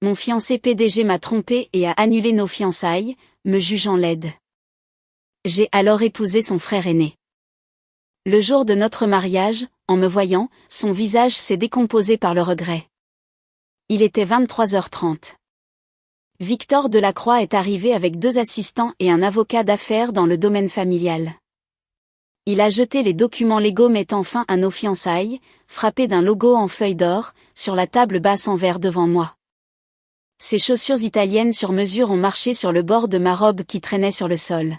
Mon fiancé PDG m'a trompé et a annulé nos fiançailles, me jugeant laide. J'ai alors épousé son frère aîné. Le jour de notre mariage, en me voyant, son visage s'est décomposé par le regret. Il était 23h30. Victor Delacroix est arrivé avec 2 assistants et un avocat d'affaires dans le domaine familial. Il a jeté les documents légaux mettant fin à nos fiançailles, frappés d'un logo en feuille d'or, sur la table basse en verre devant moi. Ses chaussures italiennes sur mesure ont marché sur le bord de ma robe qui traînait sur le sol.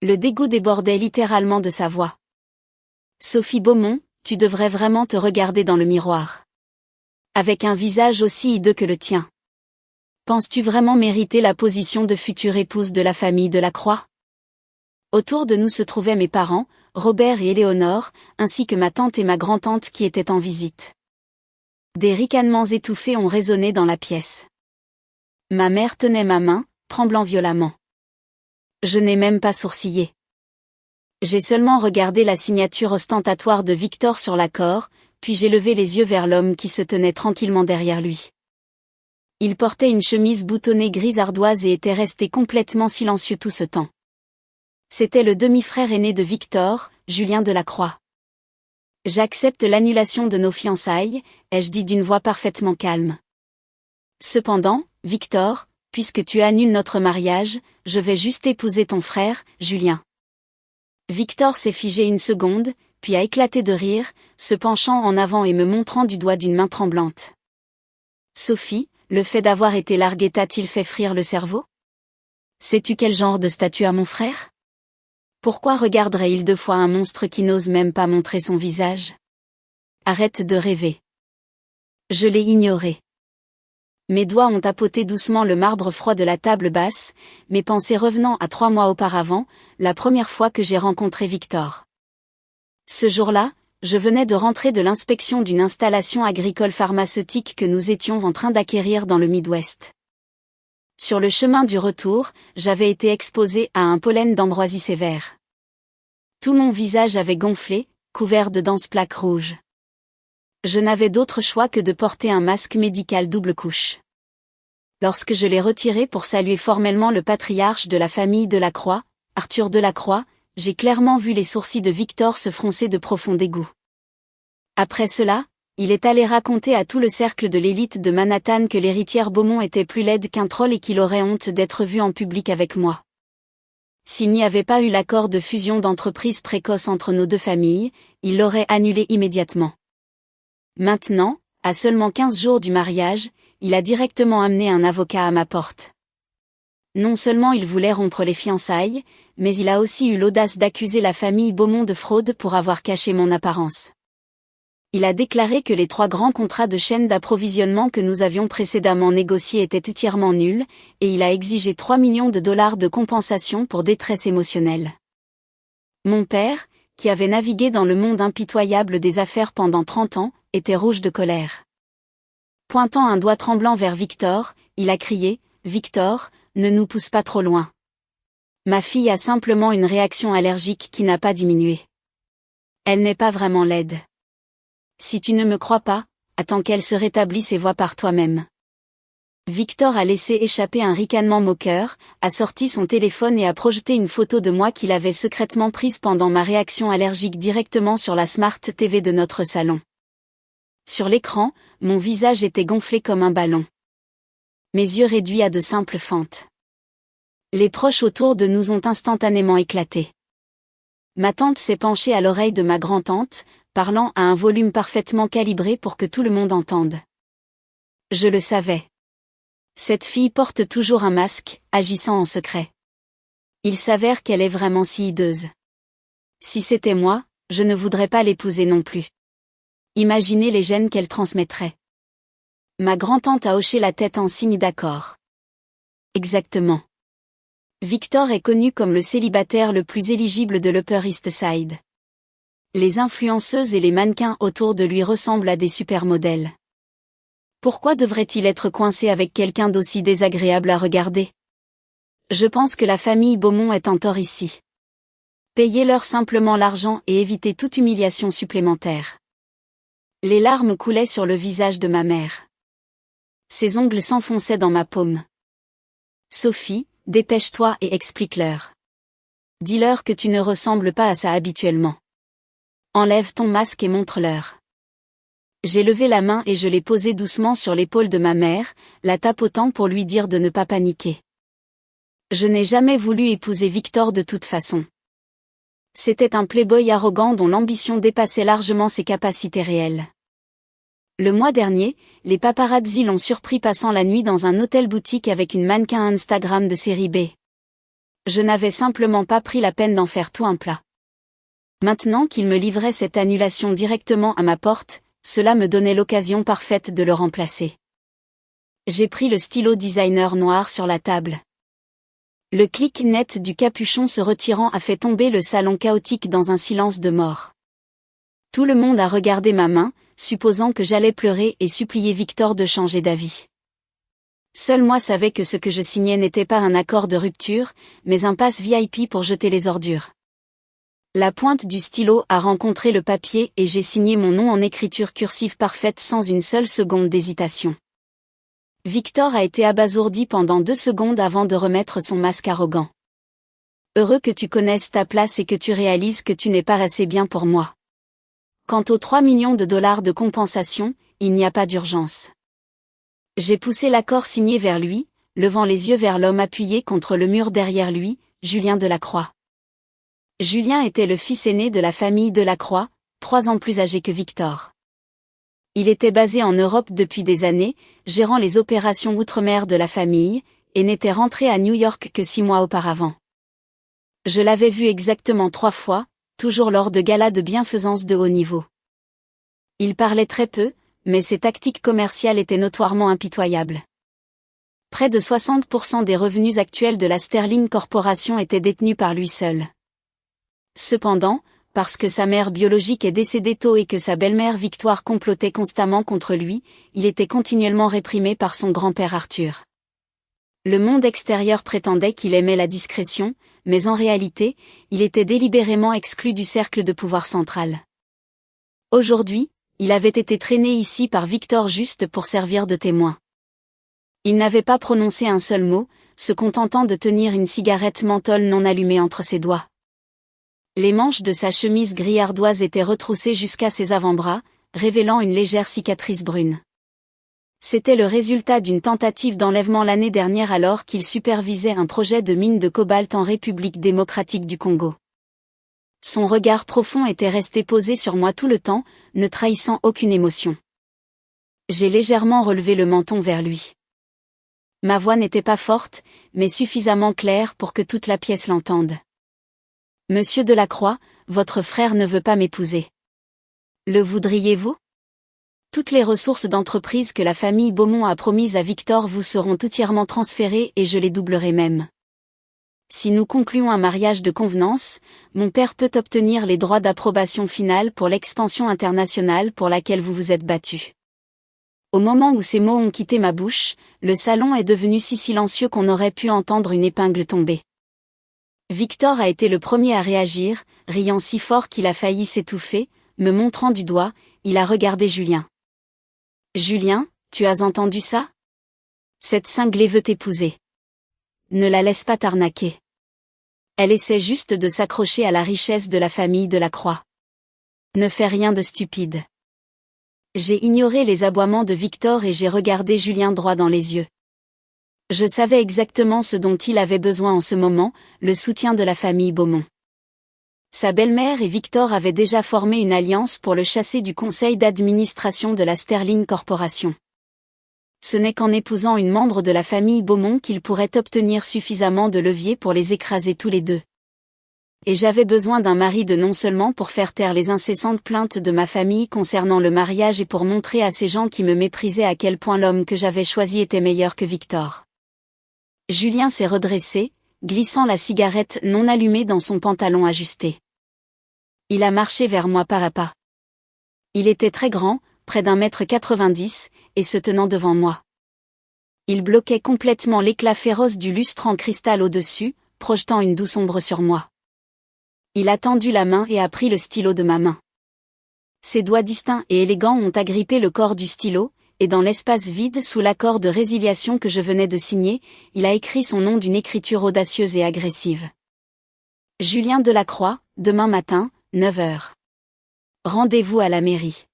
Le dégoût débordait littéralement de sa voix. Sophie Beaumont, tu devrais vraiment te regarder dans le miroir. Avec un visage aussi hideux que le tien. Penses-tu vraiment mériter la position de future épouse de la famille Delacroix ? Autour de nous se trouvaient mes parents, Robert et Éléonore, ainsi que ma tante et ma grand-tante qui étaient en visite. Des ricanements étouffés ont résonné dans la pièce. Ma mère tenait ma main, tremblant violemment. Je n'ai même pas sourcillé. J'ai seulement regardé la signature ostentatoire de Victor sur l'accord, puis j'ai levé les yeux vers l'homme qui se tenait tranquillement derrière lui. Il portait une chemise boutonnée grise ardoise et était resté complètement silencieux tout ce temps. C'était le demi-frère aîné de Victor, Julien Delacroix. J'accepte l'annulation de nos fiançailles, ai-je dit d'une voix parfaitement calme. Cependant, Victor, puisque tu annules notre mariage, je vais juste épouser ton frère, Julien. Victor s'est figé une seconde, puis a éclaté de rire, se penchant en avant et me montrant du doigt d'une main tremblante. Sophie, le fait d'avoir été larguée t'a-t-il fait frire le cerveau ? Sais-tu quel genre de statut a mon frère ? Pourquoi regarderait-il 2 fois un monstre qui n'ose même pas montrer son visage ? Arrête de rêver. Je l'ai ignoré. Mes doigts ont tapoté doucement le marbre froid de la table basse, mes pensées revenant à 3 mois auparavant, la première fois que j'ai rencontré Victor. Ce jour-là, je venais de rentrer de l'inspection d'une installation agricole pharmaceutique que nous étions en train d'acquérir dans le Midwest. Sur le chemin du retour, j'avais été exposé à un pollen d'ambroisie sévère. Tout mon visage avait gonflé, couvert de denses plaques rouges. Je n'avais d'autre choix que de porter un masque médical double couche. Lorsque je l'ai retiré pour saluer formellement le patriarche de la famille Delacroix, Arthur Delacroix, j'ai clairement vu les sourcils de Victor se froncer de profond dégoût. Après cela, il est allé raconter à tout le cercle de l'élite de Manhattan que l'héritière Beaumont était plus laide qu'un troll et qu'il aurait honte d'être vue en public avec moi. S'il n'y avait pas eu l'accord de fusion d'entreprise précoce entre nos 2 familles, il l'aurait annulé immédiatement. Maintenant, à seulement 15 jours du mariage, il a directement amené un avocat à ma porte. Non seulement il voulait rompre les fiançailles, mais il a aussi eu l'audace d'accuser la famille Beaumont de fraude pour avoir caché mon apparence. Il a déclaré que les 3 grands contrats de chaîne d'approvisionnement que nous avions précédemment négociés étaient entièrement nuls, et il a exigé 3 millions de dollars de compensation pour détresse émotionnelle. Mon père, qui avait navigué dans le monde impitoyable des affaires pendant 30 ans, était rouge de colère. Pointant un doigt tremblant vers Victor, il a crié « Victor, ne nous pousse pas trop loin. Ma fille a simplement une réaction allergique qui n'a pas diminué. Elle n'est pas vraiment laide. Si tu ne me crois pas, attends qu'elle se rétablisse et vois par toi-même. » Victor a laissé échapper un ricanement moqueur, a sorti son téléphone et a projeté une photo de moi qu'il avait secrètement prise pendant ma réaction allergique directement sur la Smart TV de notre salon. Sur l'écran, mon visage était gonflé comme un ballon. Mes yeux réduits à de simples fentes. Les proches autour de nous ont instantanément éclaté. Ma tante s'est penchée à l'oreille de ma grand-tante, parlant à un volume parfaitement calibré pour que tout le monde entende. Je le savais. Cette fille porte toujours un masque, agissant en secret. Il s'avère qu'elle est vraiment si hideuse. Si c'était moi, je ne voudrais pas l'épouser non plus. Imaginez les gènes qu'elle transmettrait. Ma grand-tante a hoché la tête en signe d'accord. Exactement. Victor est connu comme le célibataire le plus éligible de l'Upper East Side. Les influenceuses et les mannequins autour de lui ressemblent à des supermodèles. Pourquoi devrait-il être coincé avec quelqu'un d'aussi désagréable à regarder ? Je pense que la famille Beaumont est en tort ici. Payez-leur simplement l'argent et évitez toute humiliation supplémentaire. Les larmes coulaient sur le visage de ma mère. Ses ongles s'enfonçaient dans ma paume. Sophie, dépêche-toi et explique-leur. Dis-leur que tu ne ressembles pas à ça habituellement. Enlève ton masque et montre-leur. J'ai levé la main et je l'ai posée doucement sur l'épaule de ma mère, la tapotant pour lui dire de ne pas paniquer. Je n'ai jamais voulu épouser Victor de toute façon. C'était un playboy arrogant dont l'ambition dépassait largement ses capacités réelles. Le mois dernier, les paparazzi l'ont surpris passant la nuit dans un hôtel-boutique avec une mannequin Instagram de série B. Je n'avais simplement pas pris la peine d'en faire tout un plat. Maintenant qu'il me livrait cette annulation directement à ma porte, cela me donnait l'occasion parfaite de le remplacer. J'ai pris le stylo designer noir sur la table. Le clic net du capuchon se retirant a fait tomber le salon chaotique dans un silence de mort. Tout le monde a regardé ma main, supposant que j'allais pleurer et supplier Victor de changer d'avis. Seul moi savais que ce que je signais n'était pas un accord de rupture, mais un pass VIP pour jeter les ordures. La pointe du stylo a rencontré le papier et j'ai signé mon nom en écriture cursive parfaite sans une seule seconde d'hésitation. Victor a été abasourdi pendant 2 secondes avant de remettre son masque arrogant. Heureux que tu connaisses ta place et que tu réalises que tu n'es pas assez bien pour moi. Quant aux 3 millions de dollars de compensation, il n'y a pas d'urgence. J'ai poussé l'accord signé vers lui, levant les yeux vers l'homme appuyé contre le mur derrière lui, Julien Delacroix. Julien était le fils aîné de la famille Delacroix, 3 ans plus âgé que Victor. Il était basé en Europe depuis des années, gérant les opérations outre-mer de la famille, et n'était rentré à New York que 6 mois auparavant. Je l'avais vu exactement 3 fois, toujours lors de galas de bienfaisance de haut niveau. Il parlait très peu, mais ses tactiques commerciales étaient notoirement impitoyables. Près de 60% des revenus actuels de la Sterling Corporation étaient détenus par lui seul. Cependant, parce que sa mère biologique est décédée tôt et que sa belle-mère Victoire complotait constamment contre lui, il était continuellement réprimé par son grand-père Arthur. Le monde extérieur prétendait qu'il aimait la discrétion, mais en réalité, il était délibérément exclu du cercle de pouvoir central. Aujourd'hui, il avait été traîné ici par Victor juste pour servir de témoin. Il n'avait pas prononcé un seul mot, se contentant de tenir une cigarette menthol non allumée entre ses doigts. Les manches de sa chemise gris ardoise étaient retroussées jusqu'à ses avant-bras, révélant une légère cicatrice brune. C'était le résultat d'une tentative d'enlèvement l'année dernière alors qu'il supervisait un projet de mine de cobalt en République démocratique du Congo. Son regard profond était resté posé sur moi tout le temps, ne trahissant aucune émotion. J'ai légèrement relevé le menton vers lui. Ma voix n'était pas forte, mais suffisamment claire pour que toute la pièce l'entende. Monsieur Delacroix, votre frère ne veut pas m'épouser. Le voudriez-vous ? Toutes les ressources d'entreprise que la famille Beaumont a promises à Victor vous seront entièrement transférées et je les doublerai même. Si nous concluons un mariage de convenance, mon père peut obtenir les droits d'approbation finale pour l'expansion internationale pour laquelle vous vous êtes battu. Au moment où ces mots ont quitté ma bouche, le salon est devenu si silencieux qu'on aurait pu entendre une épingle tomber. Victor a été le premier à réagir, riant si fort qu'il a failli s'étouffer, me montrant du doigt, il a regardé Julien. « Julien, tu as entendu ça ? Cette cinglée veut t'épouser. Ne la laisse pas t'arnaquer. Elle essaie juste de s'accrocher à la richesse de la famille Delacroix. Ne fais rien de stupide. » J'ai ignoré les aboiements de Victor et j'ai regardé Julien droit dans les yeux. Je savais exactement ce dont il avait besoin en ce moment, le soutien de la famille Beaumont. Sa belle-mère et Victor avaient déjà formé une alliance pour le chasser du conseil d'administration de la Sterling Corporation. Ce n'est qu'en épousant une membre de la famille Beaumont qu'il pourrait obtenir suffisamment de levier pour les écraser tous les deux. Et j'avais besoin d'un mari de non seulement pour faire taire les incessantes plaintes de ma famille concernant le mariage et pour montrer à ces gens qui me méprisaient à quel point l'homme que j'avais choisi était meilleur que Victor. Julien s'est redressé, glissant la cigarette non allumée dans son pantalon ajusté. Il a marché vers moi pas à pas. Il était très grand, près d'1,90 m, et se tenant devant moi. Il bloquait complètement l'éclat féroce du lustre en cristal au-dessus, projetant une douce ombre sur moi. Il a tendu la main et a pris le stylo de ma main. Ses doigts distincts et élégants ont agrippé le corps du stylo, et dans l'espace vide sous l'accord de résiliation que je venais de signer, il a écrit son nom d'une écriture audacieuse et agressive. Julien Delacroix, demain matin, 9h. Rendez-vous à la mairie.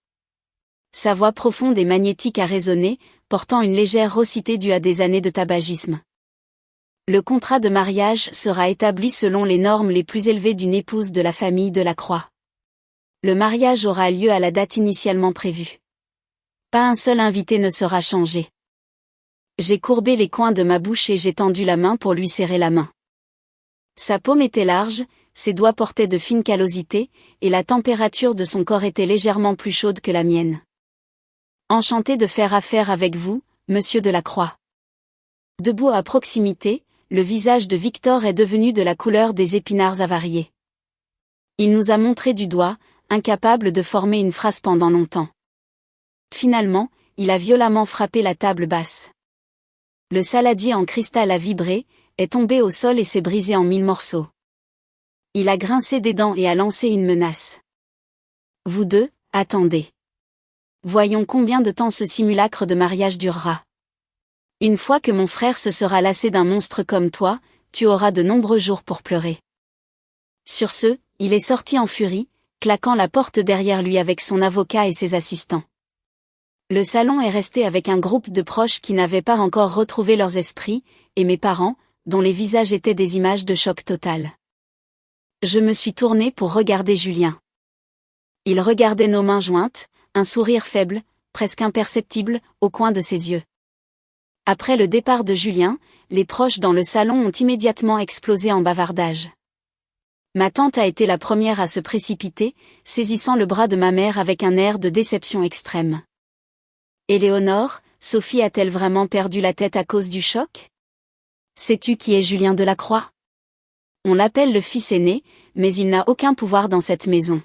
Sa voix profonde et magnétique a résonné, portant une légère raucité due à des années de tabagisme. Le contrat de mariage sera établi selon les normes les plus élevées d'une épouse de la famille Delacroix. Le mariage aura lieu à la date initialement prévue. Pas un seul invité ne sera changé. J'ai courbé les coins de ma bouche et j'ai tendu la main pour lui serrer la main. Sa paume était large, ses doigts portaient de fines callosités, et la température de son corps était légèrement plus chaude que la mienne. Enchanté de faire affaire avec vous, monsieur Delacroix. Debout à proximité, le visage de Victor est devenu de la couleur des épinards avariés. Il nous a montré du doigt, incapable de former une phrase pendant longtemps. Finalement, il a violemment frappé la table basse. Le saladier en cristal a vibré, est tombé au sol et s'est brisé en 1000 morceaux. Il a grincé des dents et a lancé une menace. Vous deux, attendez. Voyons combien de temps ce simulacre de mariage durera. Une fois que mon frère se sera lassé d'un monstre comme toi, tu auras de nombreux jours pour pleurer. Sur ce, il est sorti en furie, claquant la porte derrière lui avec son avocat et ses assistants. Le salon est resté avec un groupe de proches qui n'avaient pas encore retrouvé leurs esprits, et mes parents, dont les visages étaient des images de choc total. Je me suis tournée pour regarder Julien. Il regardait nos mains jointes, un sourire faible, presque imperceptible, au coin de ses yeux. Après le départ de Julien, les proches dans le salon ont immédiatement explosé en bavardage. Ma tante a été la première à se précipiter, saisissant le bras de ma mère avec un air de déception extrême. Éléonore, Sophie a-t-elle vraiment perdu la tête à cause du choc? Sais-tu qui est Julien Delacroix? On l'appelle le fils aîné, mais il n'a aucun pouvoir dans cette maison.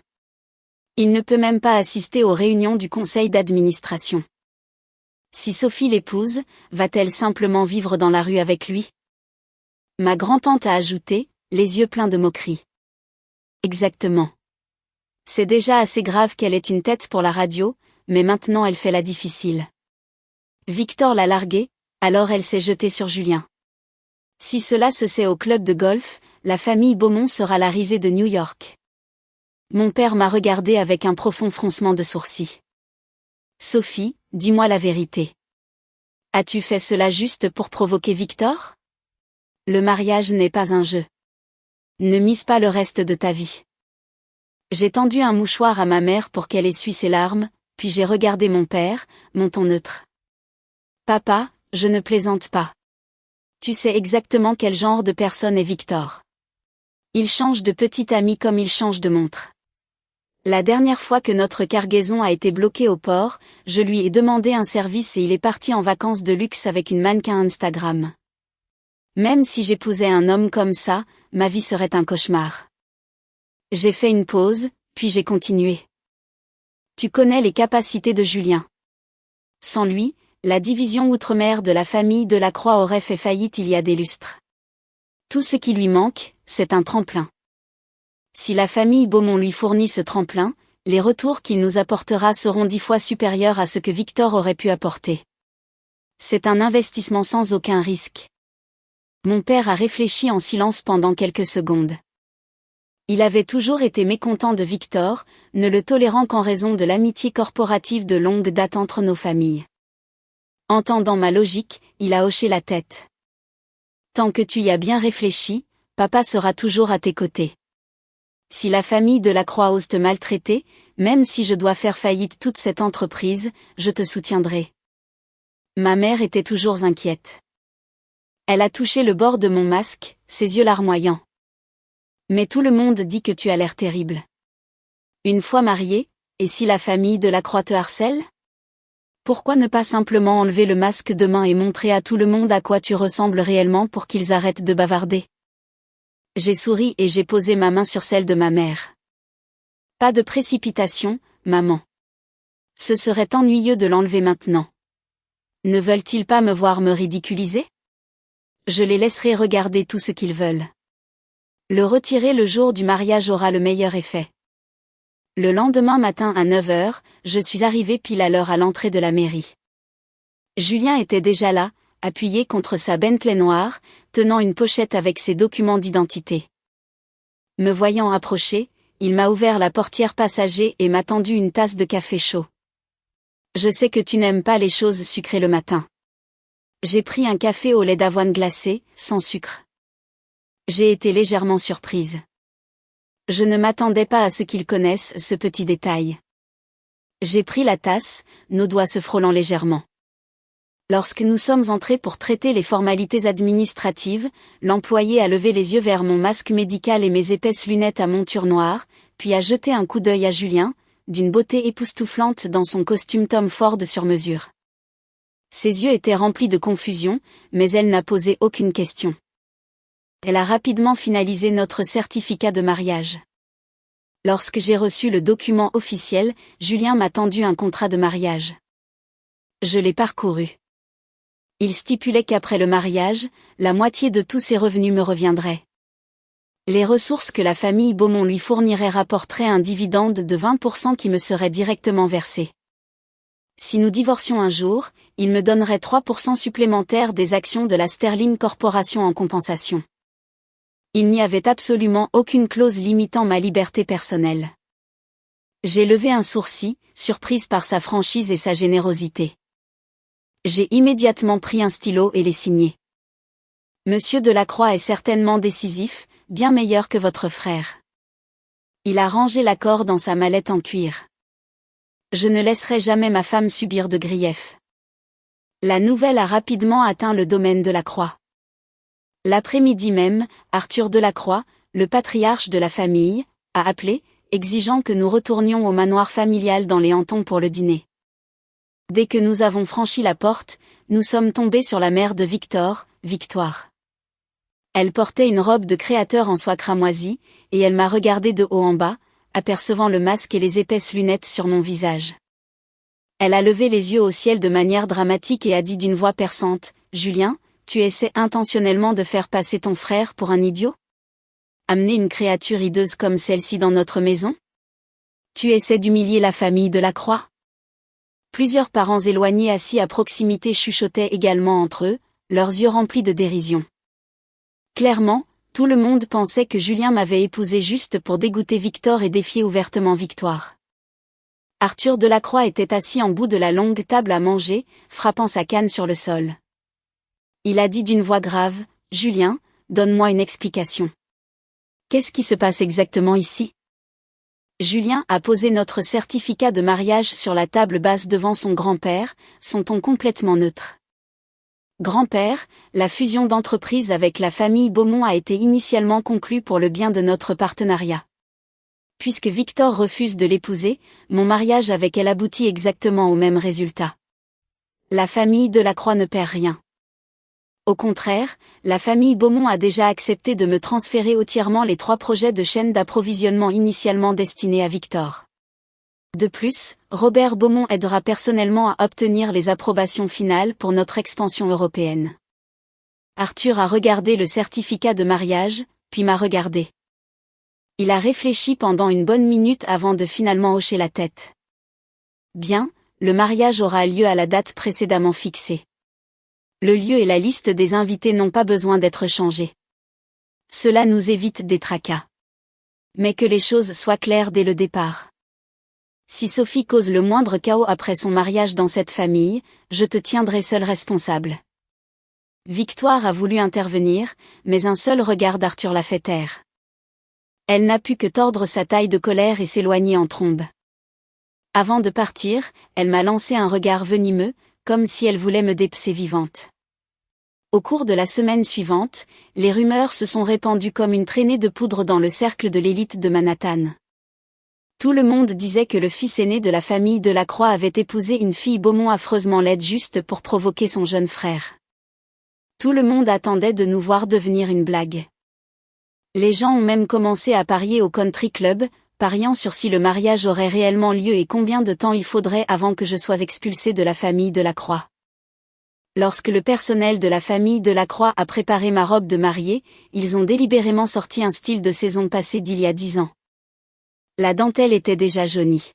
Il ne peut même pas assister aux réunions du conseil d'administration. Si Sophie l'épouse, va-t-elle simplement vivre dans la rue avec lui? Ma grand-tante a ajouté, les yeux pleins de moquerie. Exactement. C'est déjà assez grave qu'elle ait une tête pour la radio, mais maintenant elle fait la difficile. Victor l'a larguée, alors elle s'est jetée sur Julien. Si cela se sait au club de golf, la famille Beaumont sera la risée de New York. Mon père m'a regardé avec un profond froncement de sourcils. Sophie, dis-moi la vérité. As-tu fait cela juste pour provoquer Victor? Le mariage n'est pas un jeu. Ne mise pas le reste de ta vie. J'ai tendu un mouchoir à ma mère pour qu'elle essuie ses larmes, puis j'ai regardé mon père, mon ton neutre. Papa, je ne plaisante pas. Tu sais exactement quel genre de personne est Victor. Il change de petit ami comme il change de montre. La dernière fois que notre cargaison a été bloquée au port, je lui ai demandé un service et il est parti en vacances de luxe avec une mannequin Instagram. Même si j'épousais un homme comme ça, ma vie serait un cauchemar. J'ai fait une pause, puis j'ai continué. Tu connais les capacités de Julien. Sans lui, la division outre-mer de la famille Delacroix aurait fait faillite il y a des lustres. Tout ce qui lui manque, c'est un tremplin. Si la famille Beaumont lui fournit ce tremplin, les retours qu'il nous apportera seront 10 fois supérieurs à ce que Victor aurait pu apporter. C'est un investissement sans aucun risque. Mon père a réfléchi en silence pendant quelques secondes. Il avait toujours été mécontent de Victor, ne le tolérant qu'en raison de l'amitié corporative de longue date entre nos familles. Entendant ma logique, il a hoché la tête. Tant que tu y as bien réfléchi, papa sera toujours à tes côtés. Si la famille Delacroix ose te maltraiter, même si je dois faire faillite toute cette entreprise, je te soutiendrai. Ma mère était toujours inquiète. Elle a touché le bord de mon masque, ses yeux larmoyants. Mais tout le monde dit que tu as l'air terrible. Une fois mariée, et si la famille Delacroix te harcèle? Pourquoi ne pas simplement enlever le masque demain et montrer à tout le monde à quoi tu ressembles réellement pour qu'ils arrêtent de bavarder? J'ai souri et j'ai posé ma main sur celle de ma mère. Pas de précipitation, maman. Ce serait ennuyeux de l'enlever maintenant. Ne veulent-ils pas me voir me ridiculiser? Je les laisserai regarder tout ce qu'ils veulent. Le retirer le jour du mariage aura le meilleur effet. Le lendemain matin à 9h, je suis arrivée pile à l'heure à l'entrée de la mairie. Julien était déjà là, appuyé contre sa Bentley noire, tenant une pochette avec ses documents d'identité. Me voyant approcher, il m'a ouvert la portière passager et m'a tendu une tasse de café chaud. Je sais que tu n'aimes pas les choses sucrées le matin. J'ai pris un café au lait d'avoine glacé, sans sucre. J'ai été légèrement surprise. Je ne m'attendais pas à ce qu'ils connaissent ce petit détail. J'ai pris la tasse, nos doigts se frôlant légèrement. Lorsque nous sommes entrés pour traiter les formalités administratives, l'employé a levé les yeux vers mon masque médical et mes épaisses lunettes à monture noire, puis a jeté un coup d'œil à Julien, d'une beauté époustouflante dans son costume Tom Ford sur mesure. Ses yeux étaient remplis de confusion, mais elle n'a posé aucune question. Elle a rapidement finalisé notre certificat de mariage. Lorsque j'ai reçu le document officiel, Julien m'a tendu un contrat de mariage. Je l'ai parcouru. Il stipulait qu'après le mariage, la moitié de tous ses revenus me reviendraient. Les ressources que la famille Beaumont lui fournirait rapporteraient un dividende de 20% qui me serait directement versé. Si nous divorcions un jour, il me donnerait 3% supplémentaires des actions de la Sterling Corporation en compensation. Il n'y avait absolument aucune clause limitant ma liberté personnelle. J'ai levé un sourcil, surprise par sa franchise et sa générosité. J'ai immédiatement pris un stylo et l'ai signé. Monsieur Delacroix est certainement décisif, bien meilleur que votre frère. Il a rangé l'accord dans sa mallette en cuir. Je ne laisserai jamais ma femme subir de griefs. La nouvelle a rapidement atteint le domaine Delacroix. L'après-midi même, Arthur Delacroix, le patriarche de la famille, a appelé, exigeant que nous retournions au manoir familial dans les Hantons pour le dîner. Dès que nous avons franchi la porte, nous sommes tombés sur la mère de Victor, Victoire. Elle portait une robe de créateur en soie cramoisie, et elle m'a regardé de haut en bas, apercevant le masque et les épaisses lunettes sur mon visage. Elle a levé les yeux au ciel de manière dramatique et a dit d'une voix perçante, « Julien, tu essaies intentionnellement de faire passer ton frère pour un idiot ? Amener une créature hideuse comme celle-ci dans notre maison ? Tu essaies d'humilier la famille Delacroix ?» Plusieurs parents éloignés assis à proximité chuchotaient également entre eux, leurs yeux remplis de dérision. Clairement, tout le monde pensait que Julien m'avait épousé juste pour dégoûter Victor et défier ouvertement Victoire. Arthur Delacroix était assis en bout de la longue table à manger, frappant sa canne sur le sol. Il a dit d'une voix grave, « Julien, donne-moi une explication. Qu'est-ce qui se passe exactement ici ?» Julien a posé notre certificat de mariage sur la table basse devant son grand-père, son ton complètement neutre. Grand-père, la fusion d'entreprise avec la famille Beaumont a été initialement conclue pour le bien de notre partenariat. Puisque Victor refuse de l'épouser, mon mariage avec elle aboutit exactement au même résultat. La famille Delacroix ne perd rien. Au contraire, la famille Beaumont a déjà accepté de me transférer entièrement les 3 projets de chaîne d'approvisionnement initialement destinés à Victor. De plus, Robert Beaumont aidera personnellement à obtenir les approbations finales pour notre expansion européenne. Arthur a regardé le certificat de mariage, puis m'a regardé. Il a réfléchi pendant une bonne minute avant de finalement hocher la tête. Bien, le mariage aura lieu à la date précédemment fixée. Le lieu et la liste des invités n'ont pas besoin d'être changés. Cela nous évite des tracas. Mais que les choses soient claires dès le départ. Si Sophie cause le moindre chaos après son mariage dans cette famille, je te tiendrai seul responsable. Victoire a voulu intervenir, mais un seul regard d'Arthur l'a fait taire. Elle n'a pu que tordre sa taille de colère et s'éloigner en trombe. Avant de partir, elle m'a lancé un regard venimeux, comme si elle voulait me dépecer vivante. Au cours de la semaine suivante, les rumeurs se sont répandues comme une traînée de poudre dans le cercle de l'élite de Manhattan. Tout le monde disait que le fils aîné de la famille Delacroix avait épousé une fille Beaumont affreusement laide juste pour provoquer son jeune frère. Tout le monde attendait de nous voir devenir une blague. Les gens ont même commencé à parier au country club, pariant sur si le mariage aurait réellement lieu et combien de temps il faudrait avant que je sois expulsée de la famille Delacroix. Lorsque le personnel de la famille Delacroix a préparé ma robe de mariée, ils ont délibérément sorti un style de saison passée d'il y a 10 ans. La dentelle était déjà jaunie.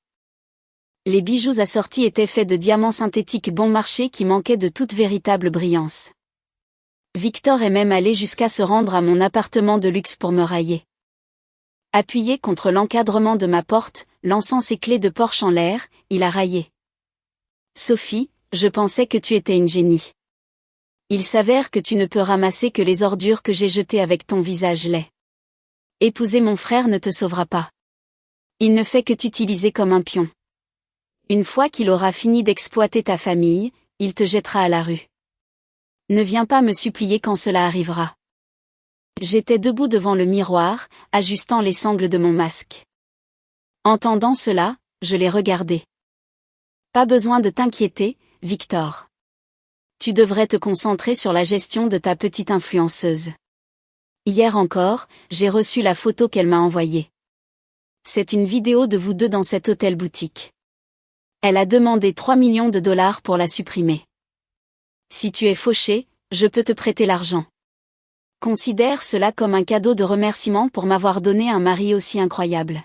Les bijoux assortis étaient faits de diamants synthétiques bon marché qui manquaient de toute véritable brillance. Victor est même allé jusqu'à se rendre à mon appartement de luxe pour me railler. Appuyé contre l'encadrement de ma porte, lançant ses clés de Porsche en l'air, il a raillé. Sophie, je pensais que tu étais une génie. Il s'avère que tu ne peux ramasser que les ordures que j'ai jetées avec ton visage laid. Épouser mon frère ne te sauvera pas. Il ne fait que t'utiliser comme un pion. Une fois qu'il aura fini d'exploiter ta famille, il te jettera à la rue. Ne viens pas me supplier quand cela arrivera. J'étais debout devant le miroir, ajustant les sangles de mon masque. Entendant cela, je l'ai regardé. Pas besoin de t'inquiéter, Victor. Tu devrais te concentrer sur la gestion de ta petite influenceuse. Hier encore, j'ai reçu la photo qu'elle m'a envoyée. C'est une vidéo de vous deux dans cet hôtel boutique. Elle a demandé 3 millions de dollars pour la supprimer. Si tu es fauché, je peux te prêter l'argent. Considère cela comme un cadeau de remerciement pour m'avoir donné un mari aussi incroyable.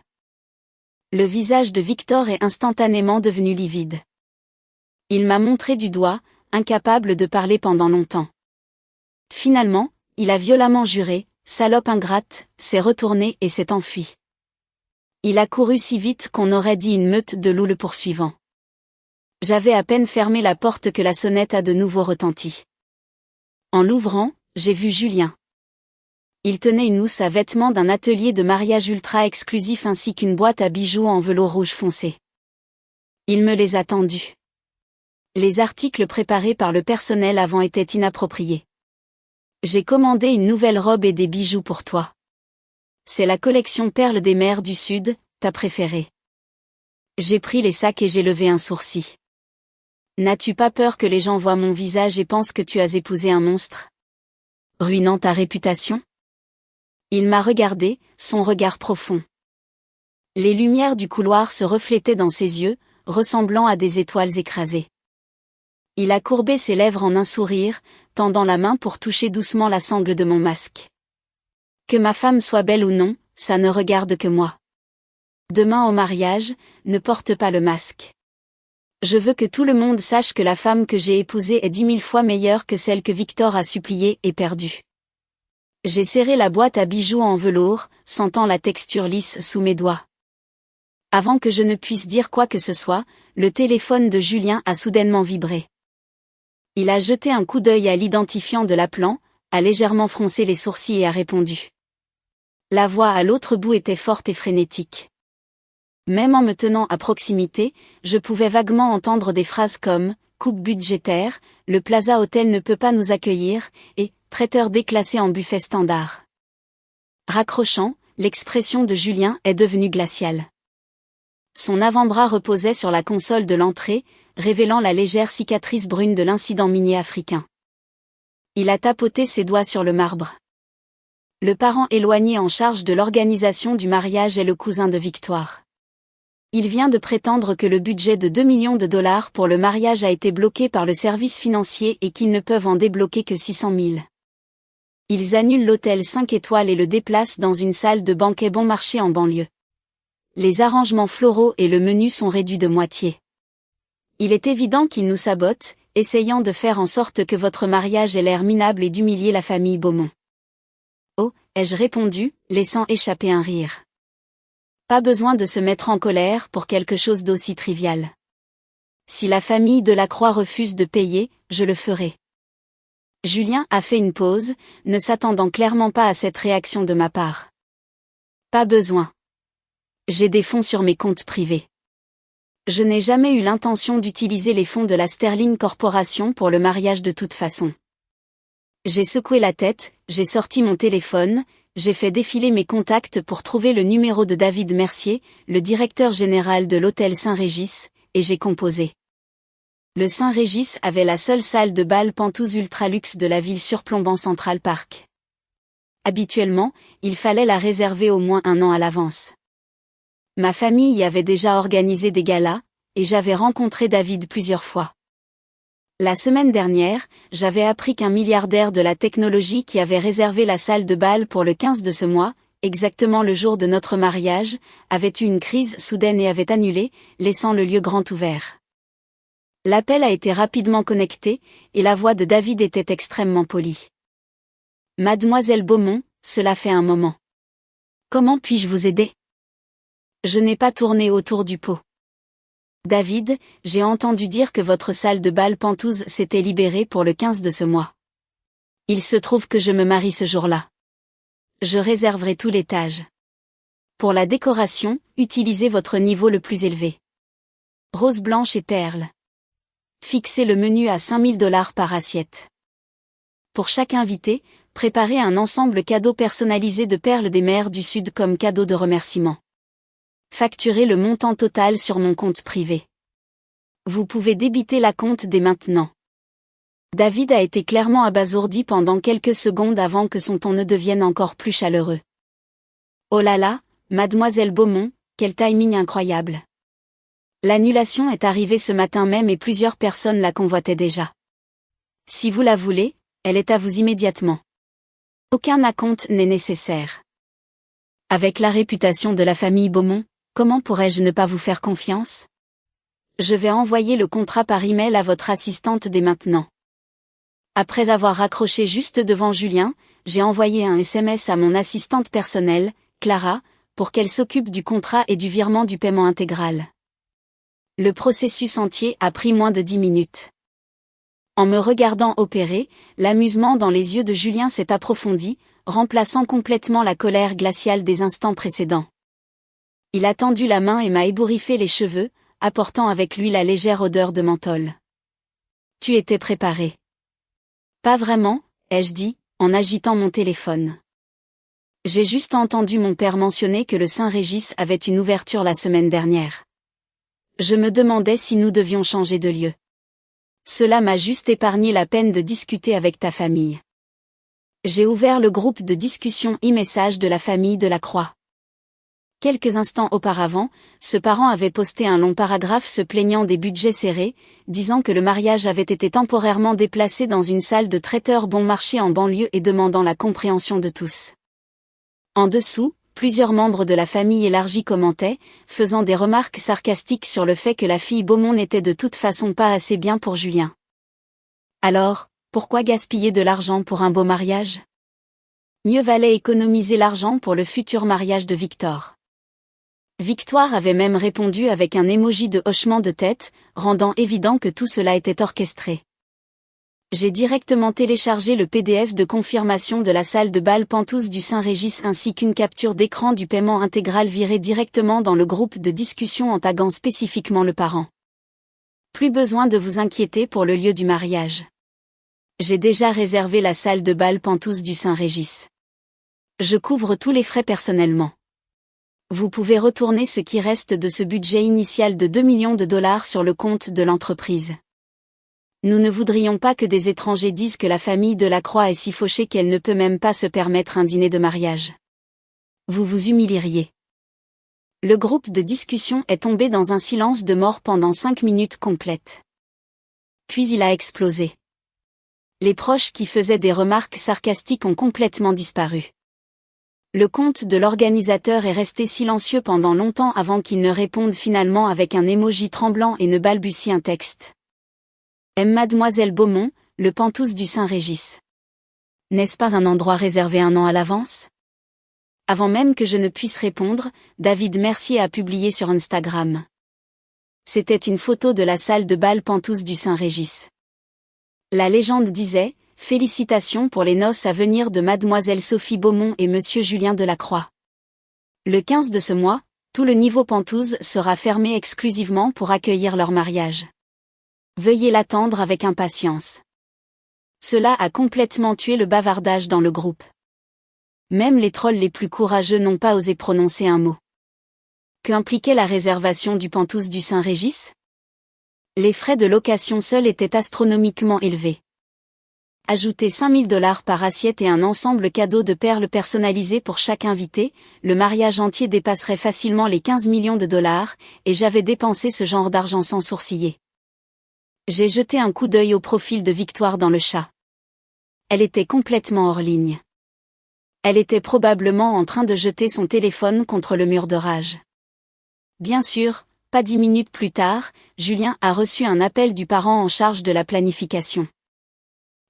Le visage de Victor est instantanément devenu livide. Il m'a montré du doigt, incapable de parler pendant longtemps. Finalement, il a violemment juré, salope ingrate, s'est retourné et s'est enfui. Il a couru si vite qu'on aurait dit une meute de loups le poursuivant. J'avais à peine fermé la porte que la sonnette a de nouveau retenti. En l'ouvrant, j'ai vu Julien. Il tenait une housse à vêtements d'un atelier de mariage ultra exclusif ainsi qu'une boîte à bijoux en velours rouge foncé. Il me les a tendus. Les articles préparés par le personnel avant étaient inappropriés. J'ai commandé une nouvelle robe et des bijoux pour toi. C'est la collection Perles des mers du Sud, ta préférée. J'ai pris les sacs et j'ai levé un sourcil. N'as-tu pas peur que les gens voient mon visage et pensent que tu as épousé un monstre? Ruinant ta réputation? Il m'a regardé, son regard profond. Les lumières du couloir se reflétaient dans ses yeux, ressemblant à des étoiles écrasées. Il a courbé ses lèvres en un sourire, tendant la main pour toucher doucement la sangle de mon masque. Que ma femme soit belle ou non, ça ne regarde que moi. Demain au mariage, ne porte pas le masque. Je veux que tout le monde sache que la femme que j'ai épousée est 10 000 fois meilleure que celle que Victor a suppliée et perdue. J'ai serré la boîte à bijoux en velours, sentant la texture lisse sous mes doigts. Avant que je ne puisse dire quoi que ce soit, le téléphone de Julien a soudainement vibré. Il a jeté un coup d'œil à l'identifiant de l'appelant, a légèrement froncé les sourcils et a répondu. La voix à l'autre bout était forte et frénétique. Même en me tenant à proximité, je pouvais vaguement entendre des phrases comme « coupe budgétaire »,« le Plaza Hotel ne peut pas nous accueillir » et « traiteur déclassé en buffet standard ». Raccrochant, l'expression de Julien est devenue glaciale. Son avant-bras reposait sur la console de l'entrée, révélant la légère cicatrice brune de l'incident minier africain. Il a tapoté ses doigts sur le marbre. Le parent éloigné en charge de l'organisation du mariage est le cousin de Victoire. Il vient de prétendre que le budget de 2 millions de dollars pour le mariage a été bloqué par le service financier et qu'ils ne peuvent en débloquer que 600 000. Ils annulent l'hôtel 5 étoiles et le déplacent dans une salle de banquet bon marché en banlieue. Les arrangements floraux et le menu sont réduits de moitié. Il est évident qu'ils nous sabotent, essayant de faire en sorte que votre mariage ait l'air minable et d'humilier la famille Beaumont. Oh, ai-je répondu, laissant échapper un rire. Pas besoin de se mettre en colère pour quelque chose d'aussi trivial. Si la famille Delacroix refuse de payer, je le ferai. Julien a fait une pause, ne s'attendant clairement pas à cette réaction de ma part. Pas besoin. J'ai des fonds sur mes comptes privés. Je n'ai jamais eu l'intention d'utiliser les fonds de la Sterling Corporation pour le mariage de toute façon. J'ai secoué la tête, j'ai sorti mon téléphone, j'ai fait défiler mes contacts pour trouver le numéro de David Mercier, le directeur général de l'hôtel Saint-Régis, et j'ai composé. Le Saint-Régis avait la seule salle de bal pantouse ultra-luxe de la ville surplombant Central Park. Habituellement, il fallait la réserver au moins 1 an à l'avance. Ma famille y avait déjà organisé des galas, et j'avais rencontré David plusieurs fois. La semaine dernière, j'avais appris qu'un milliardaire de la technologie qui avait réservé la salle de bal pour le 15 de ce mois, exactement le jour de notre mariage, avait eu une crise soudaine et avait annulé, laissant le lieu grand ouvert. L'appel a été rapidement connecté, et la voix de David était extrêmement polie. Mademoiselle Beaumont, cela fait un moment. Comment puis-je vous aider? Je n'ai pas tourné autour du pot. David, j'ai entendu dire que votre salle de bal Penthouse s'était libérée pour le 15 de ce mois. Il se trouve que je me marie ce jour-là. Je réserverai tout l'étage. Pour la décoration, utilisez votre niveau le plus élevé. Rose blanche et perles. Fixez le menu à $5 000 par assiette. Pour chaque invité, préparez un ensemble cadeau personnalisé de perles des mers du Sud comme cadeau de remerciement. Facturez le montant total sur mon compte privé. Vous pouvez débiter la compte dès maintenant. David a été clairement abasourdi pendant quelques secondes avant que son ton ne devienne encore plus chaleureux. Oh là là, mademoiselle Beaumont, quel timing incroyable. L'annulation est arrivée ce matin même et plusieurs personnes la convoitaient déjà. Si vous la voulez, elle est à vous immédiatement. Aucun acompte n'est nécessaire. Avec la réputation de la famille Beaumont, comment pourrais-je ne pas vous faire confiance? Je vais envoyer le contrat par email à votre assistante dès maintenant. Après avoir raccroché juste devant Julien, j'ai envoyé un SMS à mon assistante personnelle, Clara, pour qu'elle s'occupe du contrat et du virement du paiement intégral. Le processus entier a pris moins de 10 minutes. En me regardant opérer, l'amusement dans les yeux de Julien s'est approfondi, remplaçant complètement la colère glaciale des instants précédents. Il a tendu la main et m'a ébouriffé les cheveux, apportant avec lui la légère odeur de menthol. Tu étais préparé. Pas vraiment, ai-je dit, en agitant mon téléphone. J'ai juste entendu mon père mentionner que le Saint-Régis avait une ouverture la semaine dernière. Je me demandais si nous devions changer de lieu. Cela m'a juste épargné la peine de discuter avec ta famille. J'ai ouvert le groupe de discussion e-message de la famille de la Croix. Quelques instants auparavant, ce parent avait posté un long paragraphe se plaignant des budgets serrés, disant que le mariage avait été temporairement déplacé dans une salle de traiteur bon marché en banlieue et demandant la compréhension de tous. En dessous, plusieurs membres de la famille élargie commentaient, faisant des remarques sarcastiques sur le fait que la fille Beaumont n'était de toute façon pas assez bien pour Julien. Alors, pourquoi gaspiller de l'argent pour un beau mariage? Mieux valait économiser l'argent pour le futur mariage de Victor. Victoire avait même répondu avec un emoji de hochement de tête, rendant évident que tout cela était orchestré. J'ai directement téléchargé le PDF de confirmation de la salle de bal Penthouse du Saint-Régis ainsi qu'une capture d'écran du paiement intégral viré directement dans le groupe de discussion en taguant spécifiquement le parent. Plus besoin de vous inquiéter pour le lieu du mariage. J'ai déjà réservé la salle de bal Penthouse du Saint-Régis. Je couvre tous les frais personnellement. Vous pouvez retourner ce qui reste de ce budget initial de $2 millions sur le compte de l'entreprise. Nous ne voudrions pas que des étrangers disent que la famille de la Croix est si fauchée qu'elle ne peut même pas se permettre un dîner de mariage. Vous vous humilieriez. Le groupe de discussion est tombé dans un silence de mort pendant 5 minutes complètes. Puis il a explosé. Les proches qui faisaient des remarques sarcastiques ont complètement disparu. Le compte de l'organisateur est resté silencieux pendant longtemps avant qu'il ne réponde finalement avec un emoji tremblant et ne balbutie un texte. Mademoiselle Beaumont, le Penthouse du Saint-Régis. N'est-ce pas un endroit réservé un an à l'avance? Avant même que je ne puisse répondre, David Mercier a publié sur Instagram. C'était une photo de la salle de bal Penthouse du Saint-Régis. La légende disait: félicitations pour les noces à venir de mademoiselle Sophie Beaumont et monsieur Julien Delacroix. Le 15 de ce mois, tout le niveau Penthouse sera fermé exclusivement pour accueillir leur mariage. Veuillez l'attendre avec impatience. Cela a complètement tué le bavardage dans le groupe. Même les trolls les plus courageux n'ont pas osé prononcer un mot. Qu'impliquait la réservation du Penthouse du Saint-Régis? Les frais de location seuls étaient astronomiquement élevés. Ajoutez $5 000 par assiette et un ensemble cadeau de perles personnalisées pour chaque invité, le mariage entier dépasserait facilement les $15 millions, et j'avais dépensé ce genre d'argent sans sourciller. J'ai jeté un coup d'œil au profil de Victoire dans le chat. Elle était complètement hors ligne. Elle était probablement en train de jeter son téléphone contre le mur de rage. Bien sûr, pas 10 minutes plus tard, Julien a reçu un appel du parent en charge de la planification.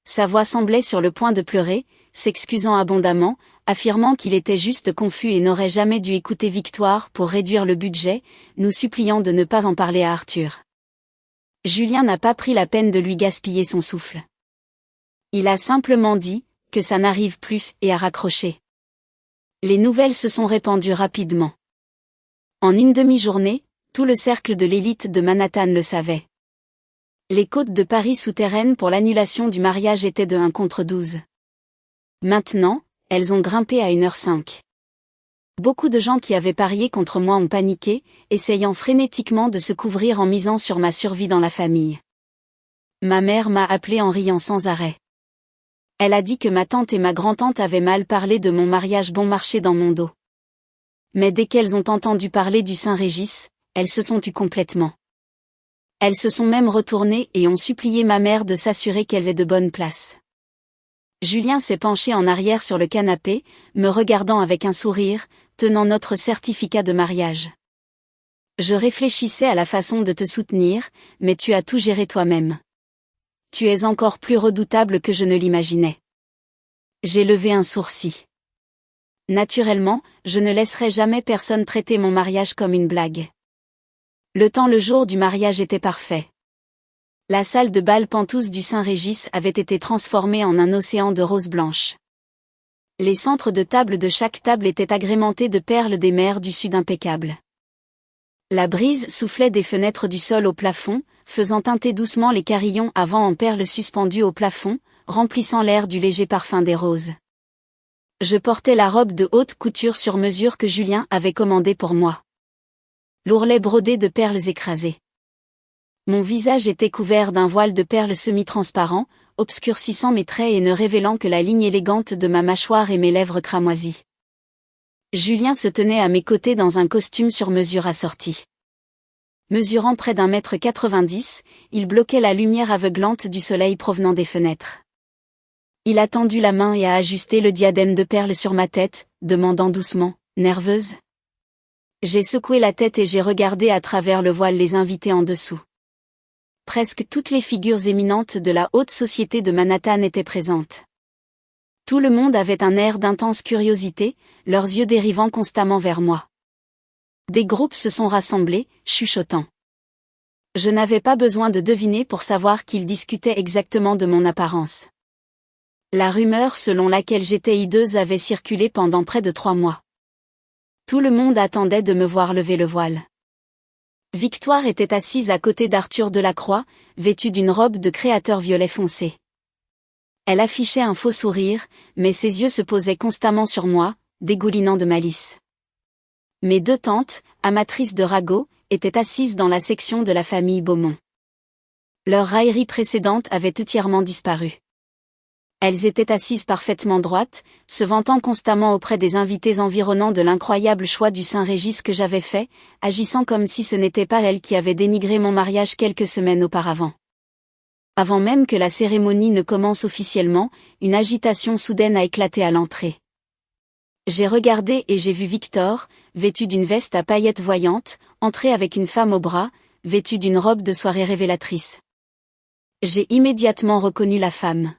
Sa voix semblait sur le point de pleurer, s'excusant abondamment, affirmant qu'il était juste confus et n'aurait jamais dû écouter Victoire pour réduire le budget, nous suppliant de ne pas en parler à Arthur. Julien n'a pas pris la peine de lui gaspiller son souffle. Il a simplement dit que ça n'arrive plus et a raccroché. Les nouvelles se sont répandues rapidement. En une demi-journée, tout le cercle de l'élite de Manhattan le savait. Les côtes de Paris souterraines pour l'annulation du mariage étaient de 1 contre 12. Maintenant, elles ont grimpé à 1h05. Beaucoup de gens qui avaient parié contre moi ont paniqué, essayant frénétiquement de se couvrir en misant sur ma survie dans la famille. Ma mère m'a appelé en riant sans arrêt. Elle a dit que ma tante et ma grand-tante avaient mal parlé de mon mariage bon marché dans mon dos. Mais dès qu'elles ont entendu parler du Saint-Régis, elles se sont tues complètement. Elles se sont même retournées et ont supplié ma mère de s'assurer qu'elles aient de bonnes places. Julien s'est penché en arrière sur le canapé, me regardant avec un sourire, tenant notre certificat de mariage. Je réfléchissais à la façon de te soutenir, mais tu as tout géré toi-même. Tu es encore plus redoutable que je ne l'imaginais. J'ai levé un sourcil. Naturellement, je ne laisserai jamais personne traiter mon mariage comme une blague. Le jour du mariage était parfait. La salle de bal Penthouse du Saint-Régis avait été transformée en un océan de roses blanches. Les centres de table de chaque table étaient agrémentés de perles des mers du Sud impeccables. La brise soufflait des fenêtres du sol au plafond, faisant teinter doucement les carillons à vent en perles suspendues au plafond, remplissant l'air du léger parfum des roses. Je portais la robe de haute couture sur mesure que Julien avait commandée pour moi. L'ourlet brodé de perles écrasées. Mon visage était couvert d'un voile de perles semi-transparent, obscurcissant mes traits et ne révélant que la ligne élégante de ma mâchoire et mes lèvres cramoisies. Julien se tenait à mes côtés dans un costume sur mesure assorti. Mesurant près d'1,90 m, il bloquait la lumière aveuglante du soleil provenant des fenêtres. Il a tendu la main et a ajusté le diadème de perles sur ma tête, demandant doucement, nerveuse. J'ai secoué la tête et j'ai regardé à travers le voile les invités en dessous. Presque toutes les figures éminentes de la haute société de Manhattan étaient présentes. Tout le monde avait un air d'intense curiosité, leurs yeux dérivant constamment vers moi. Des groupes se sont rassemblés, chuchotant. Je n'avais pas besoin de deviner pour savoir qu'ils discutaient exactement de mon apparence. La rumeur selon laquelle j'étais hideuse avait circulé pendant près de 3 mois. Tout le monde attendait de me voir lever le voile. Victoire était assise à côté d'Arthur Delacroix, vêtue d'une robe de créateur violet foncé. Elle affichait un faux sourire, mais ses yeux se posaient constamment sur moi, dégoulinant de malice. Mes 2 tantes, amatrices de ragots, étaient assises dans la section de la famille Beaumont. Leur raillerie précédente avait entièrement disparu. Elles étaient assises parfaitement droites, se vantant constamment auprès des invités environnants de l'incroyable choix du Saint-Régis que j'avais fait, agissant comme si ce n'était pas elles qui avaient dénigré mon mariage quelques semaines auparavant. Avant même que la cérémonie ne commence officiellement, une agitation soudaine a éclaté à l'entrée. J'ai regardé et j'ai vu Victor, vêtu d'une veste à paillettes voyantes, entrer avec une femme au bras, vêtue d'une robe de soirée révélatrice. J'ai immédiatement reconnu la femme.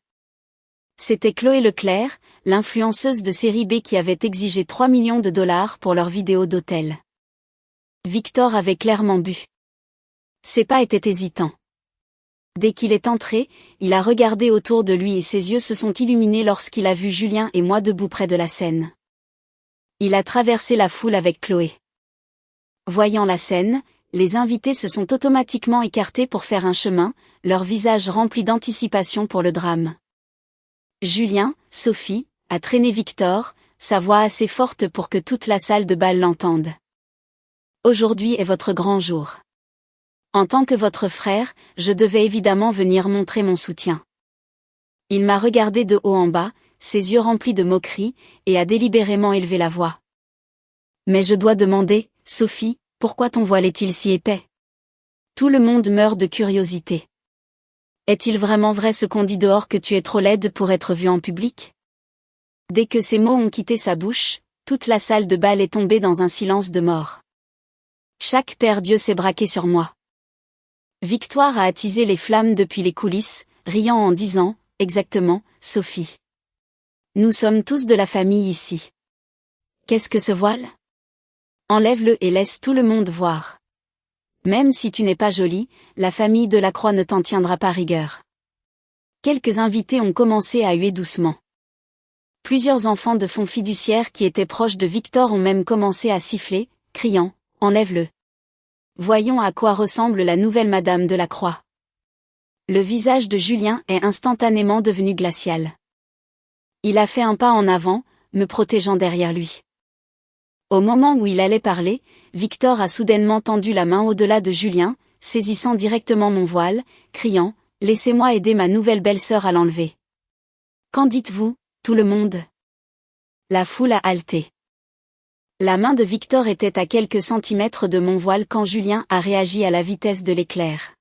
C'était Chloé Leclerc, l'influenceuse de série B qui avait exigé 3 millions de dollars pour leur vidéo d'hôtel. Victor avait clairement bu. Ses pas étaient hésitants. Dès qu'il est entré, il a regardé autour de lui et ses yeux se sont illuminés lorsqu'il a vu Julien et moi debout près de la scène. Il a traversé la foule avec Chloé. Voyant la scène, les invités se sont automatiquement écartés pour faire un chemin, leurs visages remplis d'anticipation pour le drame. Julien, Sophie, a traîné Victor, sa voix assez forte pour que toute la salle de bal l'entende. Aujourd'hui est votre grand jour. En tant que votre frère, je devais évidemment venir montrer mon soutien. Il m'a regardé de haut en bas, ses yeux remplis de moquerie, et a délibérément élevé la voix. Mais je dois demander, Sophie, pourquoi ton voile est-il si épais? Tout le monde meurt de curiosité. Est-il vraiment vrai ce qu'on dit dehors que tu es trop laide pour être vue en public? Dès que ces mots ont quitté sa bouche, toute la salle de bal est tombée dans un silence de mort. Chaque paire d'yeux s'est braqué sur moi. Victoire a attisé les flammes depuis les coulisses, riant en disant, exactement, Sophie. Nous sommes tous de la famille ici. Qu'est-ce que ce voile? Enlève-le et laisse tout le monde voir. Même si tu n'es pas jolie, la famille Delacroix ne t'en tiendra pas rigueur. Quelques invités ont commencé à huer doucement. Plusieurs enfants de fonds fiduciaires qui étaient proches de Victor ont même commencé à siffler, criant, enlève-le. Voyons à quoi ressemble la nouvelle Madame Delacroix. Le visage de Julien est instantanément devenu glacial. Il a fait un pas en avant, me protégeant derrière lui. Au moment où il allait parler, Victor a soudainement tendu la main au-delà de Julien, saisissant directement mon voile, criant « Laissez-moi aider ma nouvelle belle-sœur à l'enlever. » Qu'en dites-vous, tout le monde? La foule a halté. La main de Victor était à quelques centimètres de mon voile quand Julien a réagi à la vitesse de l'éclair.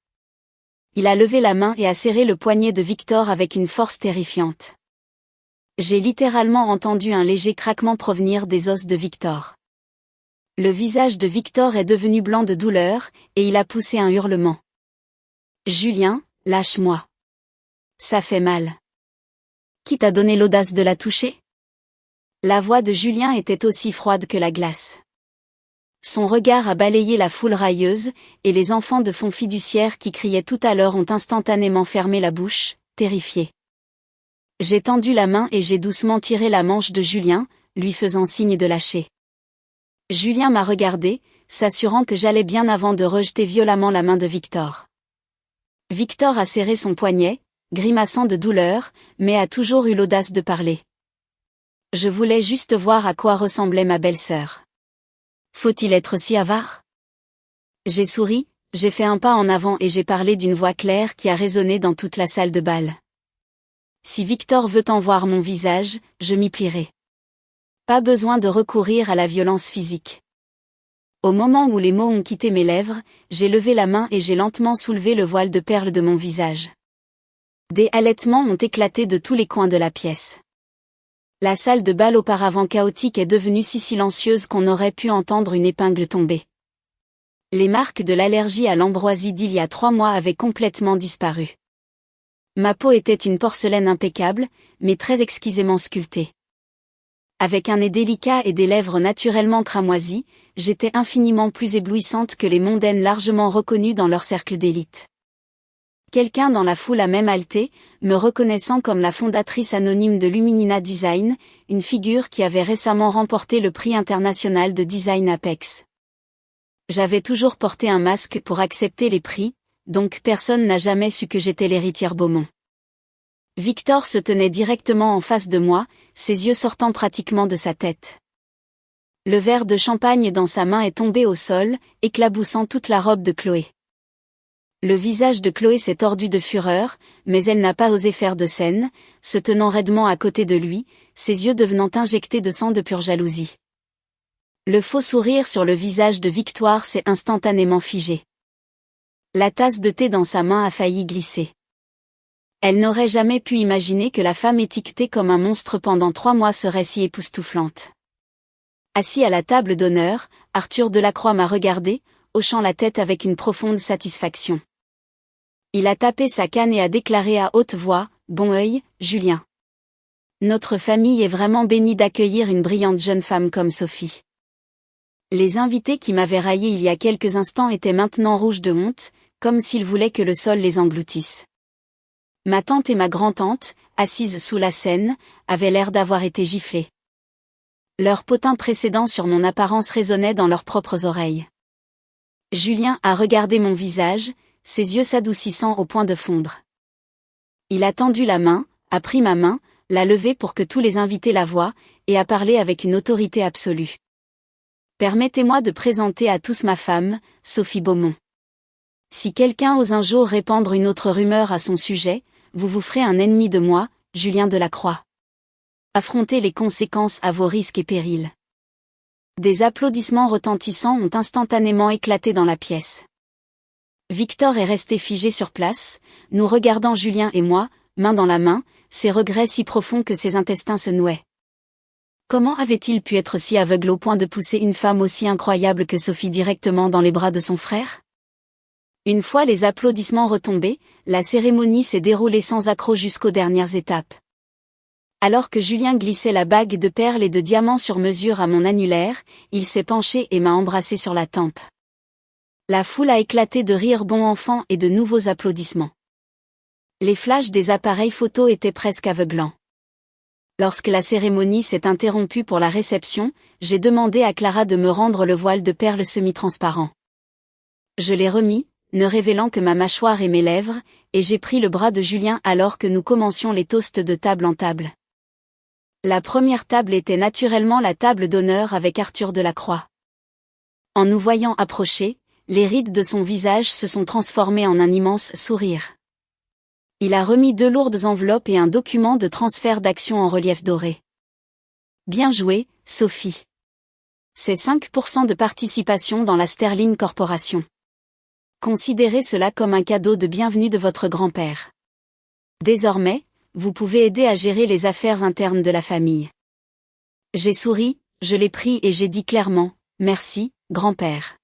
Il a levé la main et a serré le poignet de Victor avec une force terrifiante. J'ai littéralement entendu un léger craquement provenir des os de Victor. Le visage de Victor est devenu blanc de douleur, et il a poussé un hurlement. « Julien, lâche-moi. Ça fait mal. Qui t'a donné l'audace de la toucher ?» La voix de Julien était aussi froide que la glace. Son regard a balayé la foule railleuse, et les enfants de fonds fiduciaires qui criaient tout à l'heure ont instantanément fermé la bouche, terrifiés. J'ai tendu la main et j'ai doucement tiré la manche de Julien, lui faisant signe de lâcher. Julien m'a regardé, s'assurant que j'allais bien avant de rejeter violemment la main de Victor. Victor a serré son poignet, grimaçant de douleur, mais a toujours eu l'audace de parler. Je voulais juste voir à quoi ressemblait ma belle-sœur. Faut-il être si avare? J'ai souri, j'ai fait un pas en avant et j'ai parlé d'une voix claire qui a résonné dans toute la salle de bal. Si Victor veut en voir mon visage, je m'y plierai. Pas besoin de recourir à la violence physique. Au moment où les mots ont quitté mes lèvres, j'ai levé la main et j'ai lentement soulevé le voile de perles de mon visage. Des halètements ont éclaté de tous les coins de la pièce. La salle de bal auparavant chaotique est devenue si silencieuse qu'on aurait pu entendre une épingle tomber. Les marques de l'allergie à l'ambroisie d'il y a 3 mois avaient complètement disparu. Ma peau était une porcelaine impeccable, mais très exquisément sculptée. Avec un nez délicat et des lèvres naturellement cramoisies, j'étais infiniment plus éblouissante que les mondaines largement reconnues dans leur cercle d'élite. Quelqu'un dans la foule a même halté, me reconnaissant comme la fondatrice anonyme de Luminina Design, une figure qui avait récemment remporté le prix international de design Apex. J'avais toujours porté un masque pour accepter les prix, donc personne n'a jamais su que j'étais l'héritière Beaumont. Victor se tenait directement en face de moi, ses yeux sortant pratiquement de sa tête. Le verre de champagne dans sa main est tombé au sol, éclaboussant toute la robe de Chloé. Le visage de Chloé s'est tordu de fureur, mais elle n'a pas osé faire de scène, se tenant raidement à côté de lui, ses yeux devenant injectés de sang de pure jalousie. Le faux sourire sur le visage de Victoire s'est instantanément figé. La tasse de thé dans sa main a failli glisser. Elle n'aurait jamais pu imaginer que la femme étiquetée comme un monstre pendant 3 mois serait si époustouflante. Assis à la table d'honneur, Arthur Delacroix m'a regardé, hochant la tête avec une profonde satisfaction. Il a tapé sa canne et a déclaré à haute voix, « Bon œil, Julien. Notre famille est vraiment bénie d'accueillir une brillante jeune femme comme Sophie. » Les invités qui m'avaient raillé il y a quelques instants étaient maintenant rouges de honte, comme s'ils voulaient que le sol les engloutisse. Ma tante et ma grand-tante, assises sous la scène, avaient l'air d'avoir été giflées. Leurs potins précédents sur mon apparence résonnaient dans leurs propres oreilles. Julien a regardé mon visage, ses yeux s'adoucissant au point de fondre. Il a tendu la main, a pris ma main, l'a levée pour que tous les invités la voient, et a parlé avec une autorité absolue. Permettez-moi de présenter à tous ma femme, Sophie Beaumont. Si quelqu'un ose un jour répandre une autre rumeur à son sujet, vous vous ferez un ennemi de moi, Julien Delacroix. Affrontez les conséquences à vos risques et périls. Des applaudissements retentissants ont instantanément éclaté dans la pièce. Victor est resté figé sur place, nous regardant Julien et moi, main dans la main, ses regrets si profonds que ses intestins se nouaient. Comment avait-il pu être si aveugle au point de pousser une femme aussi incroyable que Sophie directement dans les bras de son frère? Une fois les applaudissements retombés, la cérémonie s'est déroulée sans accroc jusqu'aux dernières étapes. Alors que Julien glissait la bague de perles et de diamants sur mesure à mon annulaire, il s'est penché et m'a embrassé sur la tempe. La foule a éclaté de rires bon enfant et de nouveaux applaudissements. Les flashs des appareils photo étaient presque aveuglants. Lorsque la cérémonie s'est interrompue pour la réception, j'ai demandé à Clara de me rendre le voile de perles semi-transparent. Je l'ai remis, ne révélant que ma mâchoire et mes lèvres, et j'ai pris le bras de Julien alors que nous commencions les toasts de table en table. La première table était naturellement la table d'honneur avec Arthur Delacroix. En nous voyant approcher, les rides de son visage se sont transformées en un immense sourire. Il a remis 2 lourdes enveloppes et un document de transfert d'actions en relief doré. Bien joué, Sophie. C'est 5% de participation dans la Sterling Corporation. Considérez cela comme un cadeau de bienvenue de votre grand-père. Désormais, vous pouvez aider à gérer les affaires internes de la famille. J'ai souri, je l'ai pris et j'ai dit clairement, merci, grand-père.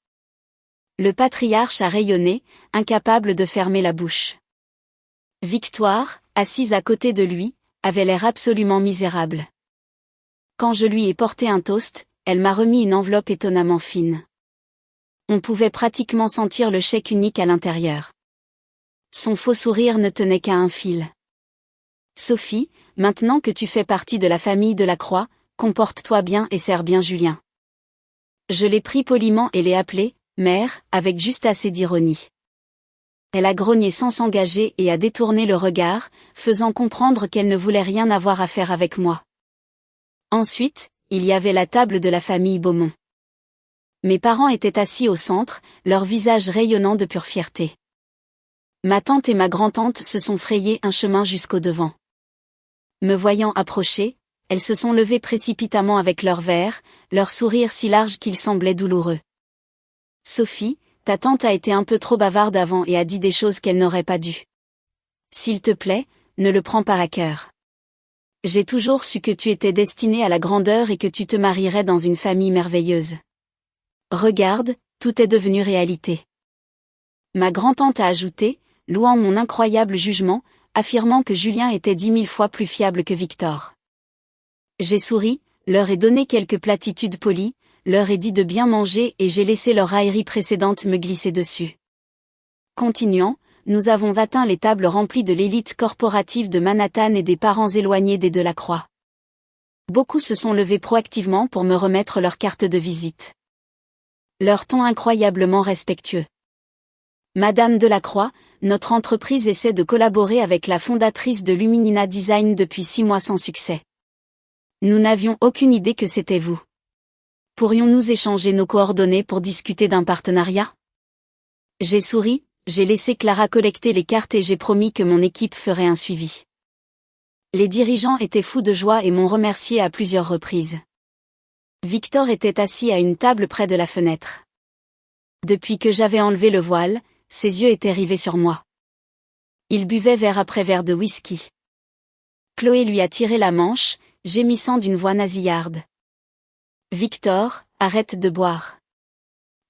Le patriarche a rayonné, incapable de fermer la bouche. Victoire, assise à côté de lui, avait l'air absolument misérable. Quand je lui ai porté un toast, elle m'a remis une enveloppe étonnamment fine. On pouvait pratiquement sentir le chèque unique à l'intérieur. Son faux sourire ne tenait qu'à un fil. Sophie, maintenant que tu fais partie de la famille Delacroix, comporte-toi bien et sers bien Julien. Je l'ai pris poliment et l'ai appelé « mère » avec juste assez d'ironie. Elle a grogné sans s'engager et a détourné le regard, faisant comprendre qu'elle ne voulait rien avoir à faire avec moi. Ensuite, il y avait la table de la famille Beaumont. Mes parents étaient assis au centre, leurs visages rayonnants de pure fierté. Ma tante et ma grand-tante se sont frayées un chemin jusqu'au devant. Me voyant approcher, elles se sont levées précipitamment avec leurs verres, leur sourire si large qu'il semblait douloureux. Sophie, ta tante a été un peu trop bavarde avant et a dit des choses qu'elle n'aurait pas dû. S'il te plaît, ne le prends pas à cœur. J'ai toujours su que tu étais destinée à la grandeur et que tu te marierais dans une famille merveilleuse. Regarde, tout est devenu réalité. Ma grand-tante a ajouté, louant mon incroyable jugement, affirmant que Julien était 10 000 fois plus fiable que Victor. J'ai souri, leur ai donné quelques platitudes polies, leur ai dit de bien manger et j'ai laissé leur raillerie précédente me glisser dessus. Continuant, nous avons atteint les tables remplies de l'élite corporative de Manhattan et des parents éloignés des Delacroix. Beaucoup se sont levés proactivement pour me remettre leur carte de visite. Leur ton incroyablement respectueux. Madame Delacroix, notre entreprise essaie de collaborer avec la fondatrice de Luminina Design depuis 6 mois sans succès. Nous n'avions aucune idée que c'était vous. Pourrions-nous échanger nos coordonnées pour discuter d'un partenariat? J'ai souri, j'ai laissé Clara collecter les cartes et j'ai promis que mon équipe ferait un suivi. Les dirigeants étaient fous de joie et m'ont remercié à plusieurs reprises. Victor était assis à une table près de la fenêtre. Depuis que j'avais enlevé le voile, ses yeux étaient rivés sur moi. Il buvait verre après verre de whisky. Chloé lui a tiré la manche, gémissant d'une voix nasillarde. Victor, arrête de boire.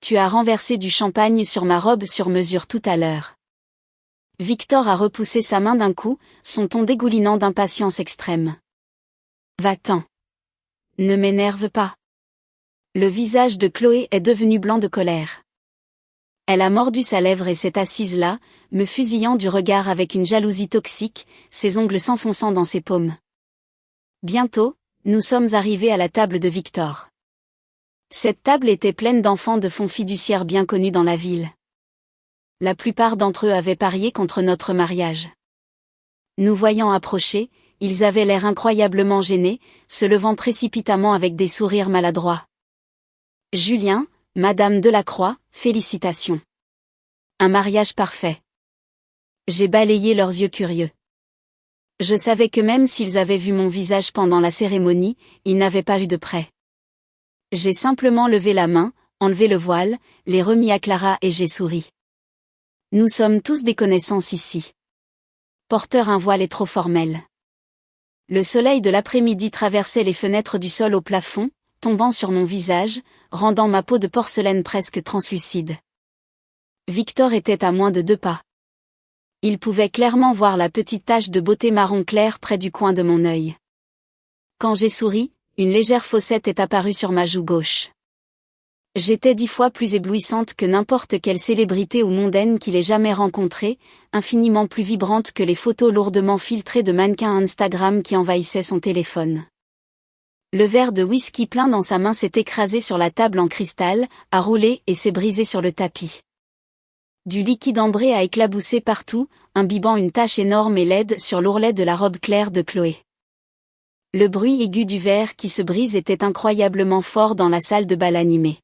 Tu as renversé du champagne sur ma robe sur mesure tout à l'heure. Victor a repoussé sa main d'un coup, son ton dégoulinant d'impatience extrême. Va-t'en. Ne m'énerve pas. Le visage de Chloé est devenu blanc de colère. Elle a mordu sa lèvre et s'est assise là, me fusillant du regard avec une jalousie toxique, ses ongles s'enfonçant dans ses paumes. Bientôt, nous sommes arrivés à la table de Victor. Cette table était pleine d'enfants de fonds fiduciaires bien connus dans la ville. La plupart d'entre eux avaient parié contre notre mariage. Nous voyant approcher, ils avaient l'air incroyablement gênés, se levant précipitamment avec des sourires maladroits. Julien, Madame Delacroix, félicitations. Un mariage parfait. J'ai balayé leurs yeux curieux. Je savais que même s'ils avaient vu mon visage pendant la cérémonie, ils n'avaient pas vu de près. J'ai simplement levé la main, enlevé le voile, les remis à Clara et j'ai souri. Nous sommes tous des connaissances ici. Porteur un voile est trop formel. Le soleil de l'après-midi traversait les fenêtres du sol au plafond, tombant sur mon visage, rendant ma peau de porcelaine presque translucide. Victor était à moins de 2 pas. Il pouvait clairement voir la petite tache de beauté marron clair près du coin de mon œil. Quand j'ai souri, une légère fossette est apparue sur ma joue gauche. J'étais 10 fois plus éblouissante que n'importe quelle célébrité ou mondaine qu'il ait jamais rencontrée, infiniment plus vibrante que les photos lourdement filtrées de mannequins Instagram qui envahissaient son téléphone. Le verre de whisky plein dans sa main s'est écrasé sur la table en cristal, a roulé et s'est brisé sur le tapis. Du liquide ambré a éclaboussé partout, imbibant une tache énorme et laide sur l'ourlet de la robe claire de Chloé. Le bruit aigu du verre qui se brise était incroyablement fort dans la salle de bal animée.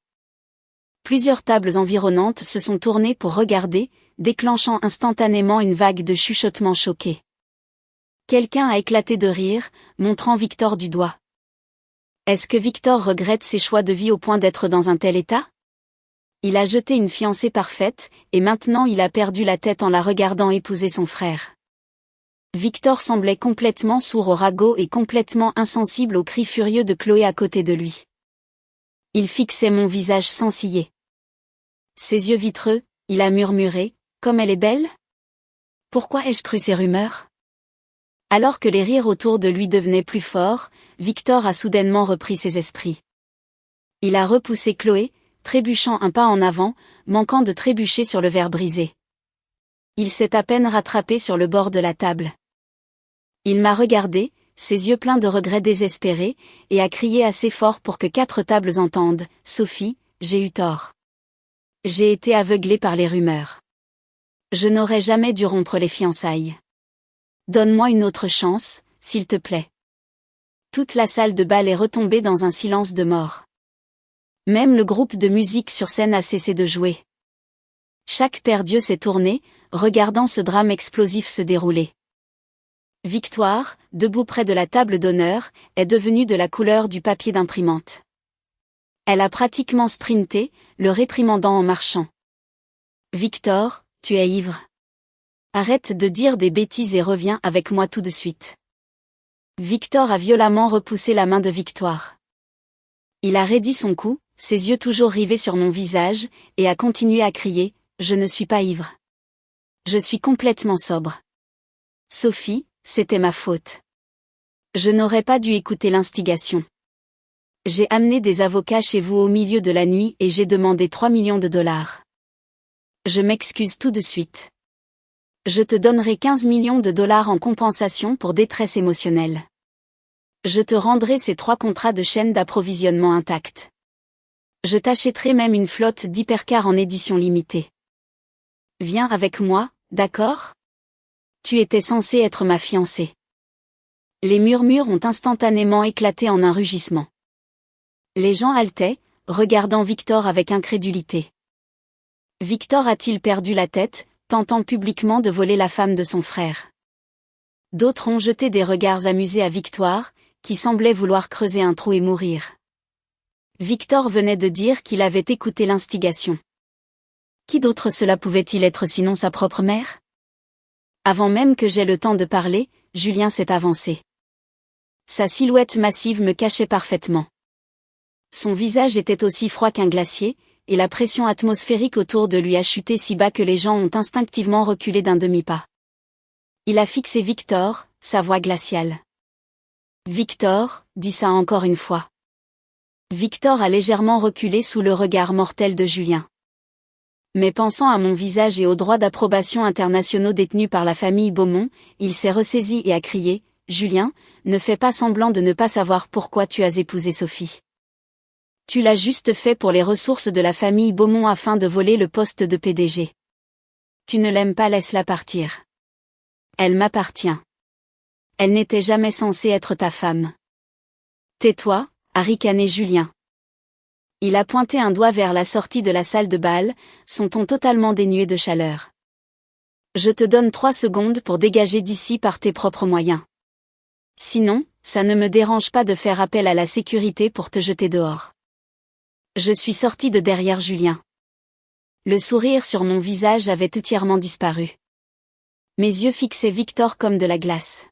Plusieurs tables environnantes se sont tournées pour regarder, déclenchant instantanément une vague de chuchotements choqués. Quelqu'un a éclaté de rire, montrant Victor du doigt. Est-ce que Victor regrette ses choix de vie au point d'être dans un tel état ? Il a jeté une fiancée parfaite, et maintenant il a perdu la tête en la regardant épouser son frère. Victor semblait complètement sourd au ragot et complètement insensible aux cris furieux de Chloé à côté de lui. Il fixait mon visage sans ciller. Ses yeux vitreux, il a murmuré, « Comme elle est belle ? Pourquoi ai-je cru ces rumeurs ?» Alors que les rires autour de lui devenaient plus forts, Victor a soudainement repris ses esprits. Il a repoussé Chloé, trébuchant un pas en avant, manquant de trébucher sur le verre brisé. Il s'est à peine rattrapé sur le bord de la table. Il m'a regardé, ses yeux pleins de regrets désespérés, et a crié assez fort pour que 4 tables entendent, « Sophie, j'ai eu tort. J'ai été aveuglé par les rumeurs. Je n'aurais jamais dû rompre les fiançailles. Donne-moi une autre chance, s'il te plaît. » Toute la salle de bal est retombée dans un silence de mort. Même le groupe de musique sur scène a cessé de jouer. Chaque paire d'yeux s'est tourné, regardant ce drame explosif se dérouler. Victoire, debout près de la table d'honneur, est devenue de la couleur du papier d'imprimante. Elle a pratiquement sprinté, le réprimandant en marchant. « Victor, tu es ivre. Arrête de dire des bêtises et reviens avec moi tout de suite. » Victor a violemment repoussé la main de Victoire. Il a raidi son cou, ses yeux toujours rivés sur mon visage, et a continué à crier, « Je ne suis pas ivre. Je suis complètement sobre. Sophie, c'était ma faute. Je n'aurais pas dû écouter l'instigation. J'ai amené des avocats chez vous au milieu de la nuit et j'ai demandé 3 millions de dollars. Je m'excuse tout de suite. Je te donnerai 15 millions de dollars en compensation pour détresse émotionnelle. Je te rendrai ces 3 contrats de chaîne d'approvisionnement intacts. Je t'achèterai même une flotte d'hypercars en édition limitée. Viens avec moi, d'accord ? Tu étais censé être ma fiancée. » Les murmures ont instantanément éclaté en un rugissement. Les gens haletaient, regardant Victor avec incrédulité. Victor a-t-il perdu la tête, tentant publiquement de voler la femme de son frère? D'autres ont jeté des regards amusés à Victoire, qui semblait vouloir creuser un trou et mourir. Victor venait de dire qu'il avait écouté l'instigation. Qui d'autre cela pouvait-il être sinon sa propre mère? Avant même que j'aie le temps de parler, Julien s'est avancé. Sa silhouette massive me cachait parfaitement. Son visage était aussi froid qu'un glacier, et la pression atmosphérique autour de lui a chuté si bas que les gens ont instinctivement reculé d'un demi-pas. Il a fixé Victor, sa voix glaciale. « Victor, dis ça encore une fois. » Victor a légèrement reculé sous le regard mortel de Julien. Mais pensant à mon visage et aux droits d'approbation internationaux détenus par la famille Beaumont, il s'est ressaisi et a crié, « Julien, ne fais pas semblant de ne pas savoir pourquoi tu as épousé Sophie. Tu l'as juste fait pour les ressources de la famille Beaumont afin de voler le poste de PDG. Tu ne l'aimes pas, laisse-la partir. Elle m'appartient. Elle n'était jamais censée être ta femme. » « Tais-toi, » a ricané Julien. Il a pointé un doigt vers la sortie de la salle de bal, son ton totalement dénué de chaleur. « Je te donne 3 secondes pour dégager d'ici par tes propres moyens. Sinon, ça ne me dérange pas de faire appel à la sécurité pour te jeter dehors. » Je suis sorti de derrière Julien. Le sourire sur mon visage avait entièrement disparu. Mes yeux fixaient Victor comme de la glace.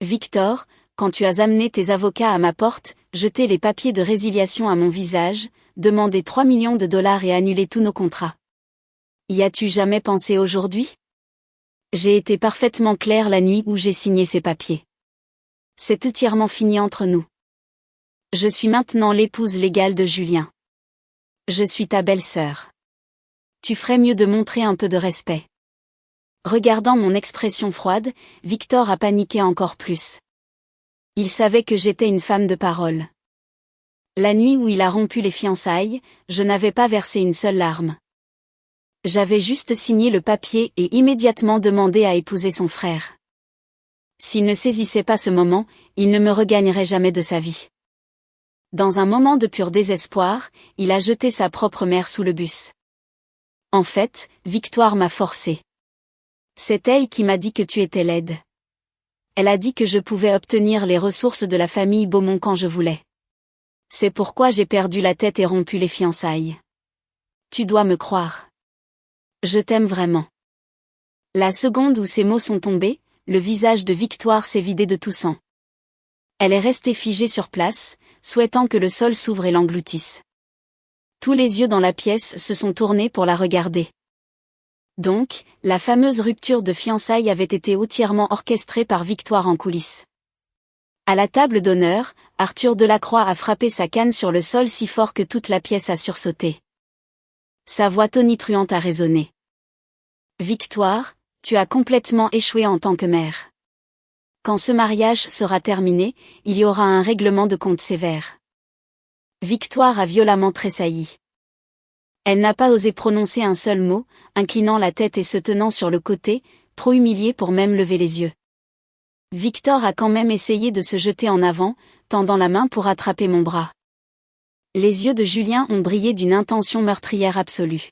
Victor, quand tu as amené tes avocats à ma porte, jeté les papiers de résiliation à mon visage, demandé 3 millions de dollars et annulé tous nos contrats. Y as-tu jamais pensé aujourd'hui? J'ai été parfaitement claire la nuit où j'ai signé ces papiers. C'est entièrement fini entre nous. Je suis maintenant l'épouse légale de Julien. Je suis ta belle-sœur. Tu ferais mieux de montrer un peu de respect. Regardant mon expression froide, Victor a paniqué encore plus. Il savait que j'étais une femme de parole. La nuit où il a rompu les fiançailles, je n'avais pas versé une seule larme. J'avais juste signé le papier et immédiatement demandé à épouser son frère. S'il ne saisissait pas ce moment, il ne me regagnerait jamais de sa vie. Dans un moment de pur désespoir, il a jeté sa propre mère sous le bus. En fait, Victoire m'a forcé. C'est elle qui m'a dit que tu étais laide. Elle a dit que je pouvais obtenir les ressources de la famille Beaumont quand je voulais. C'est pourquoi j'ai perdu la tête et rompu les fiançailles. Tu dois me croire. Je t'aime vraiment. La seconde où ces mots sont tombés, le visage de Victoire s'est vidé de tout sang. Elle est restée figée sur place, souhaitant que le sol s'ouvre et l'engloutisse. Tous les yeux dans la pièce se sont tournés pour la regarder. Donc, la fameuse rupture de fiançailles avait été entièrement orchestrée par Victoire en coulisses. À la table d'honneur, Arthur Delacroix a frappé sa canne sur le sol si fort que toute la pièce a sursauté. Sa voix tonitruante a résonné. Victoire, tu as complètement échoué en tant que mère. Quand ce mariage sera terminé, il y aura un règlement de compte sévère. Victoire a violemment tressailli. Elle n'a pas osé prononcer un seul mot, inclinant la tête et se tenant sur le côté, trop humiliée pour même lever les yeux. Victor a quand même essayé de se jeter en avant, tendant la main pour attraper mon bras. Les yeux de Julien ont brillé d'une intention meurtrière absolue.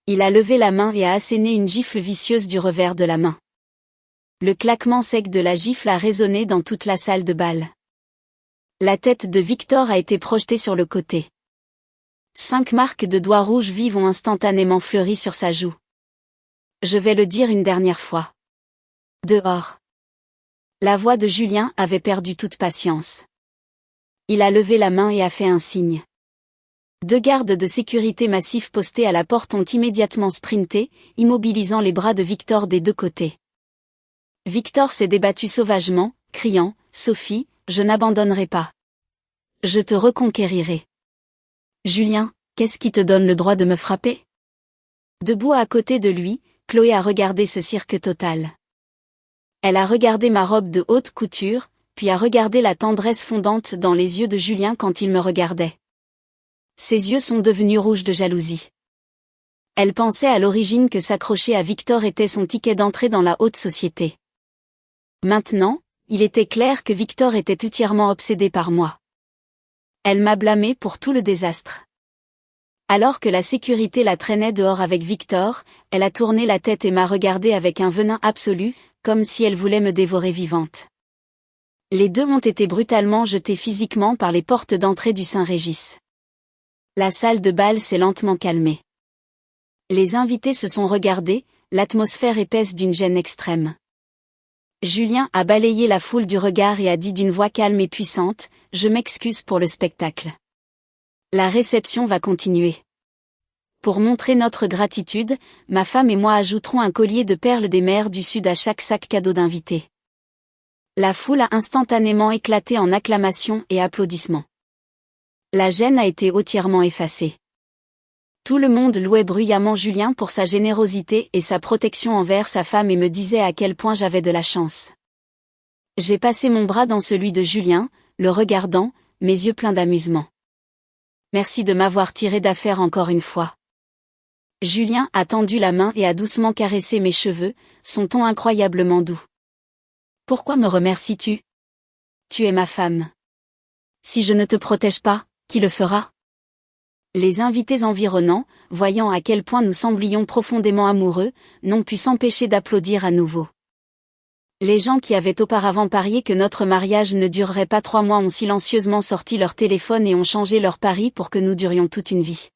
Il a levé la main et a asséné une gifle vicieuse du revers de la main. Le claquement sec de la gifle a résonné dans toute la salle de bal. La tête de Victor a été projetée sur le côté. 5 marques de doigts rouges vives ont instantanément fleuri sur sa joue. Je vais le dire une dernière fois. Dehors. La voix de Julien avait perdu toute patience. Il a levé la main et a fait un signe. 2 gardes de sécurité massifs postés à la porte ont immédiatement sprinté, immobilisant les bras de Victor des 2 côtés. Victor s'est débattu sauvagement, criant « Sophie, je n'abandonnerai pas. Je te reconquérirai. » Julien, qu'est-ce qui te donne le droit de me frapper? Debout à côté de lui, Chloé a regardé ce cirque total. Elle a regardé ma robe de haute couture, puis a regardé la tendresse fondante dans les yeux de Julien quand il me regardait. Ses yeux sont devenus rouges de jalousie. Elle pensait à l'origine que s'accrocher à Victor était son ticket d'entrée dans la haute société. Maintenant, il était clair que Victor était entièrement obsédé par moi. Elle m'a blâmé pour tout le désastre. Alors que la sécurité la traînait dehors avec Victor, elle a tourné la tête et m'a regardé avec un venin absolu, comme si elle voulait me dévorer vivante. Les 2 ont été brutalement jetés physiquement par les portes d'entrée du Saint-Régis. La salle de bal s'est lentement calmée. Les invités se sont regardés, l'atmosphère épaisse d'une gêne extrême. Julien a balayé la foule du regard et a dit d'une voix calme et puissante, « Je m'excuse pour le spectacle. La réception va continuer. Pour montrer notre gratitude, ma femme et moi ajouterons un collier de perles des mers du Sud à chaque sac cadeau d'invités. » La foule a instantanément éclaté en acclamations et applaudissements. La gêne a été entièrement effacée. Tout le monde louait bruyamment Julien pour sa générosité et sa protection envers sa femme et me disait à quel point j'avais de la chance. J'ai passé mon bras dans celui de Julien, le regardant, mes yeux pleins d'amusement. Merci de m'avoir tiré d'affaire encore une fois. Julien a tendu la main et a doucement caressé mes cheveux, son ton incroyablement doux. Pourquoi me remercies-tu? Tu es ma femme. Si je ne te protège pas, qui le fera? Les invités environnants, voyant à quel point nous semblions profondément amoureux, n'ont pu s'empêcher d'applaudir à nouveau. Les gens qui avaient auparavant parié que notre mariage ne durerait pas 3 mois ont silencieusement sorti leur téléphone et ont changé leur pari pour que nous durions toute une vie.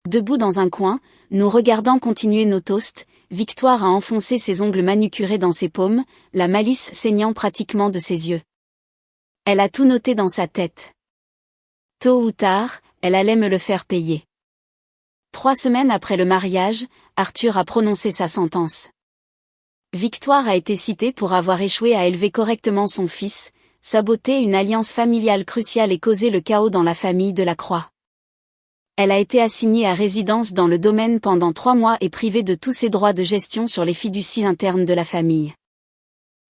Debout dans un coin, nous regardant continuer nos toasts, Victoire a enfoncé ses ongles manucurés dans ses paumes, la malice saignant pratiquement de ses yeux. Elle a tout noté dans sa tête. Tôt ou tard, elle allait me le faire payer. 3 semaines après le mariage, Arthur a prononcé sa sentence. Victoire a été citée pour avoir échoué à élever correctement son fils, saboté une alliance familiale cruciale et causé le chaos dans la famille de la Croix. Elle a été assignée à résidence dans le domaine pendant 3 mois et privée de tous ses droits de gestion sur les fiducies internes de la famille.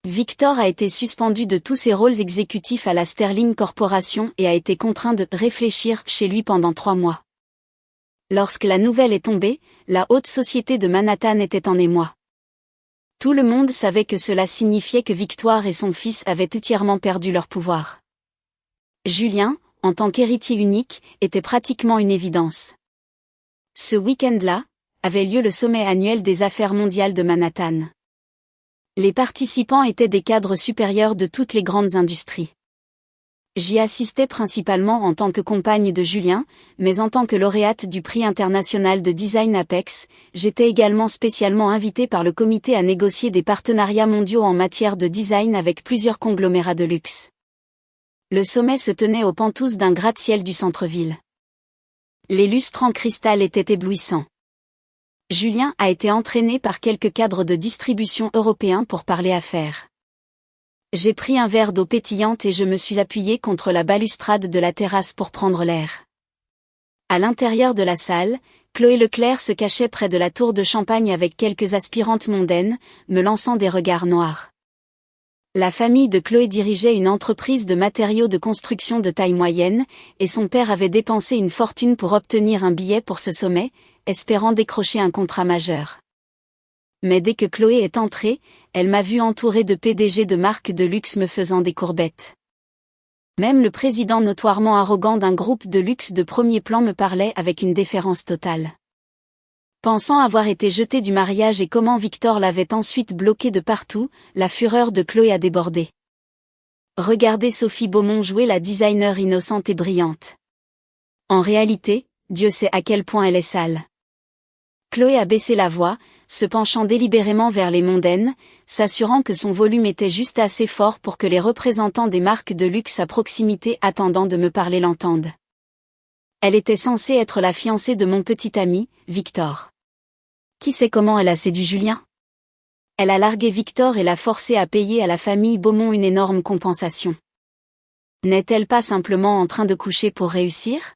Victor a été suspendu de tous ses rôles exécutifs à la Sterling Corporation et a été contraint de réfléchir chez lui pendant 3 mois. Lorsque la nouvelle est tombée, la haute société de Manhattan était en émoi. Tout le monde savait que cela signifiait que Victoire et son fils avaient entièrement perdu leur pouvoir. Julien, en tant qu'héritier unique, était pratiquement une évidence. Ce week-end-là, avait lieu le sommet annuel des affaires mondiales de Manhattan. Les participants étaient des cadres supérieurs de toutes les grandes industries. J'y assistais principalement en tant que compagne de Julien, mais en tant que lauréate du prix international de design Apex, j'étais également spécialement invitée par le comité à négocier des partenariats mondiaux en matière de design avec plusieurs conglomérats de luxe. Le sommet se tenait aux pentousses d'un gratte-ciel du centre-ville. Les lustres en cristal étaient éblouissants. Julien a été entraîné par quelques cadres de distribution européens pour parler affaires. J'ai pris un verre d'eau pétillante et je me suis appuyée contre la balustrade de la terrasse pour prendre l'air. À l'intérieur de la salle, Chloé Leclerc se cachait près de la tour de champagne avec quelques aspirantes mondaines, me lançant des regards noirs. La famille de Chloé dirigeait une entreprise de matériaux de construction de taille moyenne, et son père avait dépensé une fortune pour obtenir un billet pour ce sommet, espérant décrocher un contrat majeur. Mais dès que Chloé est entrée, elle m'a vu entourée de PDG de marques de luxe me faisant des courbettes. Même le président notoirement arrogant d'un groupe de luxe de premier plan me parlait avec une déférence totale. Pensant avoir été jeté du mariage et comment Victor l'avait ensuite bloqué de partout, la fureur de Chloé a débordé. Regardez Sophie Beaumont jouer la designer innocente et brillante. En réalité, Dieu sait à quel point elle est sale. Chloé a baissé la voix, se penchant délibérément vers les mondaines, s'assurant que son volume était juste assez fort pour que les représentants des marques de luxe à proximité attendant de me parler l'entendent. Elle était censée être la fiancée de mon petit ami, Victor. Qui sait comment elle a séduit Julien? Elle a largué Victor et l'a forcé à payer à la famille Beaumont une énorme compensation. N'est-elle pas simplement en train de coucher pour réussir?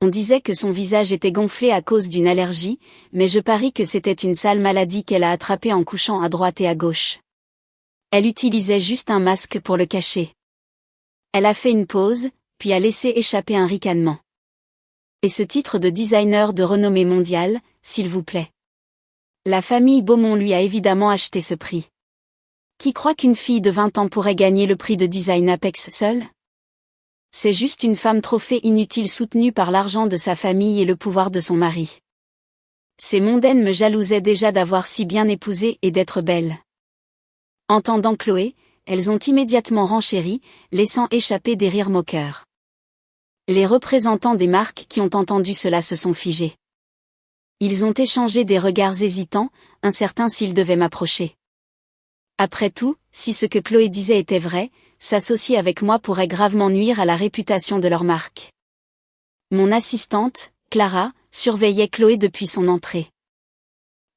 On disait que son visage était gonflé à cause d'une allergie, mais je parie que c'était une sale maladie qu'elle a attrapée en couchant à droite et à gauche. Elle utilisait juste un masque pour le cacher. Elle a fait une pause, puis a laissé échapper un ricanement. Et ce titre de designer de renommée mondiale, s'il vous plaît. La famille Beaumont lui a évidemment acheté ce prix. Qui croit qu'une fille de 20 ans pourrait gagner le prix de design Apex seule? C'est juste une femme trophée inutile soutenue par l'argent de sa famille et le pouvoir de son mari. Ces mondaines me jalousaient déjà d'avoir si bien épousé et d'être belle. Entendant Chloé, elles ont immédiatement renchéri, laissant échapper des rires moqueurs. Les représentants des marques qui ont entendu cela se sont figés. Ils ont échangé des regards hésitants, incertains s'ils devaient m'approcher. Après tout, si ce que Chloé disait était vrai, s'associer avec moi pourrait gravement nuire à la réputation de leur marque. Mon assistante, Clara, surveillait Chloé depuis son entrée.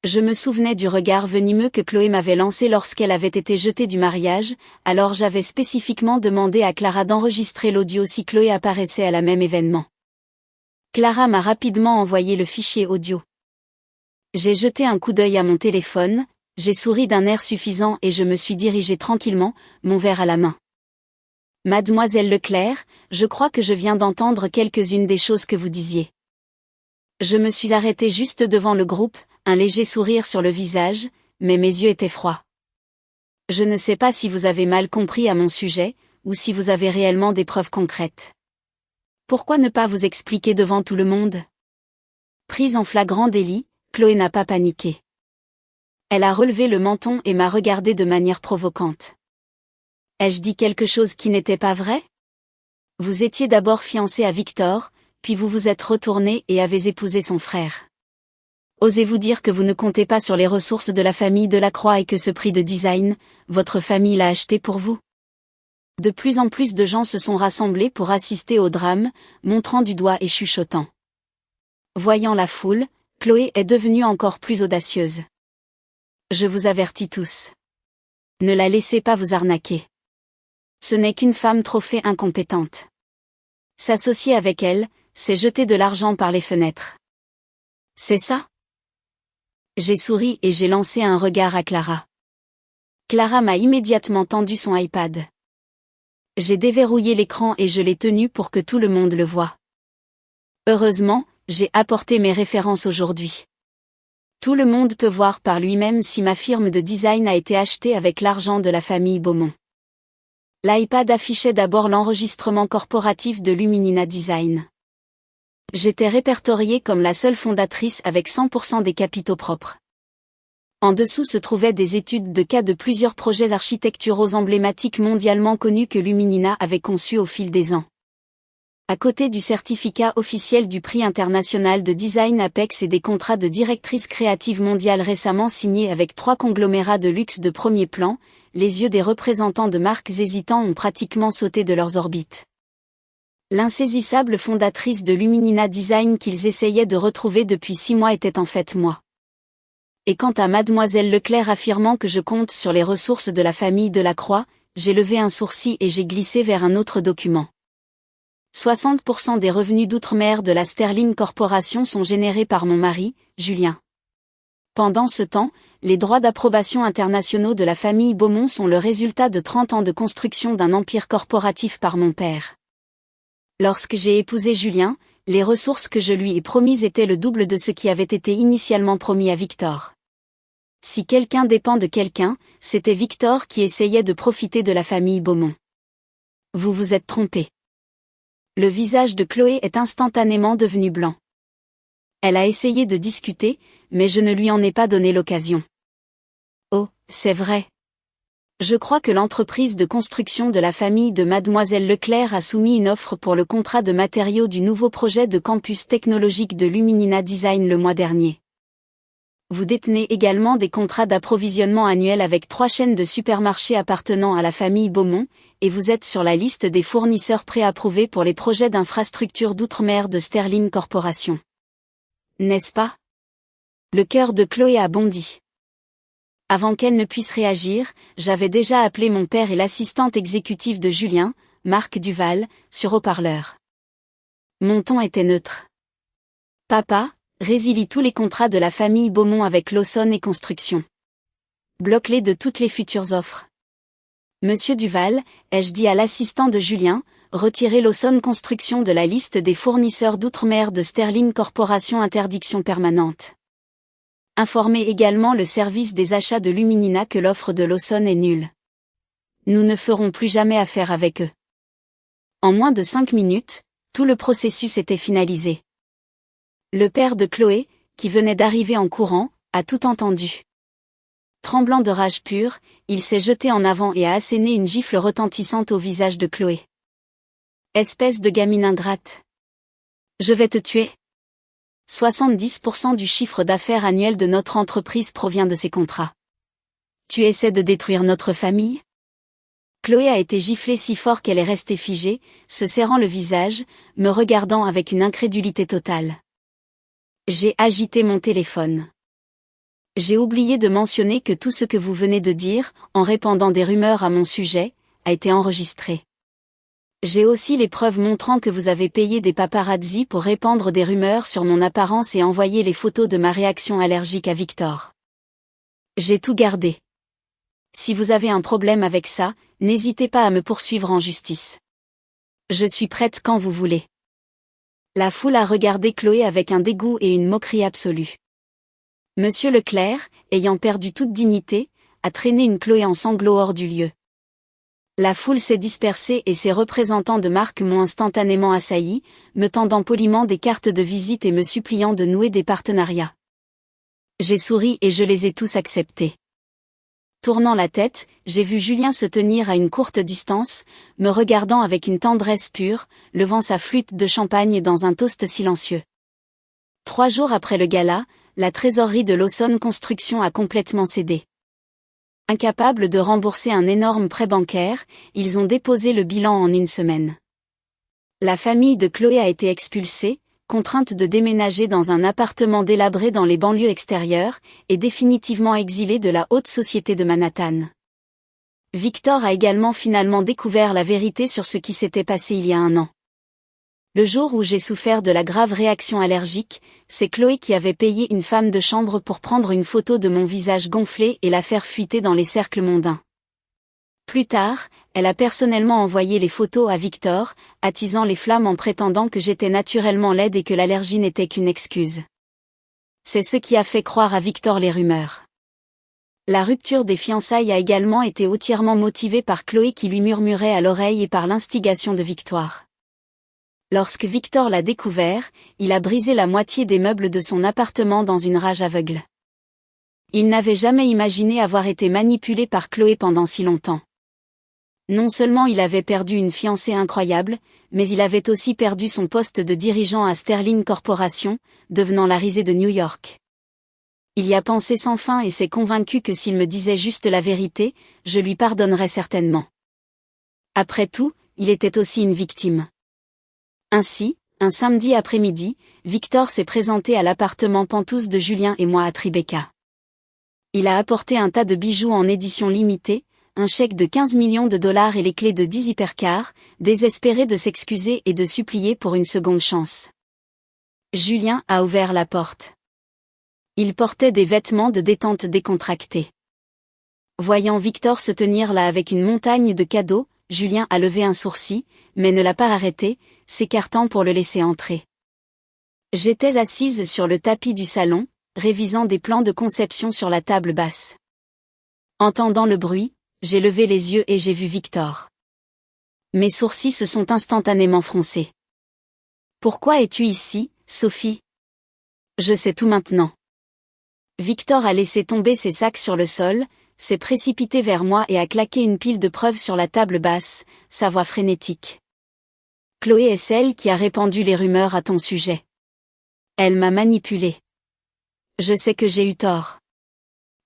Je me souvenais du regard venimeux que Chloé m'avait lancé lorsqu'elle avait été jetée du mariage, alors j'avais spécifiquement demandé à Clara d'enregistrer l'audio si Chloé apparaissait à la même événement. Clara m'a rapidement envoyé le fichier audio. J'ai jeté un coup d'œil à mon téléphone, j'ai souri d'un air suffisant et je me suis dirigée tranquillement, mon verre à la main. Mademoiselle Leclerc, je crois que je viens d'entendre quelques-unes des choses que vous disiez. Je me suis arrêtée juste devant le groupe, un léger sourire sur le visage, mais mes yeux étaient froids. Je ne sais pas si vous avez mal compris à mon sujet, ou si vous avez réellement des preuves concrètes. Pourquoi ne pas vous expliquer devant tout le monde? Prise en flagrant délit, Chloé n'a pas paniqué. Elle a relevé le menton et m'a regardé de manière provocante. Ai-je dit quelque chose qui n'était pas vrai? Vous étiez d'abord fiancée à Victor, puis vous vous êtes retourné et avez épousé son frère. Osez-vous dire que vous ne comptez pas sur les ressources de la famille Delacroix et que ce prix de design, votre famille l'a acheté pour vous? De plus en plus de gens se sont rassemblés pour assister au drame, montrant du doigt et chuchotant. Voyant la foule, Chloé est devenue encore plus audacieuse. Je vous avertis tous. Ne la laissez pas vous arnaquer. Ce n'est qu'une femme trophée incompétente. S'associer avec elle, c'est jeter de l'argent par les fenêtres. C'est ça? J'ai souri et j'ai lancé un regard à Clara. Clara m'a immédiatement tendu son iPad. J'ai déverrouillé l'écran et je l'ai tenu pour que tout le monde le voie. Heureusement, j'ai apporté mes références aujourd'hui. Tout le monde peut voir par lui-même si ma firme de design a été achetée avec l'argent de la famille Beaumont. L'iPad affichait d'abord l'enregistrement corporatif de Luminina Design. J'étais répertoriée comme la seule fondatrice avec 100% des capitaux propres. En dessous se trouvaient des études de cas de plusieurs projets architecturaux emblématiques mondialement connus que Luminina avait conçus au fil des ans. À côté du certificat officiel du prix international de design Apex et des contrats de directrice créative mondiale récemment signés avec 3 conglomérats de luxe de premier plan, les yeux des représentants de marques hésitants ont pratiquement sauté de leurs orbites. L'insaisissable fondatrice de Luminina Design qu'ils essayaient de retrouver depuis 6 mois était en fait moi. Et quant à Mademoiselle Leclerc affirmant que je compte sur les ressources de la famille Delacroix, j'ai levé un sourcil et j'ai glissé vers un autre document. 60% des revenus d'outre-mer de la Sterling Corporation sont générés par mon mari, Julien. Pendant ce temps, les droits d'approbation internationaux de la famille Beaumont sont le résultat de 30 ans de construction d'un empire corporatif par mon père. Lorsque j'ai épousé Julien, les ressources que je lui ai promises étaient le double de ce qui avait été initialement promis à Victor. Si quelqu'un dépend de quelqu'un, c'était Victor qui essayait de profiter de la famille Beaumont. Vous vous êtes trompé. Le visage de Chloé est instantanément devenu blanc. Elle a essayé de discuter, mais je ne lui en ai pas donné l'occasion. Oh, c'est vrai. Je crois que l'entreprise de construction de la famille de Mademoiselle Leclerc a soumis une offre pour le contrat de matériaux du nouveau projet de campus technologique de Luminina Design le mois dernier. Vous détenez également des contrats d'approvisionnement annuels avec 3 chaînes de supermarchés appartenant à la famille Beaumont, et vous êtes sur la liste des fournisseurs préapprouvés pour les projets d'infrastructures d'outre-mer de Sterling Corporation. N'est-ce pas? Le cœur de Chloé a bondi. Avant qu'elle ne puisse réagir, j'avais déjà appelé mon père et l'assistante exécutive de Julien, Marc Duval, sur haut-parleur. Mon ton était neutre. Papa, résilie tous les contrats de la famille Beaumont avec Lawson et Construction. Bloque-les de toutes les futures offres. Monsieur Duval, ai-je dit à l'assistant de Julien, retirez Lawson Construction de la liste des fournisseurs d'outre-mer de Sterling Corporation interdiction permanente. Informez également le service des achats de Luminina que l'offre de Lawson est nulle. Nous ne ferons plus jamais affaire avec eux. En moins de 5 minutes, tout le processus était finalisé. Le père de Chloé, qui venait d'arriver en courant, a tout entendu. Tremblant de rage pure, il s'est jeté en avant et a asséné une gifle retentissante au visage de Chloé. Espèce de gamine ingrate. Je vais te tuer. 70% du chiffre d'affaires annuel de notre entreprise provient de ces contrats. Tu essaies de détruire notre famille? Chloé a été giflée si fort qu'elle est restée figée, se serrant le visage, me regardant avec une incrédulité totale. J'ai agité mon téléphone. J'ai oublié de mentionner que tout ce que vous venez de dire, en répandant des rumeurs à mon sujet, a été enregistré. J'ai aussi les preuves montrant que vous avez payé des paparazzi pour répandre des rumeurs sur mon apparence et envoyer les photos de ma réaction allergique à Victor. J'ai tout gardé. Si vous avez un problème avec ça, n'hésitez pas à me poursuivre en justice. Je suis prête quand vous voulez. La foule a regardé Chloé avec un dégoût et une moquerie absolue. Monsieur Leclerc, ayant perdu toute dignité, a traîné une Chloé en sanglots hors du lieu. La foule s'est dispersée et ses représentants de marque m'ont instantanément assailli, me tendant poliment des cartes de visite et me suppliant de nouer des partenariats. J'ai souri et je les ai tous acceptés. Tournant la tête, j'ai vu Julien se tenir à une courte distance, me regardant avec une tendresse pure, levant sa flûte de champagne dans un toast silencieux. 3 jours après le gala, la trésorerie de Lawson Construction a complètement cédé. Incapables de rembourser un énorme prêt bancaire, ils ont déposé le bilan en une semaine. La famille de Chloé a été expulsée, contrainte de déménager dans un appartement délabré dans les banlieues extérieures, et définitivement exilée de la haute société de Manhattan. Victor a également finalement découvert la vérité sur ce qui s'était passé il y a un an. Le jour où j'ai souffert de la grave réaction allergique, c'est Chloé qui avait payé une femme de chambre pour prendre une photo de mon visage gonflé et la faire fuiter dans les cercles mondains. Plus tard, elle a personnellement envoyé les photos à Victor, attisant les flammes en prétendant que j'étais naturellement laide et que l'allergie n'était qu'une excuse. C'est ce qui a fait croire à Victor les rumeurs. La rupture des fiançailles a également été entièrement motivée par Chloé qui lui murmurait à l'oreille et par l'instigation de Victor. Lorsque Victor l'a découvert, il a brisé la moitié des meubles de son appartement dans une rage aveugle. Il n'avait jamais imaginé avoir été manipulé par Chloé pendant si longtemps. Non seulement il avait perdu une fiancée incroyable, mais il avait aussi perdu son poste de dirigeant à Sterling Corporation, devenant la risée de New York. Il y a pensé sans fin et s'est convaincu que s'il me disait juste la vérité, je lui pardonnerais certainement. Après tout, il était aussi une victime. Ainsi, un samedi après-midi, Victor s'est présenté à l'appartement Penthouse de Julien et moi à Tribeca. Il a apporté un tas de bijoux en édition limitée, un chèque de 15 millions de dollars et les clés de 10 hypercars, désespéré de s'excuser et de supplier pour une seconde chance. Julien a ouvert la porte. Il portait des vêtements de détente décontractés. Voyant Victor se tenir là avec une montagne de cadeaux, Julien a levé un sourcil, mais ne l'a pas arrêté, s'écartant pour le laisser entrer. J'étais assise sur le tapis du salon, révisant des plans de conception sur la table basse. Entendant le bruit, j'ai levé les yeux et j'ai vu Victor. Mes sourcils se sont instantanément froncés. « Pourquoi es-tu ici, Sophie ? Je sais tout maintenant. » Victor a laissé tomber ses sacs sur le sol, s'est précipité vers moi et a claqué une pile de preuves sur la table basse, sa voix frénétique. « Chloé est celle qui a répandu les rumeurs à ton sujet. Elle m'a manipulée. Je sais que j'ai eu tort.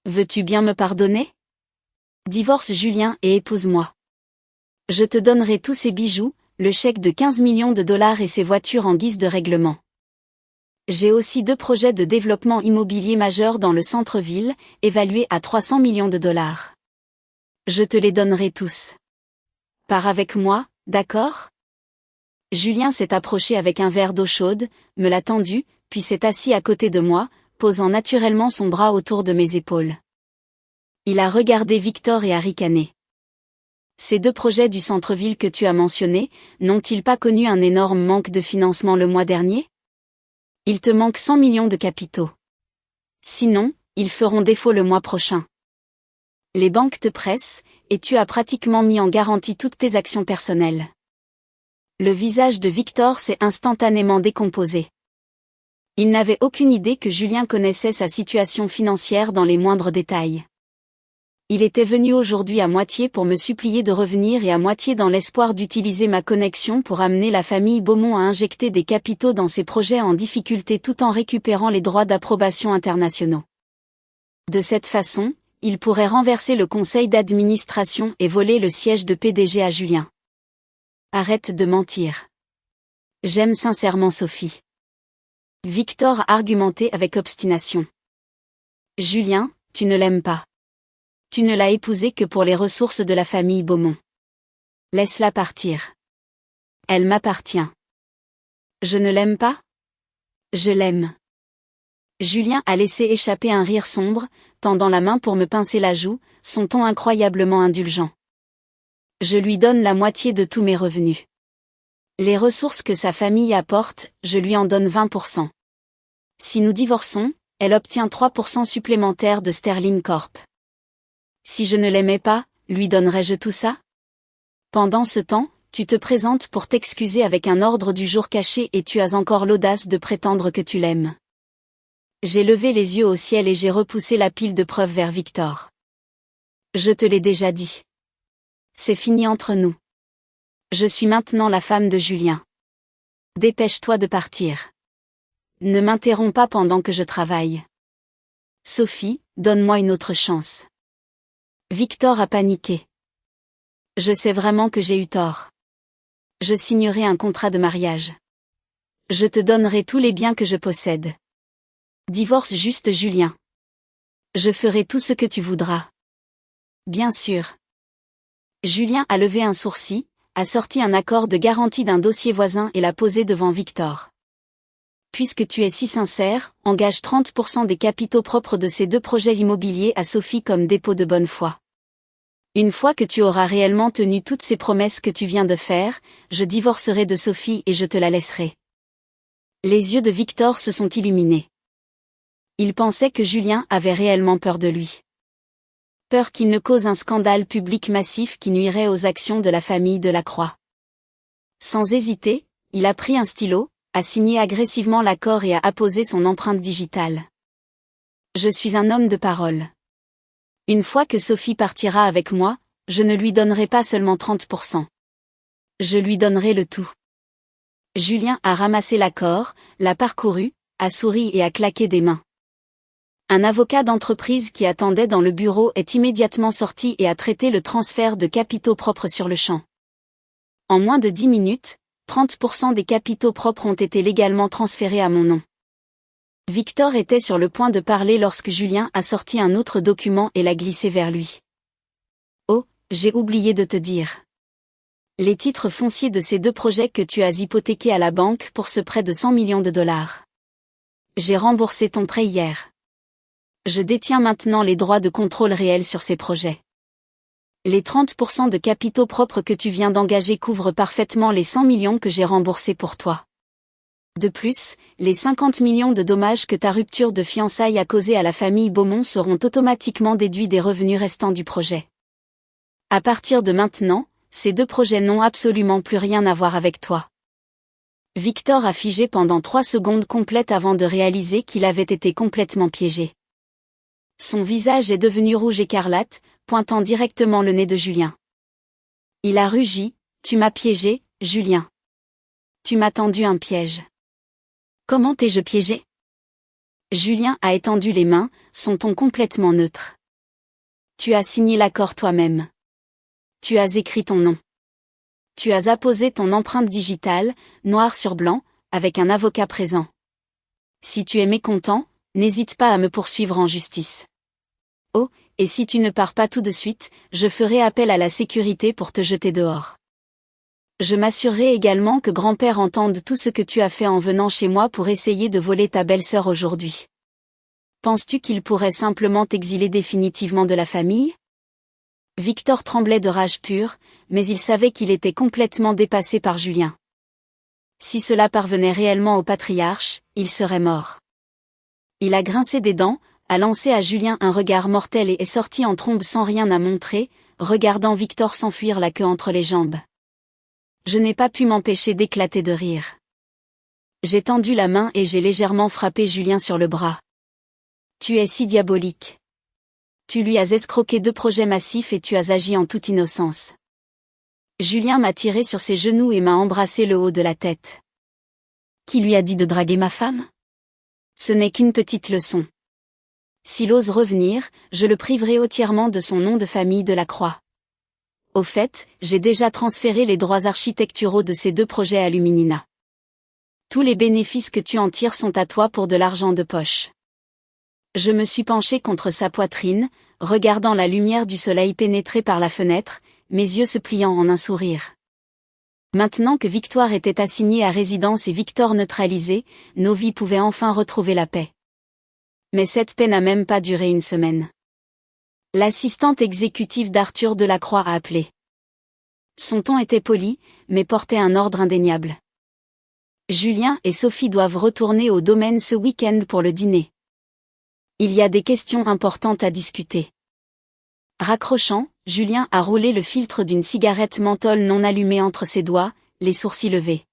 Veux-tu bien me pardonner ? Divorce Julien et épouse-moi. Je te donnerai tous ces bijoux, le chèque de 15 millions de dollars et ces voitures en guise de règlement. J'ai aussi 2 projets de développement immobilier majeurs dans le centre-ville, évalués à 300 millions de dollars. Je te les donnerai tous. Pars avec moi, d'accord ? Julien s'est approché avec un verre d'eau chaude, me l'a tendu, puis s'est assis à côté de moi, posant naturellement son bras autour de mes épaules. Il a regardé Victor et a ricané. Ces 2 projets du centre-ville que tu as mentionnés, n'ont-ils pas connu un énorme manque de financement le mois dernier ? Il te manque 100 millions de capitaux. Sinon, ils feront défaut le mois prochain. Les banques te pressent, et tu as pratiquement mis en garantie toutes tes actions personnelles. Le visage de Victor s'est instantanément décomposé. Il n'avait aucune idée que Julien connaissait sa situation financière dans les moindres détails. Il était venu aujourd'hui à moitié pour me supplier de revenir et à moitié dans l'espoir d'utiliser ma connexion pour amener la famille Beaumont à injecter des capitaux dans ses projets en difficulté tout en récupérant les droits d'approbation internationaux. De cette façon, il pourrait renverser le conseil d'administration et voler le siège de PDG à Julien. Arrête de mentir. J'aime sincèrement Sophie. Victor a argumenté avec obstination. Julien, tu ne l'aimes pas. Tu ne l'as épousée que pour les ressources de la famille Beaumont. Laisse-la partir. Elle m'appartient. Je ne l'aime pas ? Je l'aime. Julien a laissé échapper un rire sombre, tendant la main pour me pincer la joue, son ton incroyablement indulgent. Je lui donne la moitié de tous mes revenus. Les ressources que sa famille apporte, je lui en donne 20%. Si nous divorçons, elle obtient 3% supplémentaires de Sterling Corp. Si je ne l'aimais pas, lui donnerais-je tout ça ? Pendant ce temps, tu te présentes pour t'excuser avec un ordre du jour caché et tu as encore l'audace de prétendre que tu l'aimes. J'ai levé les yeux au ciel et j'ai repoussé la pile de preuves vers Victor. Je te l'ai déjà dit. C'est fini entre nous. Je suis maintenant la femme de Julien. Dépêche-toi de partir. Ne m'interromps pas pendant que je travaille. Sophie, donne-moi une autre chance. Victor a paniqué. Je sais vraiment que j'ai eu tort. Je signerai un contrat de mariage. Je te donnerai tous les biens que je possède. Divorce juste Julien. Je ferai tout ce que tu voudras. Bien sûr. Julien a levé un sourcil, a sorti un accord de garantie d'un dossier voisin et l'a posé devant Victor. Puisque tu es si sincère, engage 30% des capitaux propres de ces 2 projets immobiliers à Sophie comme dépôt de bonne foi. Une fois que tu auras réellement tenu toutes ces promesses que tu viens de faire, je divorcerai de Sophie et je te la laisserai. Les yeux de Victor se sont illuminés. Il pensait que Julien avait réellement peur de lui. Peur qu'il ne cause un scandale public massif qui nuirait aux actions de la famille Delacroix. Sans hésiter, il a pris un stylo, a signé agressivement l'accord et a apposé son empreinte digitale. Je suis un homme de parole. Une fois que Sophie partira avec moi, je ne lui donnerai pas seulement 30%. Je lui donnerai le tout. Julien a ramassé l'accord, l'a parcouru, a souri et a claqué des mains. Un avocat d'entreprise qui attendait dans le bureau est immédiatement sorti et a traité le transfert de capitaux propres sur le champ. En moins de 10 minutes, 30% des capitaux propres ont été légalement transférés à mon nom. Victor était sur le point de parler lorsque Julien a sorti un autre document et l'a glissé vers lui. Oh, j'ai oublié de te dire. Les titres fonciers de ces 2 projets que tu as hypothéqués à la banque pour ce prêt de 100 millions de dollars. J'ai remboursé ton prêt hier. Je détiens maintenant les droits de contrôle réel sur ces projets. Les 30% de capitaux propres que tu viens d'engager couvrent parfaitement les 100 millions que j'ai remboursés pour toi. De plus, les 50 millions de dommages que ta rupture de fiançailles a causés à la famille Beaumont seront automatiquement déduits des revenus restants du projet. À partir de maintenant, ces 2 projets n'ont absolument plus rien à voir avec toi. Victor a figé pendant 3 secondes complètes avant de réaliser qu'il avait été complètement piégé. Son visage est devenu rouge écarlate, pointant directement le nez de Julien. Il a rugi, « Tu m'as piégé, Julien. Tu m'as tendu un piège. » Comment t'ai-je piégé ? Julien a étendu les mains, son ton complètement neutre. Tu as signé l'accord toi-même. Tu as écrit ton nom. Tu as apposé ton empreinte digitale, noir sur blanc, avec un avocat présent. Si tu es mécontent, n'hésite pas à me poursuivre en justice. Oh, et si tu ne pars pas tout de suite, je ferai appel à la sécurité pour te jeter dehors. Je m'assurerai également que grand-père entende tout ce que tu as fait en venant chez moi pour essayer de voler ta belle-sœur aujourd'hui. Penses-tu qu'il pourrait simplement t'exiler définitivement de la famille ? Victor tremblait de rage pure, mais il savait qu'il était complètement dépassé par Julien. Si cela parvenait réellement au patriarche, il serait mort. Il a grincé des dents, a lancé à Julien un regard mortel et est sorti en trombe sans rien à montrer, regardant Victor s'enfuir la queue entre les jambes. Je n'ai pas pu m'empêcher d'éclater de rire. J'ai tendu la main et j'ai légèrement frappé Julien sur le bras. Tu es si diabolique. Tu lui as escroqué 2 projets massifs et tu as agi en toute innocence. Julien m'a tiré sur ses genoux et m'a embrassé le haut de la tête. Qui lui a dit de draguer ma femme ? Ce n'est qu'une petite leçon. S'il ose revenir, je le priverai entièrement de son nom de famille Delacroix. Au fait, j'ai déjà transféré les droits architecturaux de ces 2 projets à Luminina. Tous les bénéfices que tu en tires sont à toi pour de l'argent de poche. Je me suis penché contre sa poitrine, regardant la lumière du soleil pénétrer par la fenêtre, mes yeux se pliant en un sourire. Maintenant que Victoire était assignée à résidence et Victor neutralisé, nos vies pouvaient enfin retrouver la paix. Mais cette paix n'a même pas duré une semaine. L'assistante exécutive d'Arthur Delacroix a appelé. Son ton était poli, mais portait un ordre indéniable. Julien et Sophie doivent retourner au domaine ce week-end pour le dîner. Il y a des questions importantes à discuter. Raccrochant, Julien a roulé le filtre d'une cigarette menthol non allumée entre ses doigts, les sourcils levés.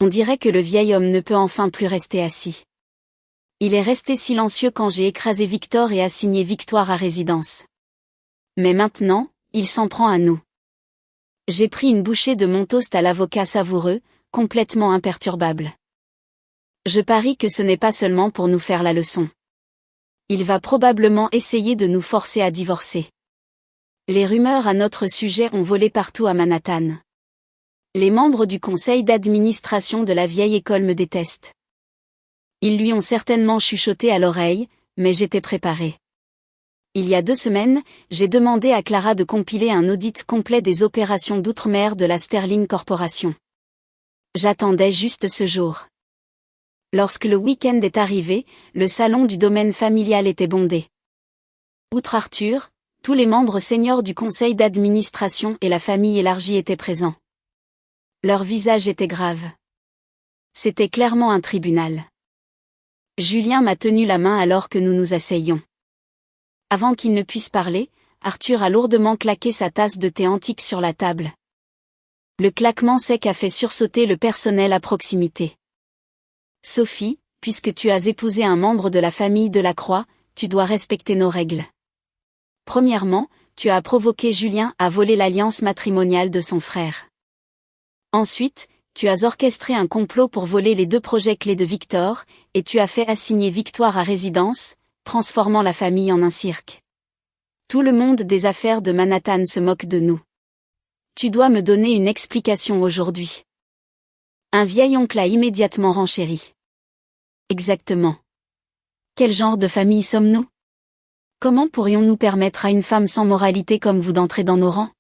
On dirait que le vieil homme ne peut enfin plus rester assis. Il est resté silencieux quand j'ai écrasé Victor et assigné Victoire à résidence. Mais maintenant, il s'en prend à nous. J'ai pris une bouchée de mon toast à l'avocat savoureux, complètement imperturbable. Je parie que ce n'est pas seulement pour nous faire la leçon. Il va probablement essayer de nous forcer à divorcer. Les rumeurs à notre sujet ont volé partout à Manhattan. Les membres du conseil d'administration de la vieille école me détestent. Ils lui ont certainement chuchoté à l'oreille, mais j'étais préparée. Il y a 2 semaines, j'ai demandé à Clara de compiler un audit complet des opérations d'outre-mer de la Sterling Corporation. J'attendais juste ce jour. Lorsque le week-end est arrivé, le salon du domaine familial était bondé. Outre Arthur, tous les membres seniors du conseil d'administration et la famille élargie étaient présents. Leur visage était grave. C'était clairement un tribunal. Julien m'a tenu la main alors que nous nous asseyions. Avant qu'il ne puisse parler, Arthur a lourdement claqué sa tasse de thé antique sur la table. Le claquement sec a fait sursauter le personnel à proximité. Sophie, puisque tu as épousé un membre de la famille Delacroix, tu dois respecter nos règles. Premièrement, tu as provoqué Julien à voler l'alliance matrimoniale de son frère. Ensuite, tu as orchestré un complot pour voler les 2 projets clés de Victor, et tu as fait assigner Victoire à résidence, transformant la famille en un cirque. Tout le monde des affaires de Manhattan se moque de nous. Tu dois me donner une explication aujourd'hui. Un vieil oncle a immédiatement renchéri. Exactement. Quel genre de famille sommes-nous? Comment pourrions-nous permettre à une femme sans moralité comme vous d'entrer dans nos rangs?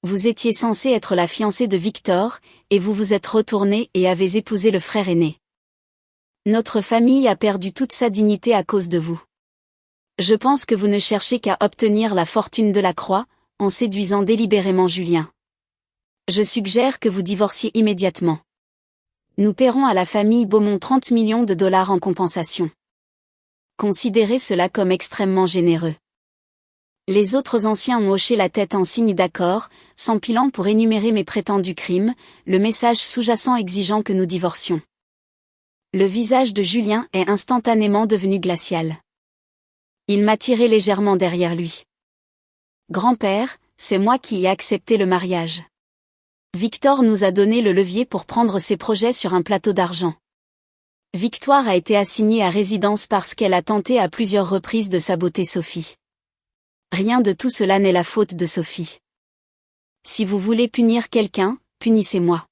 Vous étiez censé être la fiancée de Victor, et vous vous êtes retourné et avez épousé le frère aîné. Notre famille a perdu toute sa dignité à cause de vous. Je pense que vous ne cherchez qu'à obtenir la fortune Delacroix, en séduisant délibérément Julien. Je suggère que vous divorciez immédiatement. Nous paierons à la famille Beaumont 30 millions de dollars en compensation. Considérez cela comme extrêmement généreux. Les autres anciens ont hoché la tête en signe d'accord, s'empilant pour énumérer mes prétendus crimes, le message sous-jacent exigeant que nous divorcions. Le visage de Julien est instantanément devenu glacial. Il m'a tiré légèrement derrière lui. Grand-père, c'est moi qui ai accepté le mariage. Victor nous a donné le levier pour prendre ses projets sur un plateau d'argent. Victoire a été assignée à résidence parce qu'elle a tenté à plusieurs reprises de saboter Sophie. Rien de tout cela n'est la faute de Sophie. Si vous voulez punir quelqu'un, punissez-moi.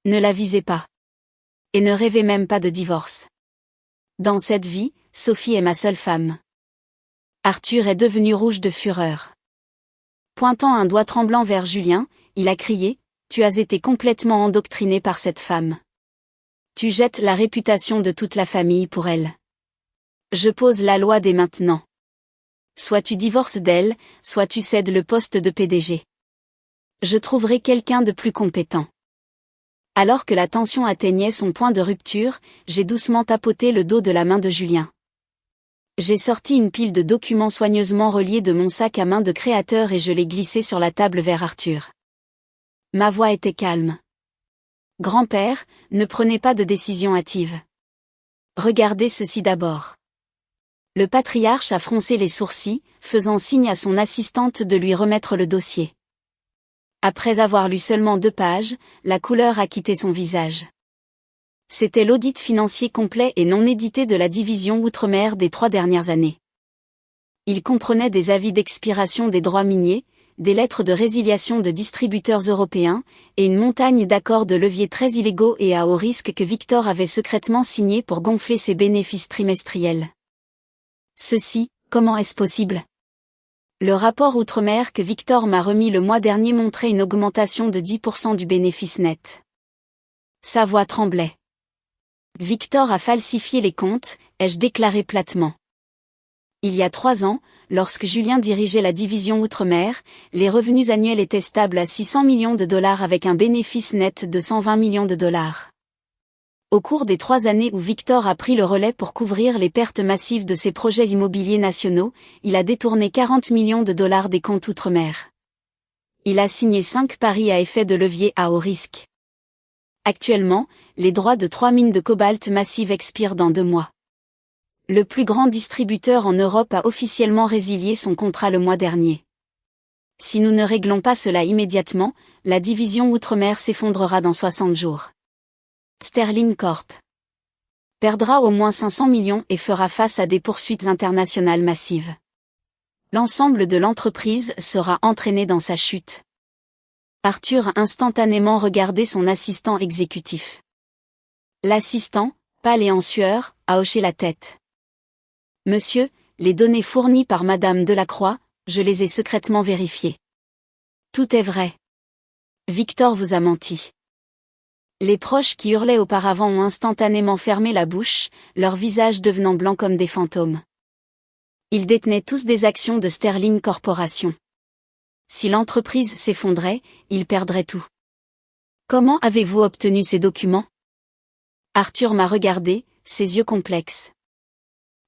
Ne la visez pas. Et ne rêvez même pas de divorce. Dans cette vie, Sophie est ma seule femme. Arthur est devenu rouge de fureur. Pointant un doigt tremblant vers Julien, il a crié, « Tu as été complètement endoctriné par cette femme. Tu jettes la réputation de toute la famille pour elle. Je pose la loi dès maintenant. Soit tu divorces d'elle, soit tu cèdes le poste de PDG. Je trouverai quelqu'un de plus compétent. » Alors que la tension atteignait son point de rupture, j'ai doucement tapoté le dos de la main de Julien. J'ai sorti une pile de documents soigneusement reliés de mon sac à main de créateur et je l'ai glissé sur la table vers Arthur. Ma voix était calme. Grand-père, ne prenez pas de décision hâtive. Regardez ceci d'abord. Le patriarche a froncé les sourcils, faisant signe à son assistante de lui remettre le dossier. Après avoir lu seulement 2 pages, la couleur a quitté son visage. C'était l'audit financier complet et non édité de la division Outre-mer des 3 dernières années. Il comprenait des avis d'expiration des droits miniers, des lettres de résiliation de distributeurs européens, et une montagne d'accords de levier très illégaux et à haut risque que Victor avait secrètement signés pour gonfler ses bénéfices trimestriels. Ceci, comment est-ce possible? Le rapport Outre-mer que Victor m'a remis le mois dernier montrait une augmentation de 10% du bénéfice net. Sa voix tremblait. Victor a falsifié les comptes, ai-je déclaré platement. Il y a 3 ans, lorsque Julien dirigeait la division Outre-mer, les revenus annuels étaient stables à 600 millions de dollars avec un bénéfice net de 120 millions de dollars. Au cours des 3 années où Victor a pris le relais pour couvrir les pertes massives de ses projets immobiliers nationaux, il a détourné 40 millions de dollars des comptes Outre-mer. Il a signé 5 paris à effet de levier à haut risque. Actuellement, les droits de 3 mines de cobalt massives expirent dans 2 mois. Le plus grand distributeur en Europe a officiellement résilié son contrat le mois dernier. Si nous ne réglons pas cela immédiatement, la division Outre-mer s'effondrera dans 60 jours. Sterling Corp. perdra au moins 500 millions et fera face à des poursuites internationales massives. L'ensemble de l'entreprise sera entraîné dans sa chute. Arthur a instantanément regardé son assistant exécutif. L'assistant, pâle et en sueur, a hoché la tête. Monsieur, les données fournies par Madame Delacroix, je les ai secrètement vérifiées. Tout est vrai. Victor vous a menti. Les proches qui hurlaient auparavant ont instantanément fermé la bouche, leurs visages devenant blancs comme des fantômes. Ils détenaient tous des actions de Sterling Corporation. Si l'entreprise s'effondrait, ils perdraient tout. Comment avez-vous obtenu ces documents? Arthur m'a regardé, ses yeux complexes.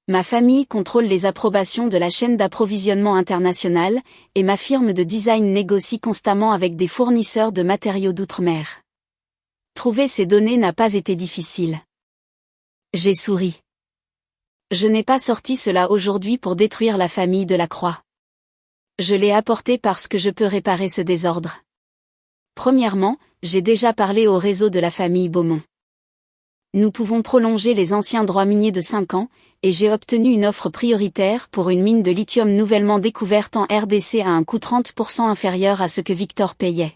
Ma famille contrôle les approbations de la chaîne d'approvisionnement internationale, et ma firme de design négocie constamment avec des fournisseurs de matériaux d'outre-mer. Trouver ces données n'a pas été difficile. J'ai souri. Je n'ai pas sorti cela aujourd'hui pour détruire la famille Delacroix. Je l'ai apporté parce que je peux réparer ce désordre. Premièrement, j'ai déjà parlé au réseau de la famille Beaumont. Nous pouvons prolonger les anciens droits miniers de 5 ans, et j'ai obtenu une offre prioritaire pour une mine de lithium nouvellement découverte en RDC à un coût 30% inférieur à ce que Victor payait.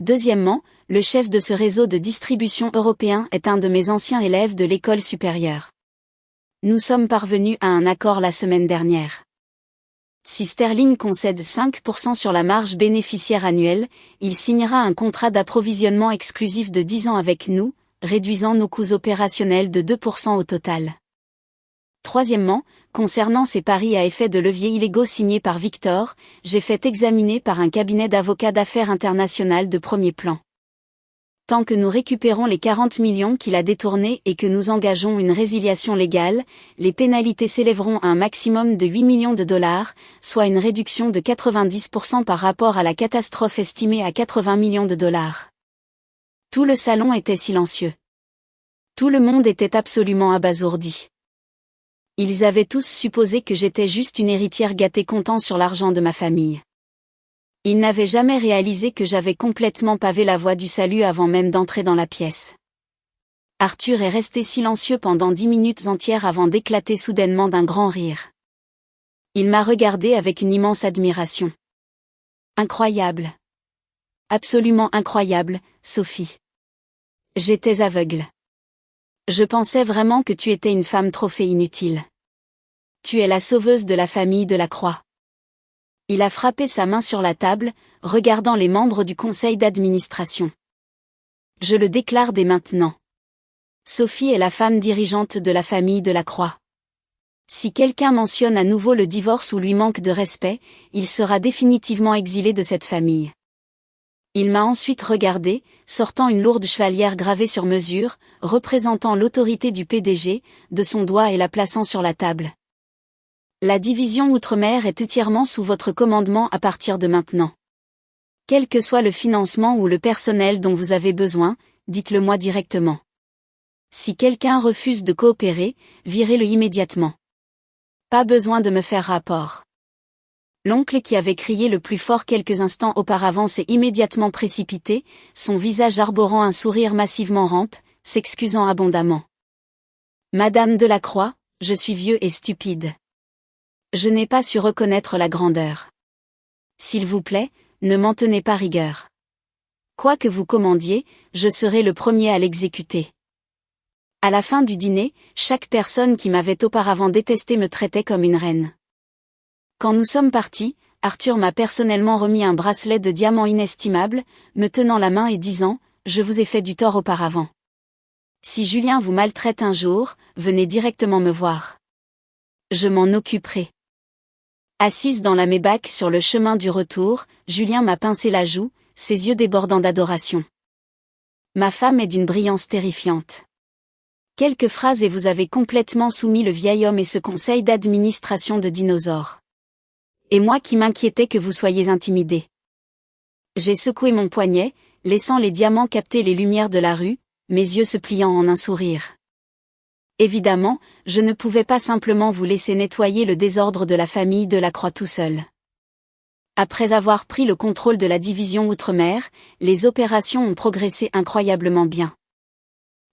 Deuxièmement, le chef de ce réseau de distribution européen est un de mes anciens élèves de l'école supérieure. Nous sommes parvenus à un accord la semaine dernière. Si Sterling concède 5% sur la marge bénéficiaire annuelle, il signera un contrat d'approvisionnement exclusif de 10 ans avec nous, réduisant nos coûts opérationnels de 2% au total. Troisièmement, concernant ces paris à effet de levier illégaux signés par Victor, j'ai fait examiner par un cabinet d'avocats d'affaires international de premier plan. Tant que nous récupérons les 40 millions qu'il a détournés et que nous engageons une résiliation légale, les pénalités s'élèveront à un maximum de 8 millions de dollars, soit une réduction de 90% par rapport à la catastrophe estimée à 80 millions de dollars. Tout le salon était silencieux. Tout le monde était absolument abasourdi. Ils avaient tous supposé que j'étais juste une héritière gâtée comptant sur l'argent de ma famille. Ils n'avaient jamais réalisé que j'avais complètement pavé la voie du salut avant même d'entrer dans la pièce. Arthur est resté silencieux pendant 10 minutes entières avant d'éclater soudainement d'un grand rire. Il m'a regardé avec une immense admiration. Incroyable. Absolument incroyable, Sophie. J'étais aveugle. Je pensais vraiment que tu étais une femme trophée inutile. Tu es la sauveuse de la famille Delacroix. Il a frappé sa main sur la table, regardant les membres du conseil d'administration. Je le déclare dès maintenant. Sophie est la femme dirigeante de la famille Delacroix. Si quelqu'un mentionne à nouveau le divorce ou lui manque de respect, il sera définitivement exilé de cette famille. Il m'a ensuite regardé, sortant une lourde chevalière gravée sur mesure, représentant l'autorité du PDG, de son doigt et la plaçant sur la table. La division Outre-mer est entièrement sous votre commandement à partir de maintenant. Quel que soit le financement ou le personnel dont vous avez besoin, dites-le moi directement. Si quelqu'un refuse de coopérer, virez-le immédiatement. Pas besoin de me faire rapport. L'oncle qui avait crié le plus fort quelques instants auparavant s'est immédiatement précipité, son visage arborant un sourire massivement rampe, s'excusant abondamment. Madame Delacroix, je suis vieux et stupide. Je n'ai pas su reconnaître la grandeur. S'il vous plaît, ne m'en tenez pas rigueur. Quoi que vous commandiez, je serai le premier à l'exécuter. À la fin du dîner, chaque personne qui m'avait auparavant détesté me traitait comme une reine. Quand nous sommes partis, Arthur m'a personnellement remis un bracelet de diamant inestimable, me tenant la main et disant « Je vous ai fait du tort auparavant. Si Julien vous maltraite un jour, venez directement me voir. Je m'en occuperai. » Assise dans la Maybach sur le chemin du retour, Julien m'a pincé la joue, ses yeux débordant d'adoration. Ma femme est d'une brillance terrifiante. Quelques phrases et vous avez complètement soumis le vieil homme et ce conseil d'administration de dinosaures. Et moi qui m'inquiétais que vous soyez intimidé. J'ai secoué mon poignet, laissant les diamants capter les lumières de la rue, mes yeux se pliant en un sourire. Évidemment, je ne pouvais pas simplement vous laisser nettoyer le désordre de la famille Delacroix tout seul. Après avoir pris le contrôle de la division Outre-mer, les opérations ont progressé incroyablement bien.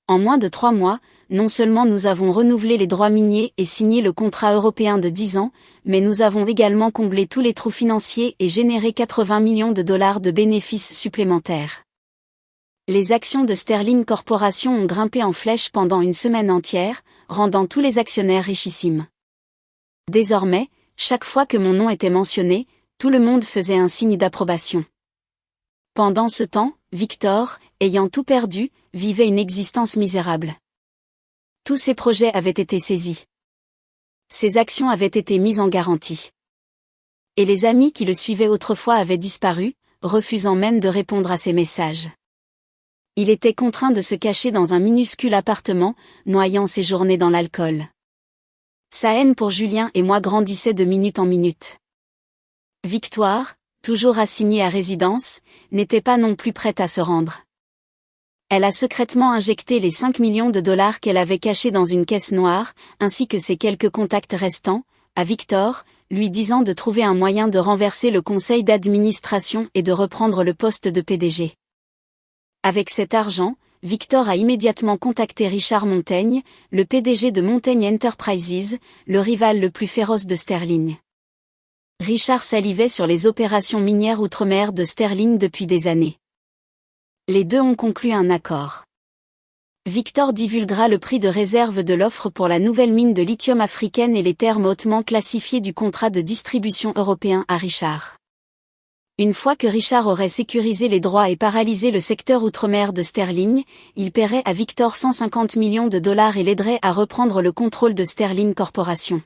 En moins de 3 mois, non seulement nous avons renouvelé les droits miniers et signé le contrat européen de 10 ans, mais nous avons également comblé tous les trous financiers et généré 80 millions de dollars de bénéfices supplémentaires. Les actions de Sterling Corporation ont grimpé en flèche pendant une semaine entière, rendant tous les actionnaires richissimes. Désormais, chaque fois que mon nom était mentionné, tout le monde faisait un signe d'approbation. Pendant ce temps, Victor, ayant tout perdu, vivait une existence misérable. Tous ses projets avaient été saisis. Ses actions avaient été mises en garantie. Et les amis qui le suivaient autrefois avaient disparu, refusant même de répondre à ses messages. Il était contraint de se cacher dans un minuscule appartement, noyant ses journées dans l'alcool. Sa haine pour Julien et moi grandissait de minute en minute. Victoire, toujours assignée à résidence, n'était pas non plus prête à se rendre. Elle a secrètement injecté les 5 millions de dollars qu'elle avait cachés dans une caisse noire, ainsi que ses quelques contacts restants, à Victor, lui disant de trouver un moyen de renverser le conseil d'administration et de reprendre le poste de PDG. Avec cet argent, Victor a immédiatement contacté Richard Montaigne, le PDG de Montaigne Enterprises, le rival le plus féroce de Sterling. Richard salivait sur les opérations minières outre-mer de Sterling depuis des années. Les deux ont conclu un accord. Victor divulguera le prix de réserve de l'offre pour la nouvelle mine de lithium africaine et les termes hautement classifiés du contrat de distribution européen à Richard. Une fois que Richard aurait sécurisé les droits et paralysé le secteur outre-mer de Sterling, il paierait à Victor 150 millions de dollars et l'aiderait à reprendre le contrôle de Sterling Corporation.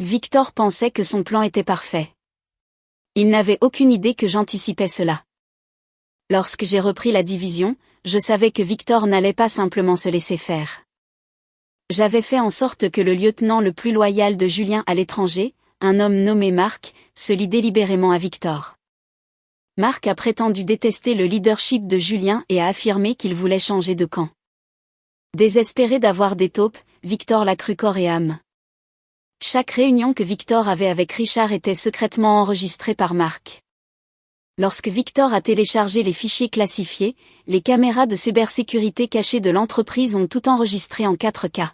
Victor pensait que son plan était parfait. Il n'avait aucune idée que j'anticipais cela. Lorsque j'ai repris la division, je savais que Victor n'allait pas simplement se laisser faire. J'avais fait en sorte que le lieutenant le plus loyal de Julien à l'étranger, un homme nommé Marc, se lie délibérément à Victor. Marc a prétendu détester le leadership de Julien et a affirmé qu'il voulait changer de camp. Désespéré d'avoir des taupes, Victor l'a cru corps et âme. Chaque réunion que Victor avait avec Richard était secrètement enregistrée par Marc. Lorsque Victor a téléchargé les fichiers classifiés, les caméras de cybersécurité cachées de l'entreprise ont tout enregistré en 4K.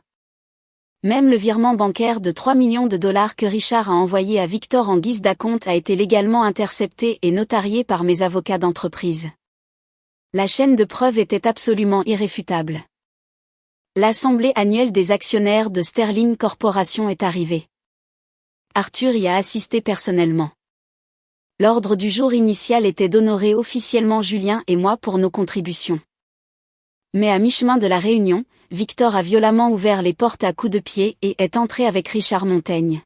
Même le virement bancaire de 3 millions de dollars que Richard a envoyé à Victor en guise d'acompte a été légalement intercepté et notarié par mes avocats d'entreprise. La chaîne de preuves était absolument irréfutable. L'assemblée annuelle des actionnaires de Sterling Corporation est arrivée. Arthur y a assisté personnellement. L'ordre du jour initial était d'honorer officiellement Julien et moi pour nos contributions. Mais à mi-chemin de la réunion, Victor a violemment ouvert les portes à coups de pied et est entré avec Richard Montaigne.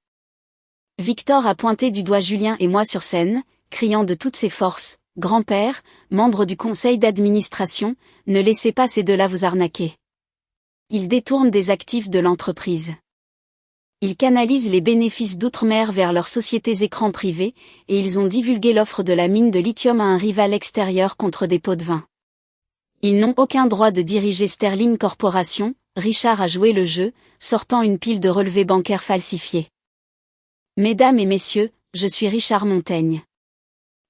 Victor a pointé du doigt Julien et moi sur scène, criant de toutes ses forces, « Grand-père, membre du conseil d'administration, ne laissez pas ces deux-là vous arnaquer. Ils détournent des actifs de l'entreprise. Ils canalisent les bénéfices d'outre-mer vers leurs sociétés écrans privées, et ils ont divulgué l'offre de la mine de lithium à un rival extérieur contre des pots de vin. Ils n'ont aucun droit de diriger Sterling Corporation. » Richard a joué le jeu, sortant une pile de relevés bancaires falsifiés. Mesdames et messieurs, je suis Richard Montaigne.